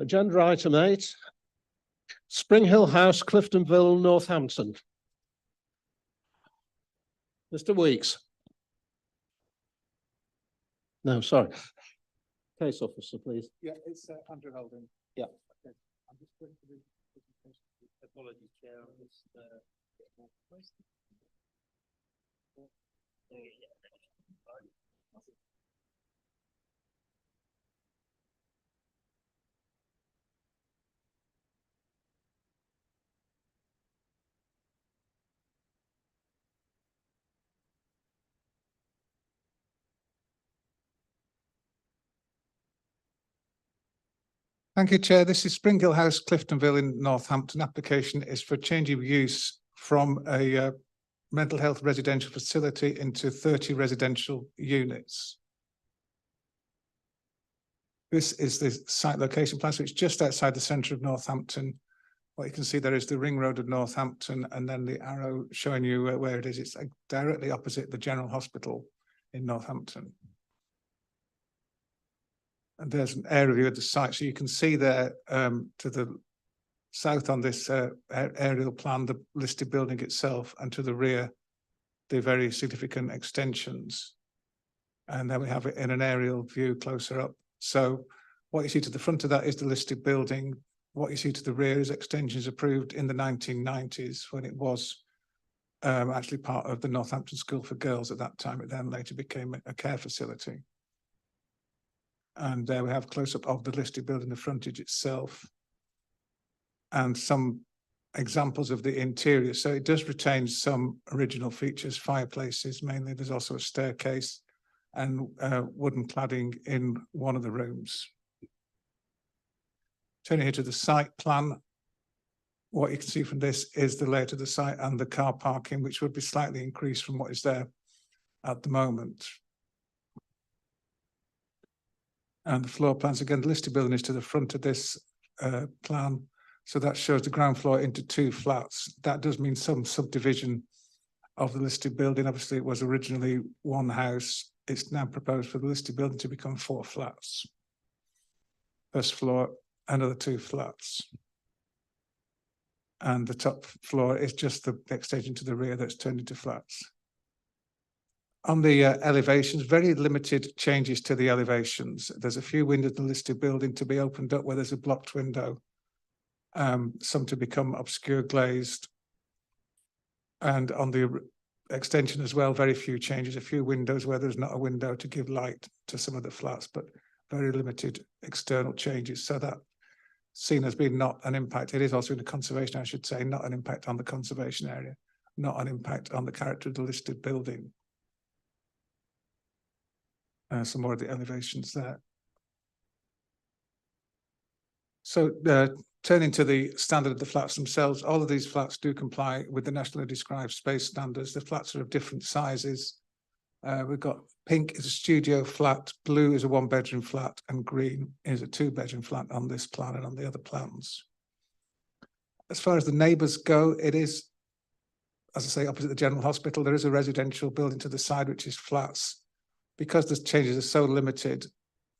Agenda item 8. Spring Hill House, Cliftonville, Northampton. Mr. Weeks. No, sorry. Case officer, please. Yeah, it's Andrew Holden. Yeah. Okay. I'm just going to the Apologies, Chair. Thank you, Chair. This is Spring Hill House, Cliftonville in Northampton. Application is for change of use from a mental health residential facility into 30 residential units. This is the site location plan, so it's just outside the centre of Northampton. What you can see there is the ring road of Northampton, and then the arrow showing you where it is. It's directly opposite the General Hospital in Northampton. And there's an aerial view of the site, so you can see there to the south on this aerial plan, the listed building itself, and to the rear, the very significant extensions. And then we have it in an aerial view closer up. So what you see to the front of that is the listed building. What you see to the rear is extensions approved in the 1990s when it was actually part of the Northampton School for Girls at that time. It then later became a care facility. And there we have close-up of the listed building, the frontage itself, and some examples of the interior. So it does retain some original features, fireplaces mainly. There's also a staircase and wooden cladding in one of the rooms. Turning here to the site plan, what you can see from this is the layout of the site and the car parking, which would be slightly increased from what is there at the moment. And the floor plans, again, the listed building is to the front of this plan. So that shows the ground floor into 2 flats. That does mean some subdivision of the listed building. Obviously, it was originally 1 house. It's now proposed for the listed building to become 4 flats. First floor, another 2 flats. And the top floor is just the extension to the rear that's turned into flats. On the elevations, very limited changes to the elevations. There's a few windows in the listed building to be opened up where there's a blocked window. Some to become obscure glazed. And on the extension as well, very few changes, a few windows where there's not a window to give light to some of the flats, but very limited external changes. So that seen as being not an impact. It is also in the conservation, I should say, not an impact on the conservation area, not an impact on the character of the listed building. Some more of the elevations there. So turning to the standard of the flats themselves, all of these flats do comply with the nationally described space standards. The flats are of different sizes. We've got pink is a studio flat, blue is a 1-bedroom flat, and green is a 2-bedroom flat on this plan and on the other plans. As far as the neighbours go, it is, as I say, opposite the General Hospital. There is a residential building to the side, which is flats. Because the changes are so limited,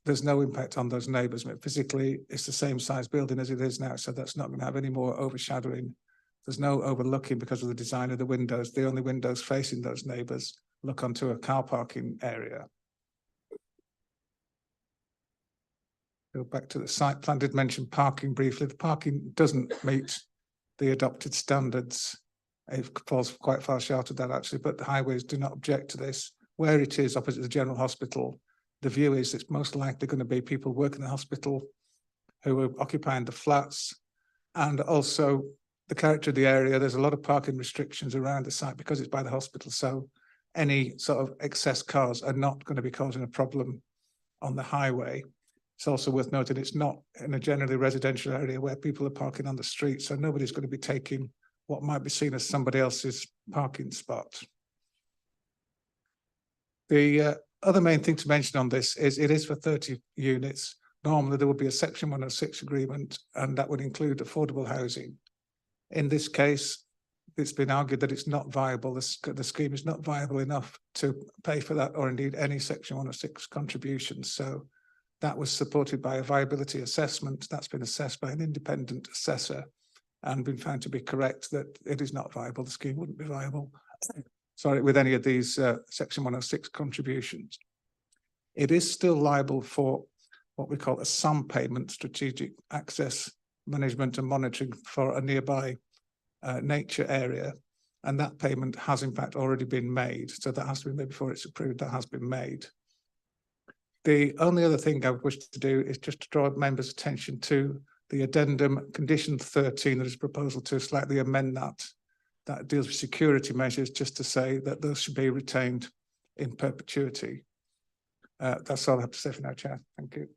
there's no impact on those neighbours. Physically, it's the same size building as it is now, so that's not going to have any more overshadowing. There's no overlooking because of the design of the windows. The only windows facing those neighbours look onto a car parking area. Go back to the site plan, did mention parking briefly. The parking doesn't meet the adopted standards. It falls quite far short of that actually, but the highways do not object to this. Where it is opposite the General Hospital, the view is it's most likely going to be people working in the hospital who are occupying the flats, and also the character of the area. There's a lot of parking restrictions around the site because it's by the hospital. So any sort of excess cars are not going to be causing a problem on the highway. It's also worth noting it's not in a generally residential area where people are parking on the street. So nobody's going to be taking what might be seen as somebody else's parking spot. The other main thing to mention on this is it is for 30 units. Normally there would be a Section 106 agreement, and that would include affordable housing. In this case, it's been argued that it's not viable. The scheme is not viable enough to pay for that, or indeed any Section 106 contributions. So That was supported by a viability assessment that's been assessed by an independent assessor and been found to be correct that it is not viable. The scheme wouldn't be viable, sorry, with any of these Section 106 contributions. It is still liable for what we call a SAM payment, strategic access management and monitoring for a nearby nature area. And that payment has in fact already been made. So that has to be made before it's approved, that has been made. The only other thing I would wish to do is just to draw members' attention to the addendum condition 13, that is a proposal to slightly amend that. That deals with security measures, just to say that those should be retained in perpetuity. That's all I have to say for now, Chair. Thank you.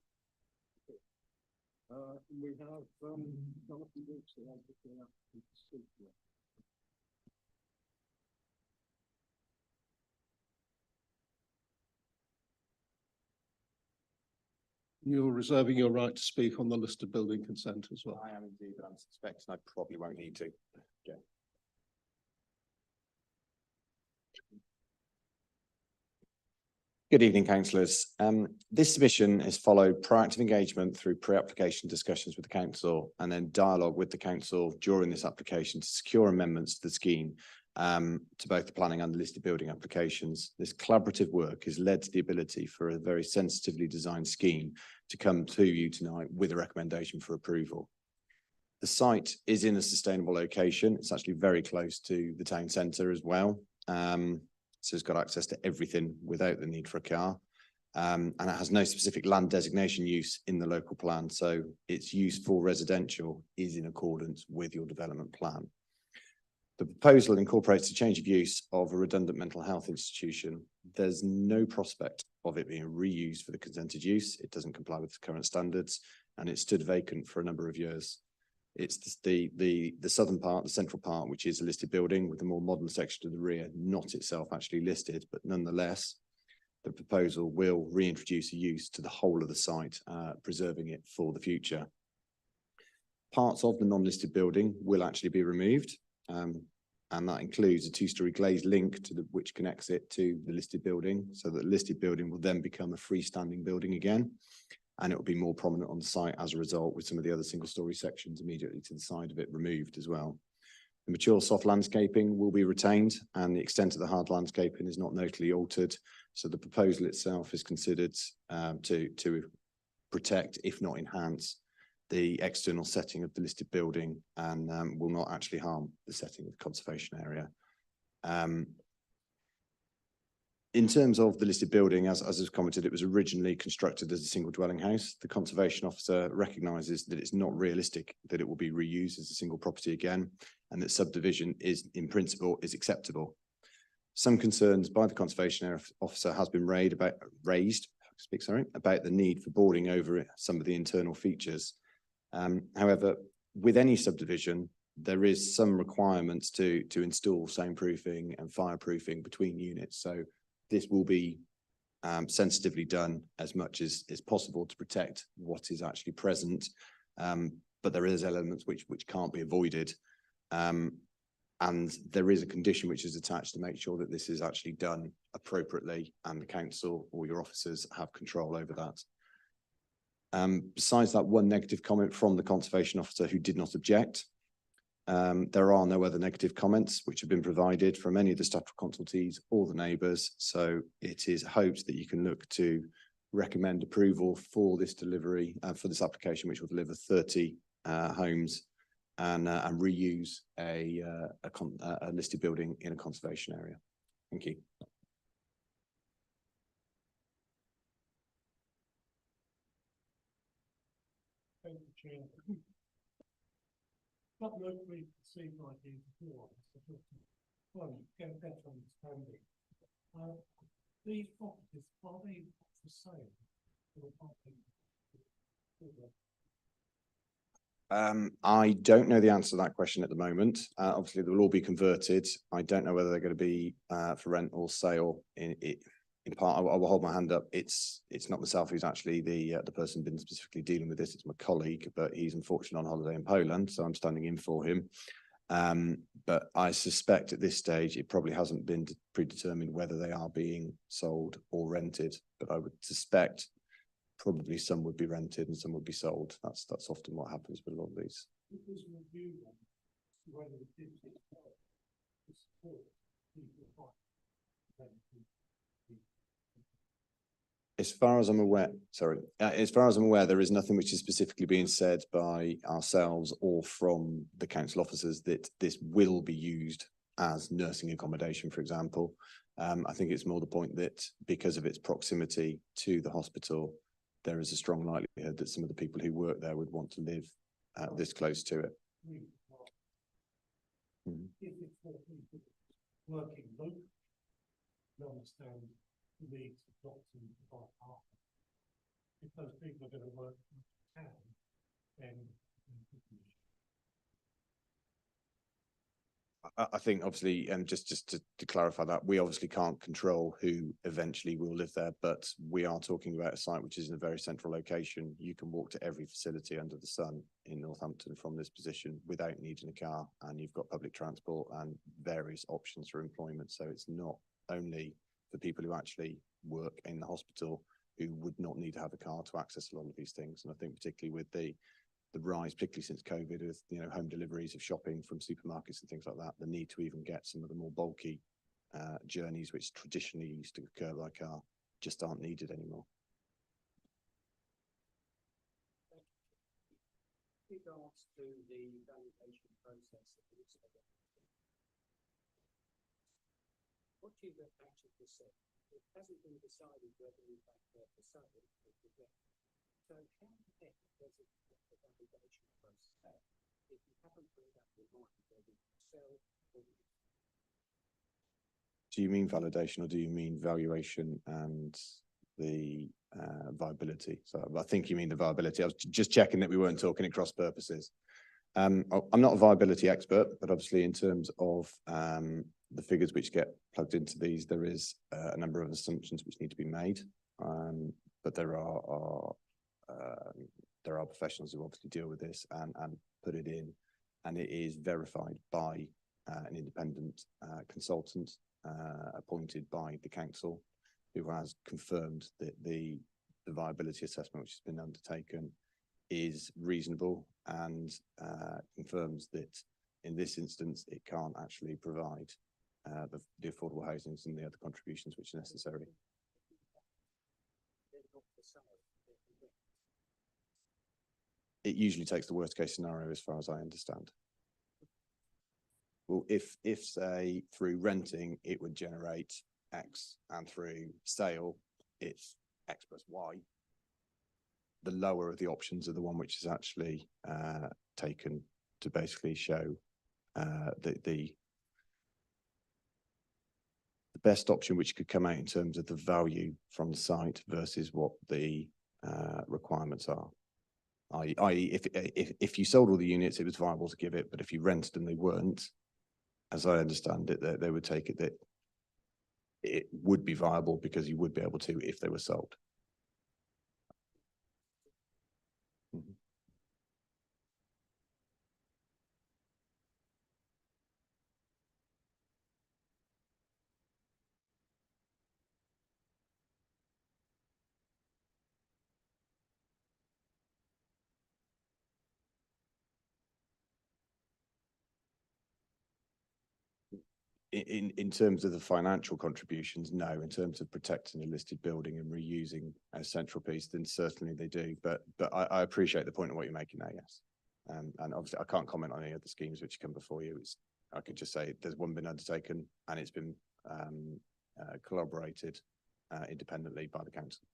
We have Jonathan Weeks who wants to speak here. You're reserving your right to speak on the listed building consent as well. I am indeed, but I'm suspecting I probably won't need to. Yeah. Good evening, councillors. This submission has followed proactive engagement through pre-application discussions with the council and then dialogue with the council during this application to secure amendments to the scheme to both the planning and the listed building applications. This collaborative work has led to the ability for a very sensitively designed scheme to come to you tonight with a recommendation for approval. The site is in a sustainable location. It's actually very close to the town centre as well. So it's got access to everything without the need for a car. And it has no specific land designation use in the local plan. So its use for residential is in accordance with your development plan. The proposal incorporates a change of use of a redundant mental health institution. There's no prospect of it being reused for the consented use. It doesn't comply with the current standards, and it stood vacant for a number of years. It's the southern part, the central part, which is a listed building with a more modern section to the rear, not itself actually listed, but nonetheless, the proposal will reintroduce a use to the whole of the site, preserving it for the future. Parts of the non-listed building will actually be removed. And that includes a two-storey glazed link to which connects it to the listed building, so that the listed building will then become a freestanding building again, and it will be more prominent on the site as a result, with some of the other single-storey sections immediately to the side of it removed as well. The mature soft landscaping will be retained, and the extent of the hard landscaping is not notably altered. So the proposal itself is considered to protect, if not enhance, the external setting of the listed building, and will not actually harm the setting of the conservation area. In terms of the listed building, as was commented, it was originally constructed as a single dwelling house. The conservation officer recognises that it's not realistic that it will be reused as a single property again, and that subdivision is, in principle, is acceptable. Some concerns by the conservation officer has been raised about the need for boarding over some of the internal features. However, with any subdivision, there is some requirements to install soundproofing and fireproofing between units. So this will be sensitively done as much as is possible to protect what is actually present. But there is elements which can't be avoided. And there is a condition which is attached to make sure that this is actually done appropriately, and the council or your officers have control over that. Besides that one negative comment from the conservation officer who did not object, there are no other negative comments which have been provided from any of the statutory consultees or the neighbours. So it is hoped that you can look to recommend approval for this delivery, for this application, which will deliver 30 homes and reuse a listed building in a conservation area. Thank you. Thank you, Chair. Not locally perceived ideas before, well, get better understanding. These properties, are they for sale? I don't know the answer to that question at the moment. Obviously, they will all be converted. I don't know whether they're going to be for rent or sale. In part, I will hold my hand up. It's not myself who's actually the person been specifically dealing with this. It's my colleague, but he's unfortunately on holiday in Poland, so I'm standing in for him. But I suspect at this stage it probably hasn't been predetermined whether they are being sold or rented. But I would suspect probably some would be rented and some would be sold. That's often what happens with a lot of these. As far as I'm aware, as far as I'm aware, there is nothing which is specifically being said by ourselves or from the council officers that this will be used as nursing accommodation, for example. I think it's more the point that because of its proximity to the hospital, there is a strong likelihood that some of the people who work there would want to live this close to it. Mhm. If it's for people working locally, you understand the need to adopt and provide parking. If those people are going to work in town, then I think obviously, just to clarify that, we obviously can't control who eventually will live there, but we are talking about a site which is in a very central location. You can walk to every facility under the sun in Northampton from this position without needing a car, and you've got public transport and various options for employment. So it's not only for people who actually work in the hospital who would not need to have a car to access a lot of these things. And I think particularly with the rise, particularly since COVID, with home deliveries of shopping from supermarkets and things like that, the need to even get some of the more bulky journeys which traditionally used to occur by car just aren't needed anymore. Regards to the valuation process, what do you actually say? It hasn't been decided whether in fact they're for sale or for rent. So how the heck does it the valuation process if you haven't made up your mind whether you sell or rent? Do you mean validation or do you mean valuation and the viability? So I think you mean the viability. I was just checking that we weren't talking at cross purposes. I'm not a viability expert, but obviously in terms of the figures which get plugged into these, there is a number of assumptions which need to be made. But there are professionals who obviously deal with this and put it in, and it is verified by an independent consultant appointed by the council, who has confirmed that the viability assessment which has been undertaken is reasonable and confirms that in this instance it can't actually provide the affordable housings and the other contributions which are necessary. It usually takes the worst case scenario as far as I understand. Well, if say through renting it would generate X and through sale it's X plus Y, the lower of the options are the one which is actually taken to basically show the best option which could come out in terms of the value from the site versus what the requirements are. I.e., if you sold all the units, it was viable to give it, but if you rented them, they weren't. As I understand it, they would take it that it would be viable because you would be able to if they were sold. Mm-hmm. In terms of the financial contributions, no. In terms of protecting a listed building and reusing a central piece, then certainly they do. But I appreciate the point of what you're making there, yes. And obviously I can't comment on any of the schemes which come before you. I could just say there's one been undertaken and it's been collaborated independently by the council.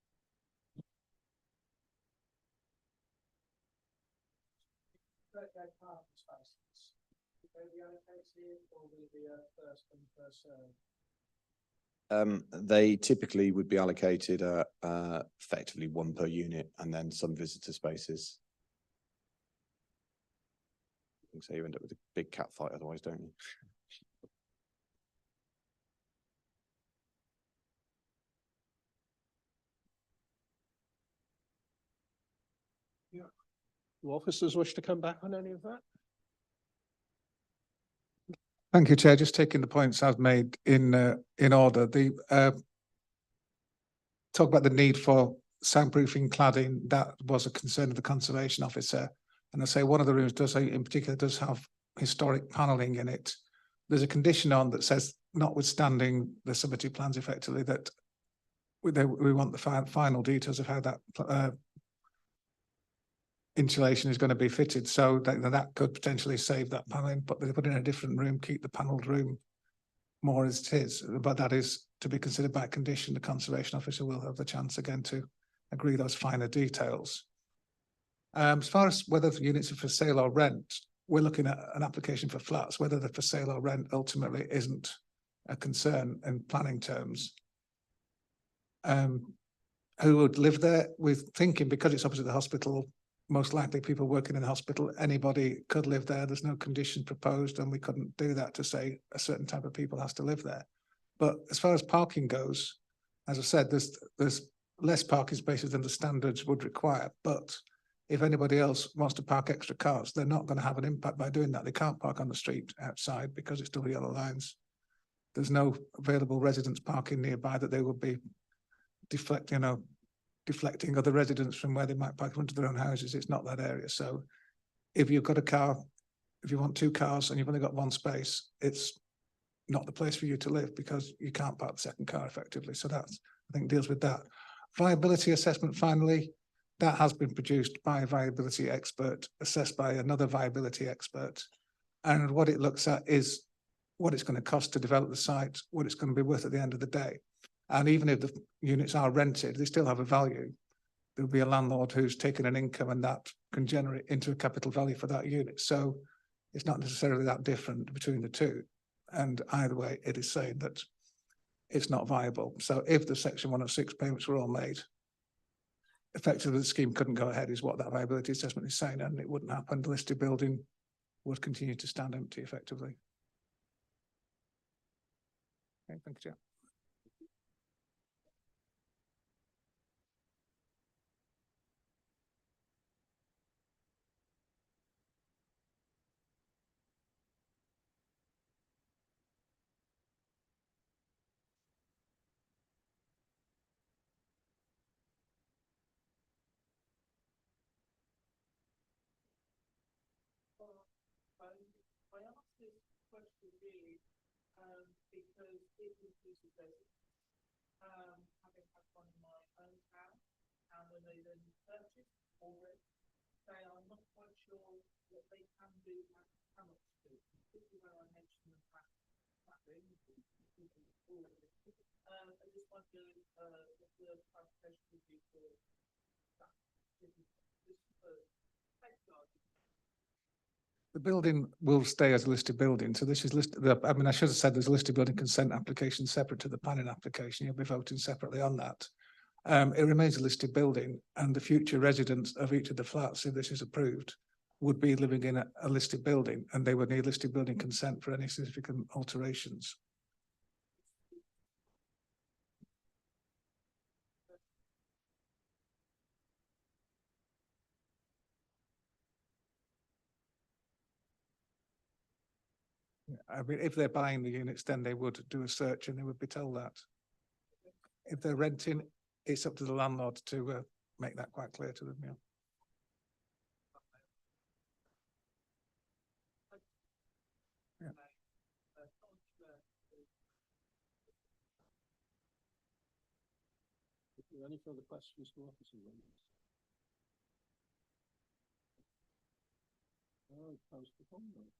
They typically would be allocated effectively one per unit and then some visitor spaces. So you end up with a big cat fight otherwise, don't you? Yeah. Do officers wish to come back on any of that? Thank you, Chair. Just taking the points I've made in order. Talk about the need for soundproofing cladding, that was a concern of the conservation officer. And I say one of the rooms does, in particular, does have historic panelling in it. There's a condition on that says, notwithstanding the submitted plans effectively, that we want the final details of how that insulation is going to be fitted, so that could potentially save that paneling, but they put in a different room, keep the panelled room more as it is. But that is to be considered by condition. The conservation officer will have the chance again to agree those finer details. As far as whether the units are for sale or rent, we're looking at an application for flats. Whether they're for sale or rent ultimately isn't a concern in planning terms. Who would live there? We're thinking, because it's opposite the hospital, most likely people working in the hospital, anybody could live there. There's no condition proposed, and we couldn't do that to say a certain type of people has to live there. But as far as parking goes, as I said, there's less parking spaces than the standards would require. But if anybody else wants to park extra cars, they're not going to have an impact by doing that. They can't park on the street outside because it's double yellow lines. There's no available residents parking nearby that they would be deflecting other residents from where they might park in front of their own houses. It's not that area. So if you've got a car, if you want two cars and you've only got one space, it's not the place for you to live because you can't park the second car effectively. So that's, I think, deals with that. Viability assessment, finally, that has been produced by a viability expert, assessed by another viability expert. And what it looks at is what it's going to cost to develop the site, what it's going to be worth at the end of the day. And even if the units are rented, they still have a value. There'll be a landlord who's taken an income and that can generate into a capital value for that unit. So it's not necessarily that different between the two. And either way, it is saying that it's not viable. So if the Section 106 payments were all made, effectively the scheme couldn't go ahead, is what that viability assessment is saying, and it wouldn't happen. The listed building would continue to stand empty effectively. Okay, thank you, Chair. I asked this question really because it includes those having had one in my own house, and when they then purchase or rent, they are not quite sure what they can do and cannot do. Particularly when I mentioned the fact that I just wonder what the clarification would be for that. The building will stay as a listed building. So this is listed. I mean, I should have said there's a listed building consent application separate to the planning application. You'll be voting separately on that. It remains a listed building, and the future residents of each of the flats, if this is approved, would be living in a listed building, and they would need listed building consent for any significant alterations. I mean, if they're buying the units, then they would do a search and they would be told that. If they're renting, it's up to the landlord to make that quite clear to them. Yeah. Are there any further questions to officer members? Oh, post the comment.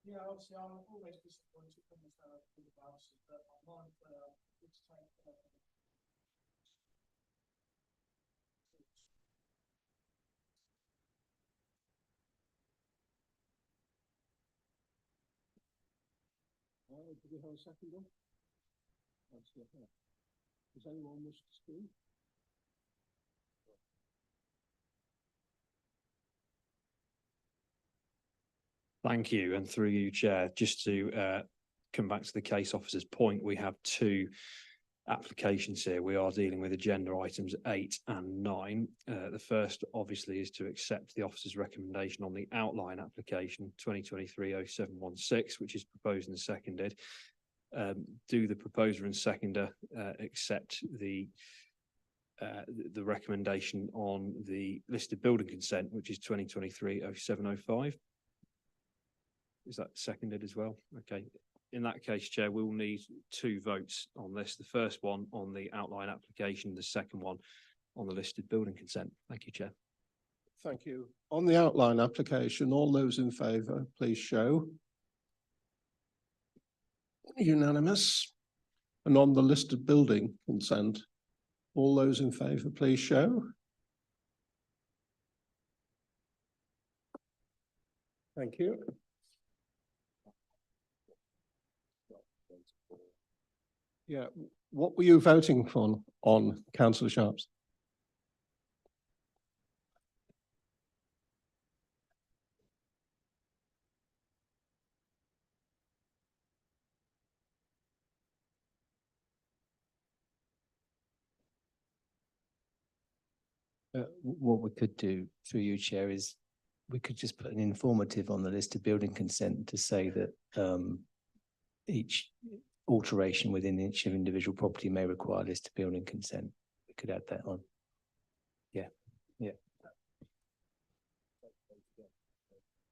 Yeah, obviously, I'm always disappointed when there's no good houses, but I'm mindful it's take did we have a second one? Does anyone wish to speak? Thank you. And through you, Chair, just to come back to the case officer's point, we have two applications here. We are dealing with agenda items 8 and 9. The first obviously is to accept the officer's recommendation on the outline application 2023-0716, which is proposed and seconded. Do the proposer and seconder accept the the recommendation on the listed building consent, which is 2023-0705. Is that seconded as well? Okay. In that case, Chair, we will need two votes on this. The first one on the outline application, the second one on the listed building consent. Thank you, Chair. Thank you. On the outline application, all those in favour, please show. Unanimous. And on the listed building consent, all those in favour, please show. Thank you. Yeah, what were you voting on, Councillor Sharps? What we could do through you, Chair, is we could just put an informative on the list of building consent to say that each alteration within each individual property may require a list of building consent. We could add that on. Yeah, yeah.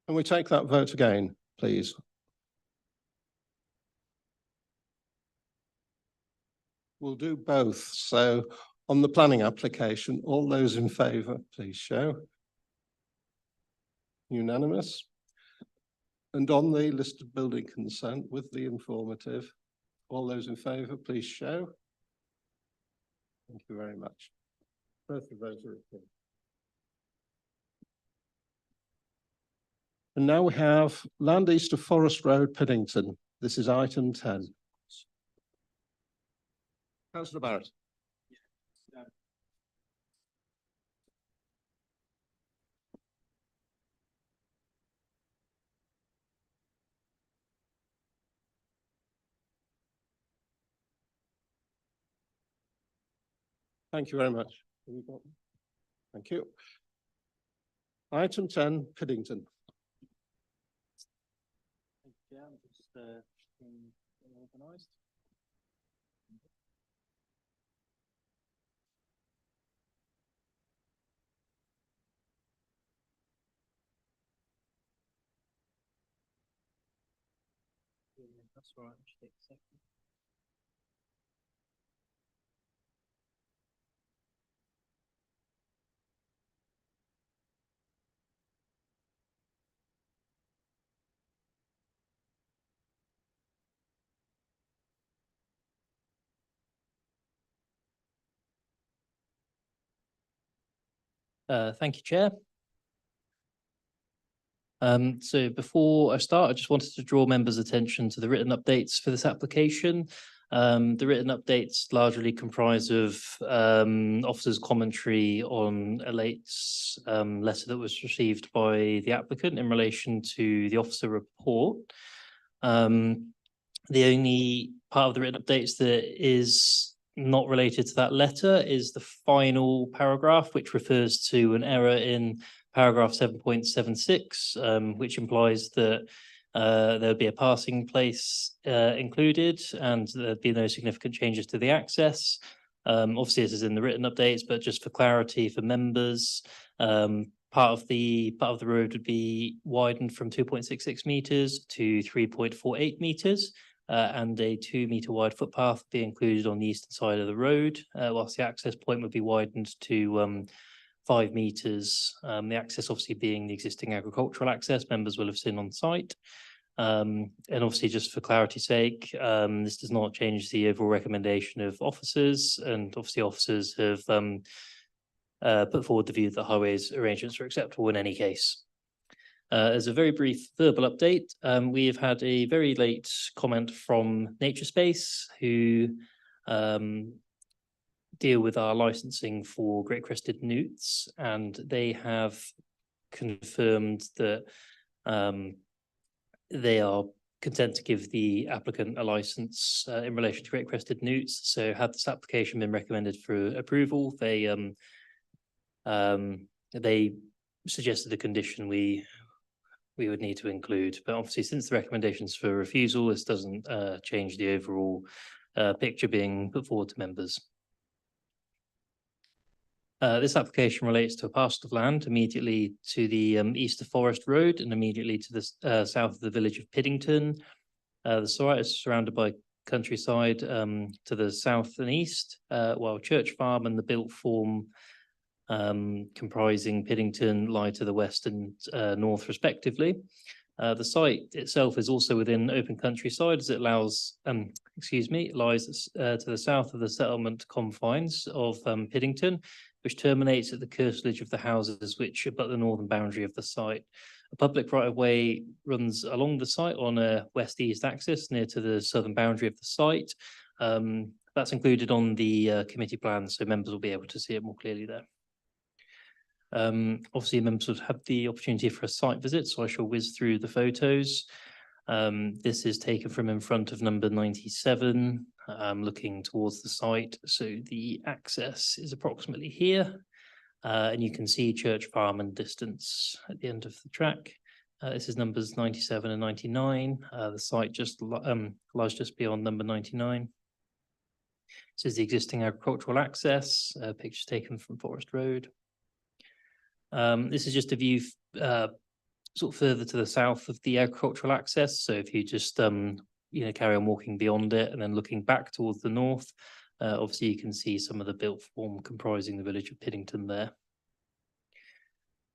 Can we take that vote again, please? We'll do both. So on the planning application, all those in favour, please show. Unanimous. And on the list of building consent with the informative, all those in favour, please show. Thank you very much. Both of those are approved. And now we have Land East of Forest Road, Piddington. This is item 10. Councillor Barrett. Thank you very much. Thank you. Item 10, Piddington. Yeah, just organised. That's all right. Just take a second. Thank you, Chair. So before I start, I just wanted to draw members' attention to the written updates for this application. The written updates largely comprise of officers' commentary on a late letter that was received by the applicant in relation to the officer report. The only part of the written updates that is not related to that letter is the final paragraph, which refers to an error in paragraph 7.76, which implies that there would be a passing place included and there'd be no significant changes to the access. Obviously, this is in the written updates, but just for clarity for members, part of the road would be widened from 2.66 meters to 3.48 meters. And a 2 meter wide footpath be included on the eastern side of the road, whilst the access point would be widened to 5 meters. The access obviously being the existing agricultural access members will have seen on site. And obviously, just for clarity's sake, this does not change the overall recommendation of officers, and obviously officers have put forward the view that highways arrangements are acceptable in any case. As a very brief verbal update, we have had a very late comment from Nature Space, who deal with our licensing for great crested newts, and they have confirmed that they are content to give the applicant a license in relation to great crested newts. So had this application been recommended for approval, they suggested a condition we would need to include, but obviously since the recommendations for refusal, this doesn't change the overall picture being put forward to members. This application relates to a parcel of land immediately to the east of Forest Road and immediately to the south of the village of Piddington. The site is surrounded by countryside to the south and east, while Church Farm and the built form comprising Piddington lie to the west and north respectively. The site itself is also within open countryside as it lies to the south of the settlement confines of Piddington, which terminates at the curtilage of the houses which abut the northern boundary of the site. A public right-of-way runs along the site on a west-east axis near to the southern boundary of the site. That's included on the committee plan, so members will be able to see it more clearly there. Obviously, members would have the opportunity for a site visit, so I shall whiz through the photos. This is taken from in front of number 97, looking towards the site. So the access is approximately here, and you can see Church Farm and distance at the end of the track. This is numbers 97 and 99. The site just lies just beyond number 99. This is the existing agricultural access, picture taken from Forest Road. This is just a view sort of further to the south of the agricultural access. So if you just carry on walking beyond it and then looking back towards the north, obviously you can see some of the built form comprising the village of Piddington there.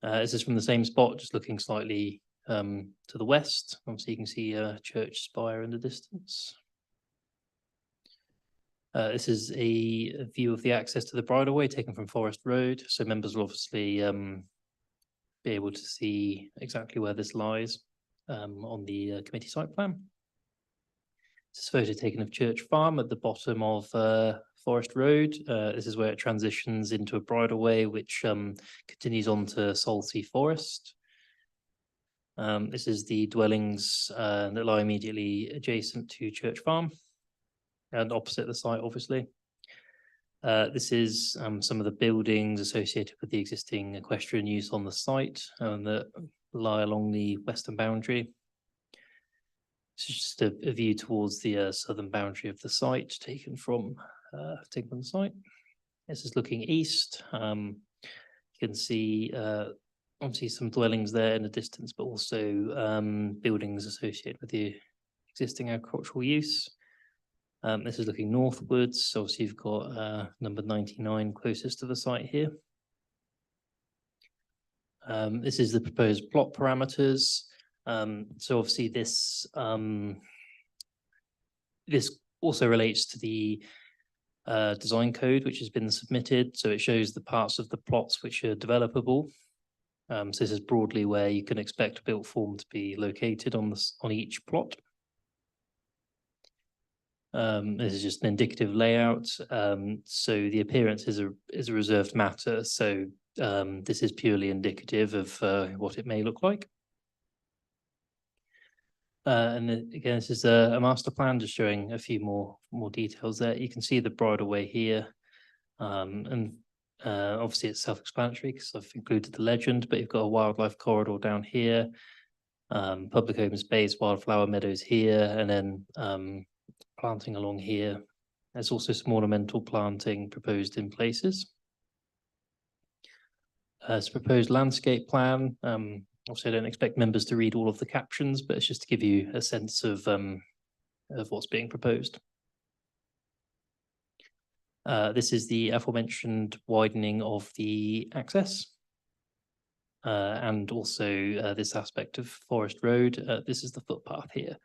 This is from the same spot, just looking slightly to the west. Obviously you can see a church spire in the distance. This is a view of the access to the bridleway taken from Forest Road. So members will obviously be able to see exactly where this lies on the committee site plan. This is a photo taken of Church Farm at the bottom of Forest Road. This is where it transitions into a bridleway which continues on to Salsey Forest. This is the dwellings that lie immediately adjacent to Church Farm and opposite the site, obviously. This is some of the buildings associated with the existing equestrian use on the site that lie along the western boundary. This is just a view towards the southern boundary of the site taken from the site. This is looking east. You can see obviously some dwellings there in the distance, but also buildings associated with the existing agricultural use. This is looking northwards, so obviously you've got number 99 closest to the site here. This is the proposed plot parameters. So obviously this also relates to the design code which has been submitted, so it shows the parts of the plots which are developable. So this is broadly where you can expect a built form to be located on each plot. This is just an indicative layout. So the appearance is a reserved matter. So this is purely indicative of what it may look like. And then, again, this is a master plan, just showing a few more details there. You can see the bridleway here, and obviously it's self-explanatory because I've included the legend. But you've got a wildlife corridor down here, public open space, wildflower meadows here, and then planting along here. There's also some ornamental planting proposed in places. It's a proposed landscape plan. Obviously, I don't expect members to read all of the captions, but it's just to give you a sense of what's being proposed. This is the aforementioned widening of the access. And also this aspect of Forest Road. This is the footpath here.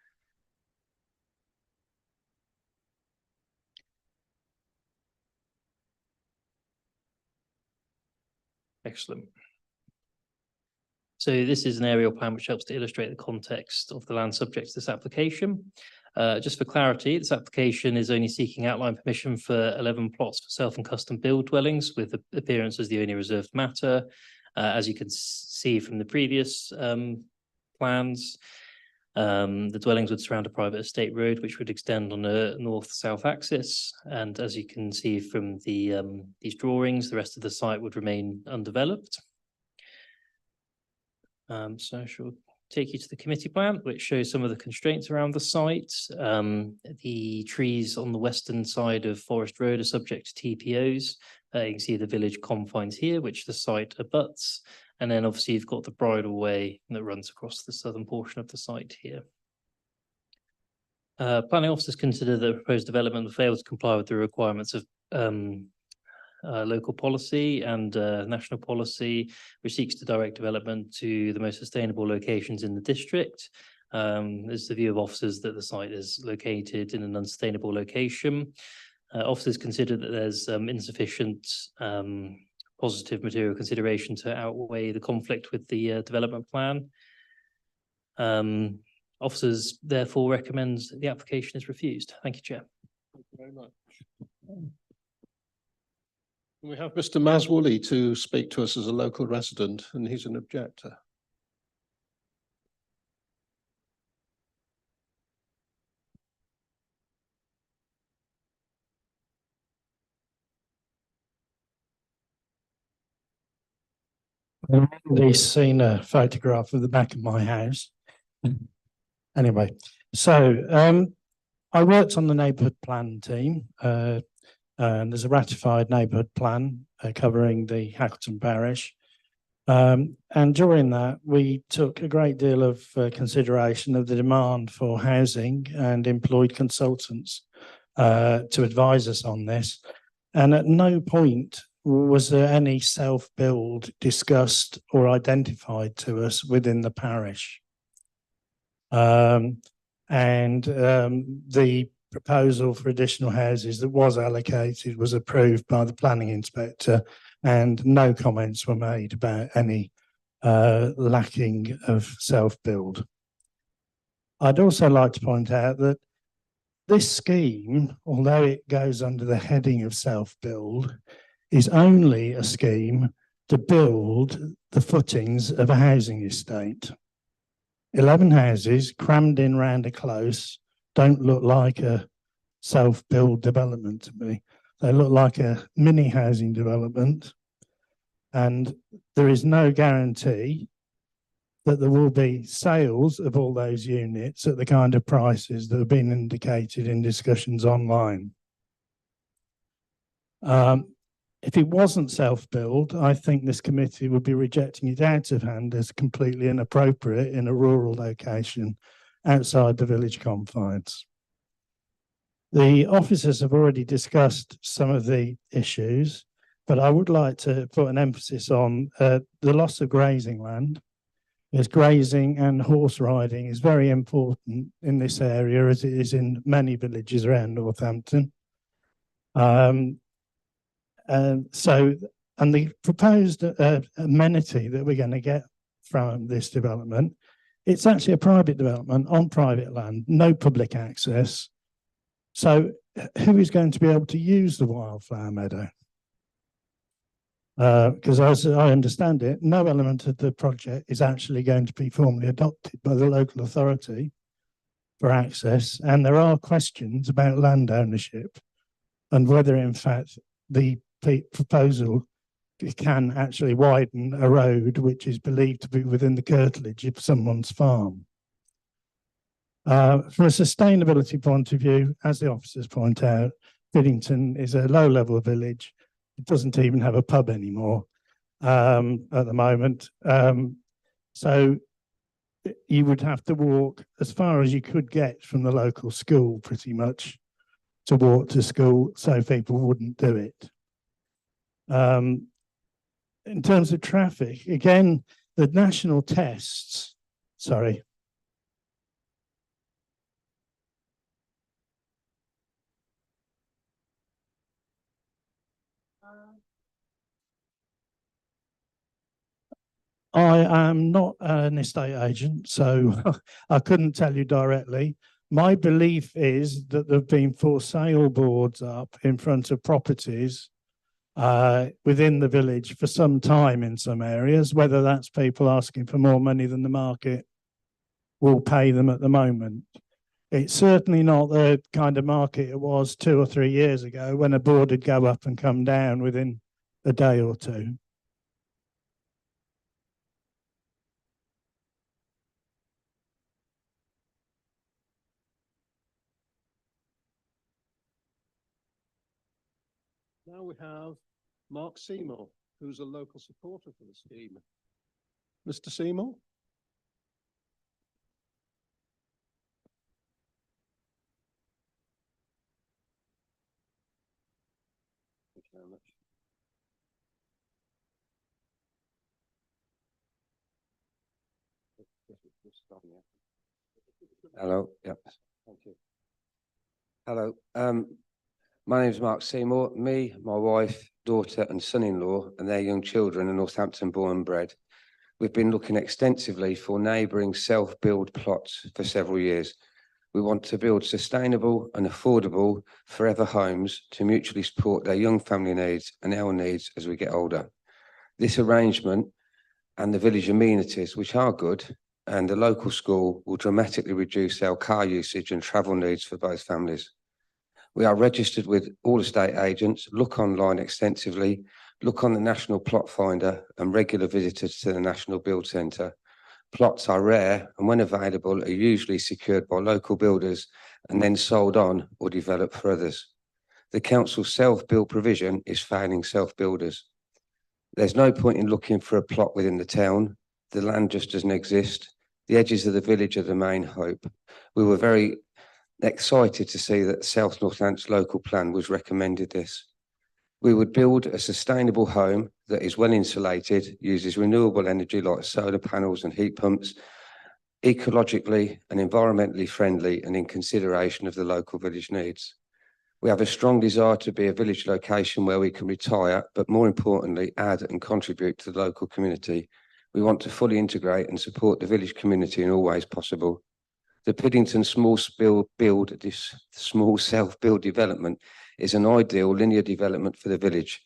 Excellent. So this is an aerial plan which helps to illustrate the context of the land subject to this application. Just for clarity, this application is only seeking outline permission for 11 plots for self and custom build dwellings, with the appearance as the only reserved matter. As you can see from the previous plans, the dwellings would surround a private estate road which would extend on a north-south axis. And as you can see from these drawings, the rest of the site would remain undeveloped. So I shall take you to the committee plan, which shows some of the constraints around the site. The trees on the western side of Forest Road are subject to TPOs. You can see the village confines here, which the site abuts. And then obviously you've got the bridle way that runs across the southern portion of the site here. Planning officers consider the proposed development will fail to comply with the requirements of local policy and national policy, which seeks to direct development to the most sustainable locations in the district. There's the view of officers that the site is located in an unsustainable location. Officers consider that there's insufficient positive material consideration to outweigh the conflict with the development plan. Officers therefore recommend the application is refused. Thank you, Chair. Thank you very much. We have Mr. Maswooly to speak to us as a local resident, and he's an objector. I've only seen a photograph of the back of my house. Anyway, so I worked on the neighbourhood plan team, and there's a ratified neighbourhood plan covering the Hackleton parish. And during that, we took a great deal of consideration of the demand for housing and employed consultants to advise us on this. And at no point was there any self-build discussed or identified to us within the parish. The proposal for additional houses that was allocated was approved by the planning inspector, and no comments were made about any lacking of self-build. I'd also like to point out that this scheme, although it goes under the heading of self-build, is only a scheme to build the footings of a housing estate. 11 houses crammed in round a close don't look like a self-build development to me. They look like a mini housing development, and there is no guarantee that there will be sales of all those units at the kind of prices that have been indicated in discussions online. If it wasn't self-build, I think this committee would be rejecting it out of hand as completely inappropriate in a rural location outside the village confines. The officers have already discussed some of the issues, but I would like to put an emphasis on the loss of grazing land. As grazing and horse riding is very important in this area, as it is in many villages around Northampton. And the proposed amenity that we're going to get from this development, it's actually a private development on private land, no public access. So who is going to be able to use the wildflower meadow? Because as I understand it, no element of the project is actually going to be formally adopted by the local authority for access. And there are questions about land ownership and whether in fact the proposal can actually widen a road which is believed to be within the curtilage of someone's farm. From a sustainability point of view, as the officers point out, Biddington is a low-level village. It doesn't even have a pub anymore at the moment. So you would have to walk as far as you could get from the local school, pretty much, to walk to school, so people wouldn't do it. In terms of traffic, again, the national tests, sorry. I am not an estate agent, so I couldn't tell you directly. My belief is that there have been for sale boards up in front of properties within the village for some time in some areas, whether that's people asking for more money than the market will pay them at the moment. It's certainly not the kind of market it was 2 or 3 years ago when a board would go up and come down within a day or two. Now we have Mark Seymour, who's a local supporter for the scheme. Mr. Seymour? Thank you very much. Hello, yep. Thank you. Hello, my name is Mark Seymour. Me, my wife, daughter and son-in-law and their young children are Northampton born and bred. We've been looking extensively for neighbouring self-build plots for several years. We want to build sustainable and affordable forever homes to mutually support their young family needs and our needs as we get older. This arrangement and the village amenities, which are good, and the local school will dramatically reduce our car usage and travel needs for both families. We are registered with all estate agents, look online extensively, look on the National Plot Finder and regular visitors to the National Build Centre. Plots are rare and when available are usually secured by local builders and then sold on or developed for others. The council's self-build provision is failing self-builders. There's no point in looking for a plot within the town. The land just doesn't exist. The edges of the village are the main hope. We were very excited to see that South Northants local plan was recommended this. We would build a sustainable home that is well insulated, uses renewable energy like solar panels and heat pumps, ecologically and environmentally friendly and in consideration of the local village needs. We have a strong desire to be a village location where we can retire, but more importantly, add and contribute to the local community. We want to fully integrate and support the village community in all ways possible. The Piddington small self-build development is an ideal linear development for the village.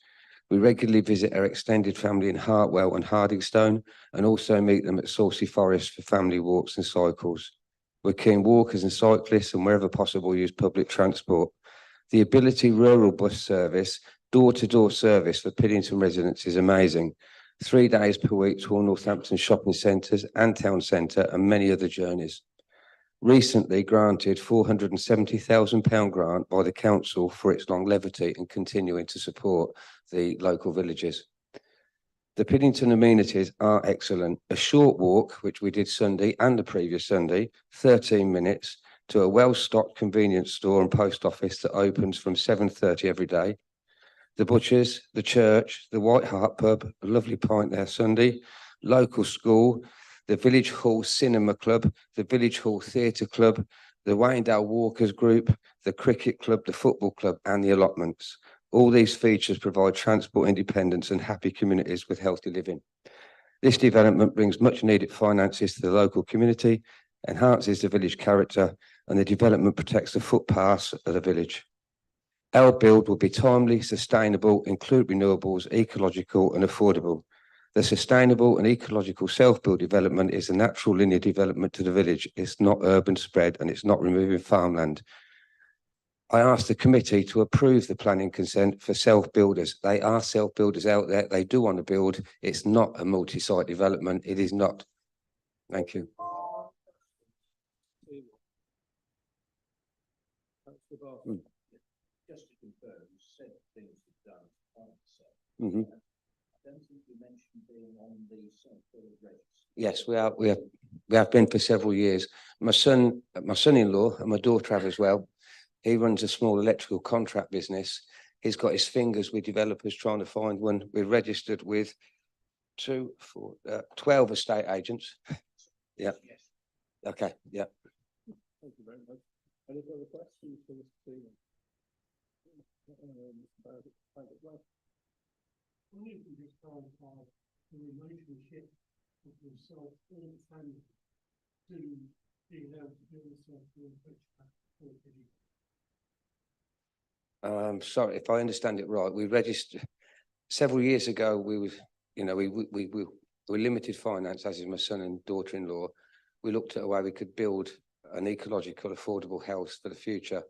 We regularly visit our extended family in Hartwell and Hardingstone and also meet them at Saucy Forest for family walks and cycles. We're keen walkers and cyclists and wherever possible use public transport. The Ability rural bus service, door-to-door service for Piddington residents is amazing. 3 days per week to all Northampton shopping centres and town centre and many other journeys. Recently granted £470,000 grant by the council for its longevity and continuing to support the local villages. The Piddington amenities are excellent. A short walk, which we did Sunday and the previous Sunday, 13 minutes, to a well-stocked convenience store and post office that opens from 7:30 every day. The butchers, the church, the White Hart pub, a lovely pint there Sunday, local school, the Village Hall Cinema Club, the Village Hall Theatre Club, the Waynedale Walkers Group, the Cricket Club, the Football Club and the allotments. All these features provide transport independence and happy communities with healthy living. This development brings much needed finances to the local community, enhances the village character and the development protects the footpaths of the village. Our build will be timely, sustainable, include renewables, ecological and affordable. The sustainable and ecological self-built development is a natural linear development to the village. It's not urban spread and it's not removing farmland. I asked the committee to approve the planning consent for self-builders. They are self-builders out there. They do want to build. It's not a multi-site development. It is not. Thank you. Just to confirm, you said things you've done on the Mm-hmm. I don't think you mentioned being on the self-build register. Yes, we have been for several years. My son-in-law and my daughter have as well. He runs a small electrical contract business. He's got his fingers with developers trying to find one. We're registered with 12 estate agents. Yeah. Okay. Yeah. Thank you very much. Any further questions for Mr. Freeman? When you can just clarify the relationship of yourself or the family to being able to do the self-build Sorry, if I understand it right, we registered several years ago. We were limited finance, as is my son and daughter-in-law. We looked at a way we could build an ecological, affordable house for the future.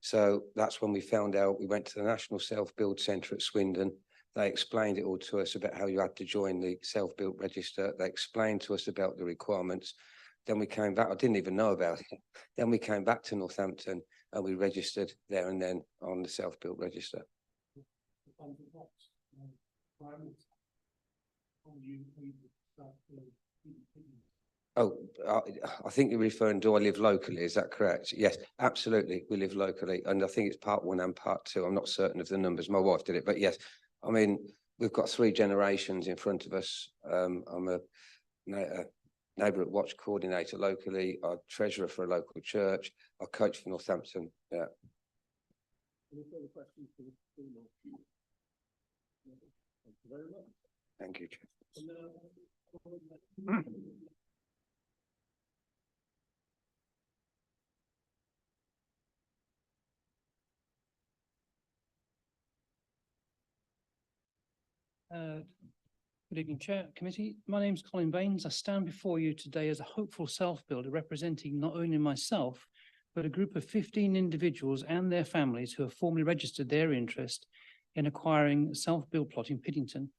So that's when we found out. We went to the National Self-Build Centre at Swindon. They explained it all to us about how you had to join the self-built register. They explained to us about the requirements. Then we came back. I didn't even know about it. Then we came back to Northampton and we registered there and then on the self-built register. under what, parameters? Are you able to start to Oh, I think you're referring, do I live locally? Is that correct? Yes, absolutely. We live locally. And I think it's part one and part two. I'm not certain of the numbers. My wife did it, but yes, I mean, we've got 3 generations in front of us. I'm a neighbourhood watch coordinator locally, a treasurer for a local church, I coach for Northampton. Yeah. Any further questions for the team? Thank you very much. Thank you, Chair. Good evening, Chair, Committee. My name's Colin Baines. I stand before you today as a hopeful self-builder representing not only myself, but a group of 15 individuals and their families who have formally registered their interest in acquiring a self-build plot in Piddington.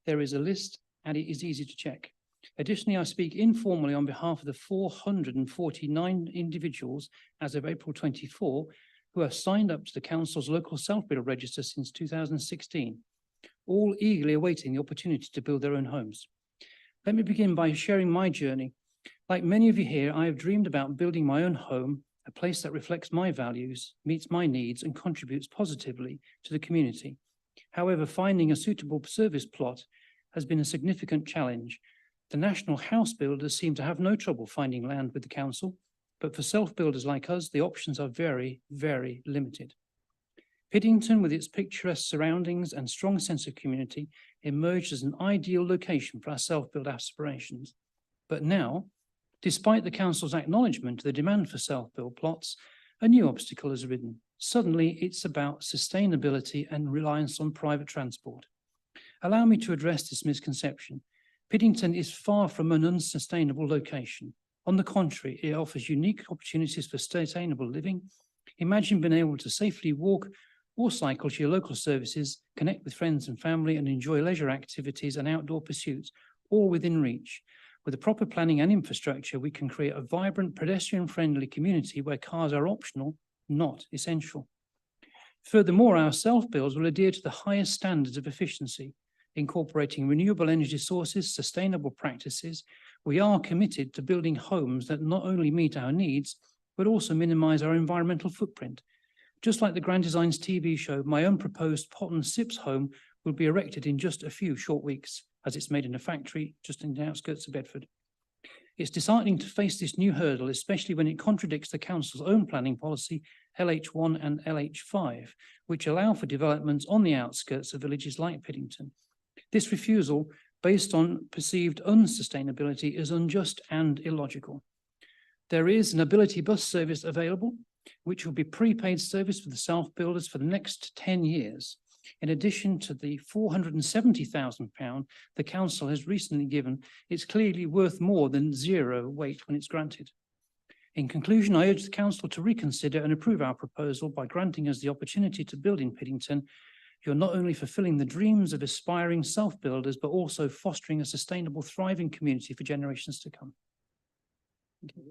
There is a list and it is easy to check. Additionally, I speak informally on behalf of the 449 individuals as of April 24 who have signed up to the Council's local self-builder register since 2016. All eagerly awaiting the opportunity to build their own homes. Let me begin by sharing my journey. Like many of you here, I have dreamed about building my own home, a place that reflects my values, meets my needs, and contributes positively to the community. However, finding a suitable service plot has been a significant challenge. The national house builders seem to have no trouble finding land with the council, but for self-builders like us, the options are very, very limited. Piddington, with its picturesque surroundings and strong sense of community, emerged as an ideal location for our self-build aspirations. But now, despite the council's acknowledgement of the demand for self-build plots, a new obstacle has arisen. Suddenly, it's about sustainability and reliance on private transport. Allow me to address this misconception. Piddington is far from an unsustainable location. On the contrary, it offers unique opportunities for sustainable living. Imagine being able to safely walk or cycle to your local services, connect with friends and family, and enjoy leisure activities and outdoor pursuits, all within reach. With the proper planning and infrastructure, we can create a vibrant, pedestrian-friendly community where cars are optional, not essential. Furthermore, our self-builds will adhere to the highest standards of efficiency, incorporating renewable energy sources, sustainable practices. We are committed to building homes that not only meet our needs, but also minimize our environmental footprint. Just like the Grand Designs TV show, my own proposed Potton Sips home will be erected in just a few short weeks, as it's made in a factory just in the outskirts of Bedford. It's disheartening to face this new hurdle, especially when it contradicts the council's own planning policy, LH1 and LH5, which allow for developments on the outskirts of villages like Piddington. This refusal, based on perceived unsustainability, is unjust and illogical. There is an ability bus service available, which will be prepaid service for the self-builders for the next 10 years. In addition to the £470,000 the council has recently given, it's clearly worth more than zero wait when it's granted. In conclusion, I urge the council to reconsider and approve our proposal by granting us the opportunity to build in Piddington. You're not only fulfilling the dreams of aspiring self-builders, but also fostering a sustainable, thriving community for generations to come. Thank you.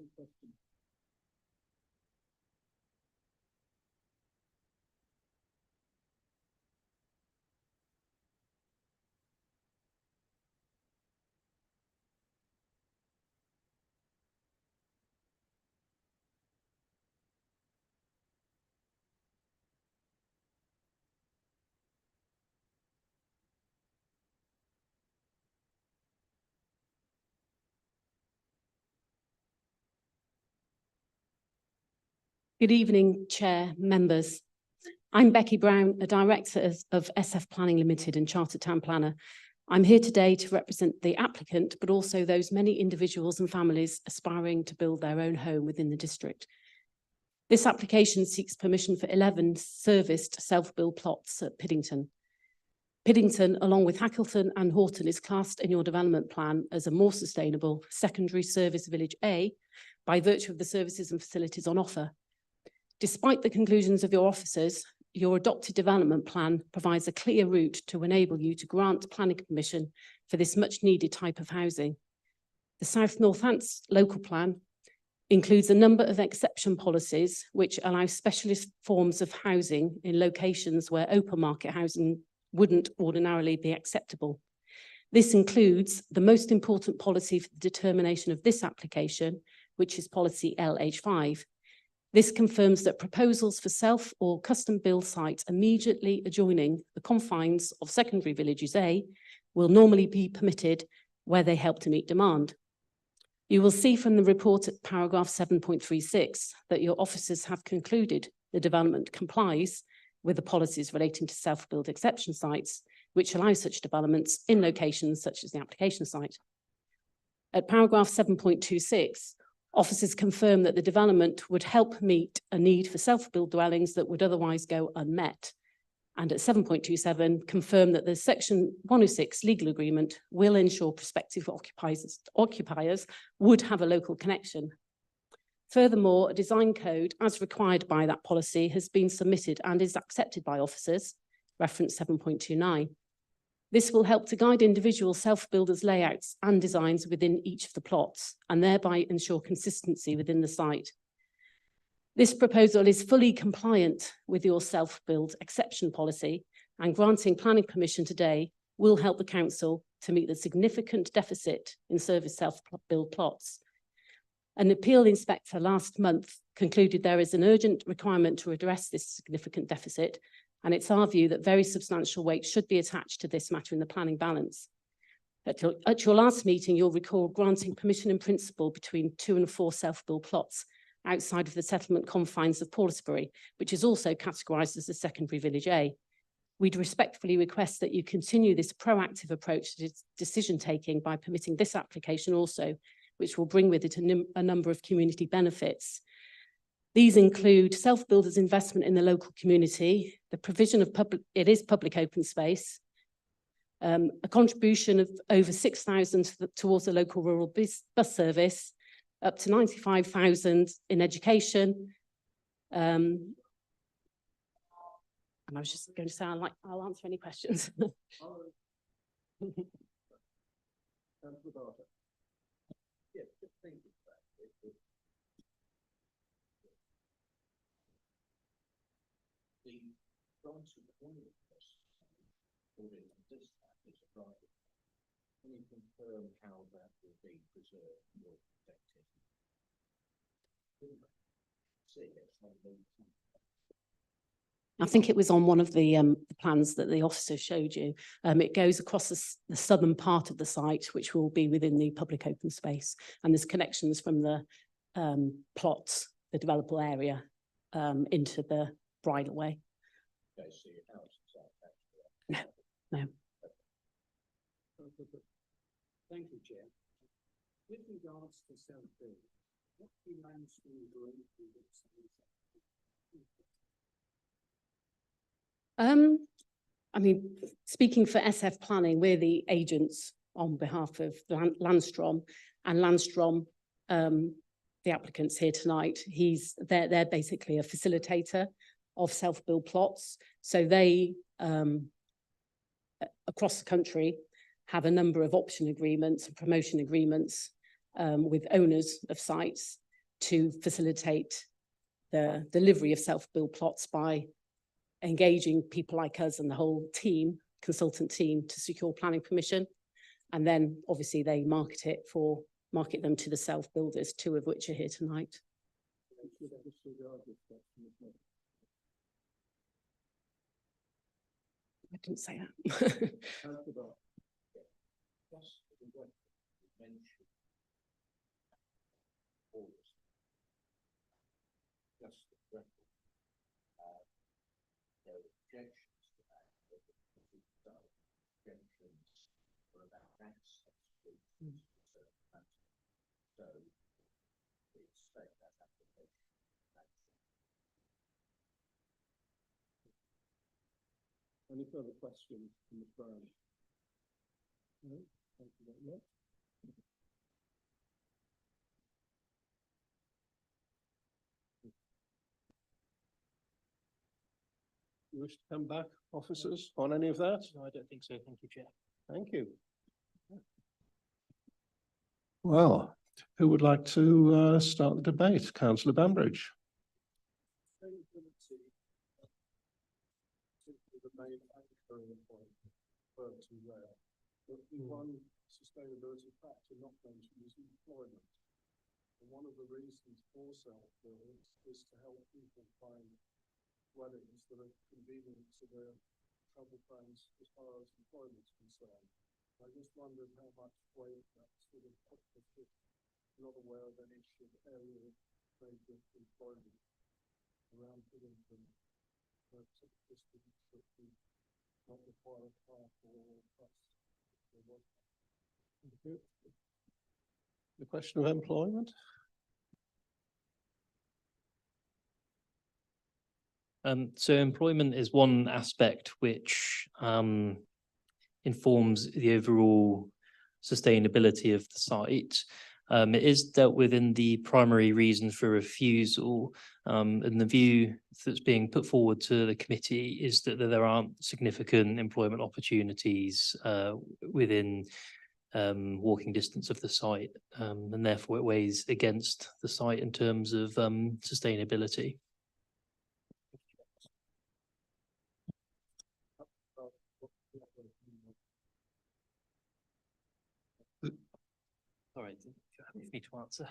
Good evening, Chair, members. I'm Becky Brown, a director of SF Planning Limited and Chartered Town Planner. I'm here today to represent the applicant, but also those many individuals and families aspiring to build their own home within the district. This application seeks permission for 11 serviced self-build plots at Piddington. Piddington, along with Hackleton and Horton, is classed in your development plan as a more sustainable secondary service village A by virtue of the services and facilities on offer. Despite the conclusions of your officers, your adopted development plan provides a clear route to enable you to grant planning permission for this much needed type of housing. The South Northants local plan includes a number of exception policies which allow specialist forms of housing in locations where open market housing wouldn't ordinarily be acceptable. This includes the most important policy for the determination of this application, which is policy LH5. This confirms that proposals for self or custom build sites immediately adjoining the confines of secondary villages A will normally be permitted where they help to meet demand. You will see from the report at paragraph 7.36 that your officers have concluded the development complies with the policies relating to self-build exception sites, which allow such developments in locations such as the application site. At paragraph 7.26, officers confirm that the development would help meet a need for self-build dwellings that would otherwise go unmet. And at 7.27, confirm that the Section 106 legal agreement will ensure prospective occupiers would have a local connection. Furthermore, a design code, as required by that policy, has been submitted and is accepted by officers, reference 7.29. This will help to guide individual self-builders' layouts and designs within each of the plots and thereby ensure consistency within the site. This proposal is fully compliant with your self-build exception policy, and granting planning permission today will help the council to meet the significant deficit in service self-build plots. An appeal inspector last month concluded there is an urgent requirement to address this significant deficit, and it's our view that very substantial weight should be attached to this matter in the planning balance. At your last meeting, you'll recall granting permission in principle between 2 and 4 self-build plots outside of the settlement confines of Paulsbury, which is also categorised as a secondary village A. We'd respectfully request that you continue this proactive approach to decision-taking by permitting this application also, which will bring with it a number of community benefits. These include self-builders' investment in the local community, the provision of public open space, a contribution of over 6,000 towards the local rural bus service, up to 95,000 in education. And I was just going to say, I'll answer any questions. The grants of the costs according to this act is a private. Can you confirm how that will be preserved or protected? I think it was on one of the plans that the officer showed you. It goes across the southern part of the site, which will be within the public open space. And there's connections from the plots, the developable area, into the bridleway. Okay, so your house is attached to that? No. Thank you, Chair. With regards to self-build, what do Lansdowne agree with this? I mean, speaking for SF Planning, we're the agents on behalf of Landstrom, and Landstrom, the applicants here tonight, they're basically a facilitator of self-build plots. So they, across the country, have a number of option agreements and promotion agreements with owners of sites to facilitate the delivery of self-build plots by engaging people like us and the whole team, consultant team, to secure planning permission. And then obviously they market them to the self-builders, 2 of which are here tonight. I didn't say that. Objections to that, objections were about access to so we expect that application. Any further questions from the crowd? No, thank you very much. You wish to come back, officers, on any of that? No, I don't think so. Thank you, Chair. Thank you. Well, who would like to start the debate? Councillor Bambridge. very important, referred to there. But the one sustainability factor not mentioned is employment. And one of the reasons for self-builds is to help people find dwellings that are convenient to their travel plans as far as employment is concerned. I just wondered how much weight that sort of put the fit. Not aware of any sort of area of major employment around Hillingdon. But just that we not require a park or bus. The question of employment? So employment is one aspect which informs the overall sustainability of the site. It is dealt with in the primary reason for refusal, and the view that's being put forward to the committee is that there aren't significant employment opportunities within walking distance of the site, and therefore it weighs against the site in terms of sustainability. All right, for me to answer.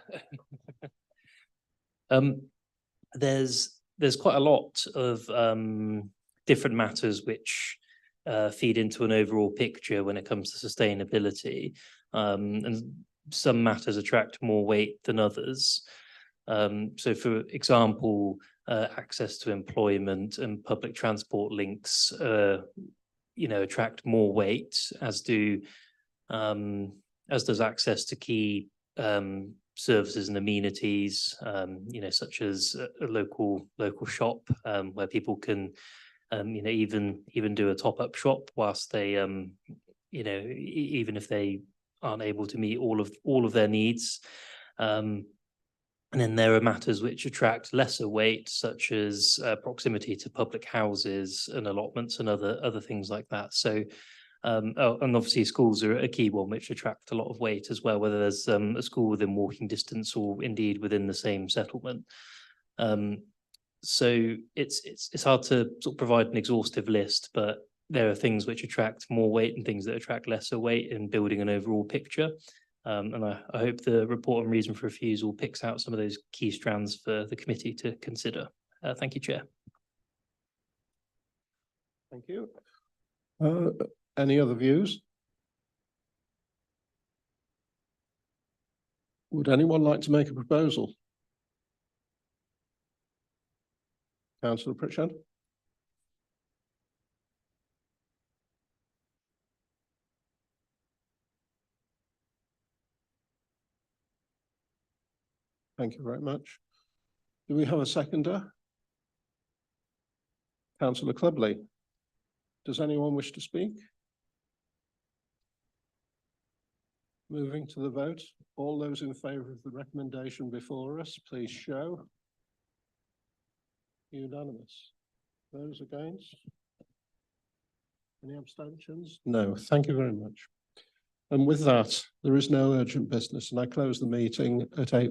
There's quite a lot of different matters which feed into an overall picture when it comes to sustainability, and some matters attract more weight than others. So, for example, access to employment and public transport links, attract more weight, as does access to key services and amenities, such as a local shop, where people can, even do a top-up shop whilst they, even if they aren't able to meet all of their needs. And then there are matters which attract lesser weight, such as proximity to public houses and allotments and other things like that. So, and obviously schools are a key one which attract a lot of weight as well, whether there's a school within walking distance or indeed within the same settlement. So it's hard to sort of provide an exhaustive list, but there are things which attract more weight and things that attract lesser weight in building an overall picture. And I hope the report on reason for refusal picks out some of those key strands for the committee to consider. Thank you, Chair. Thank you. Any other views? Would anyone like to make a proposal? Councillor Pritchard. Thank you very much. Do we have a seconder? Councillor Clubley. Does anyone wish to speak? Moving to the vote. All those in favour of the recommendation before us, please show. Unanimous. Those against? Any abstentions? No, thank you very much. And with that, there is no urgent business, and I close the meeting at 8:00.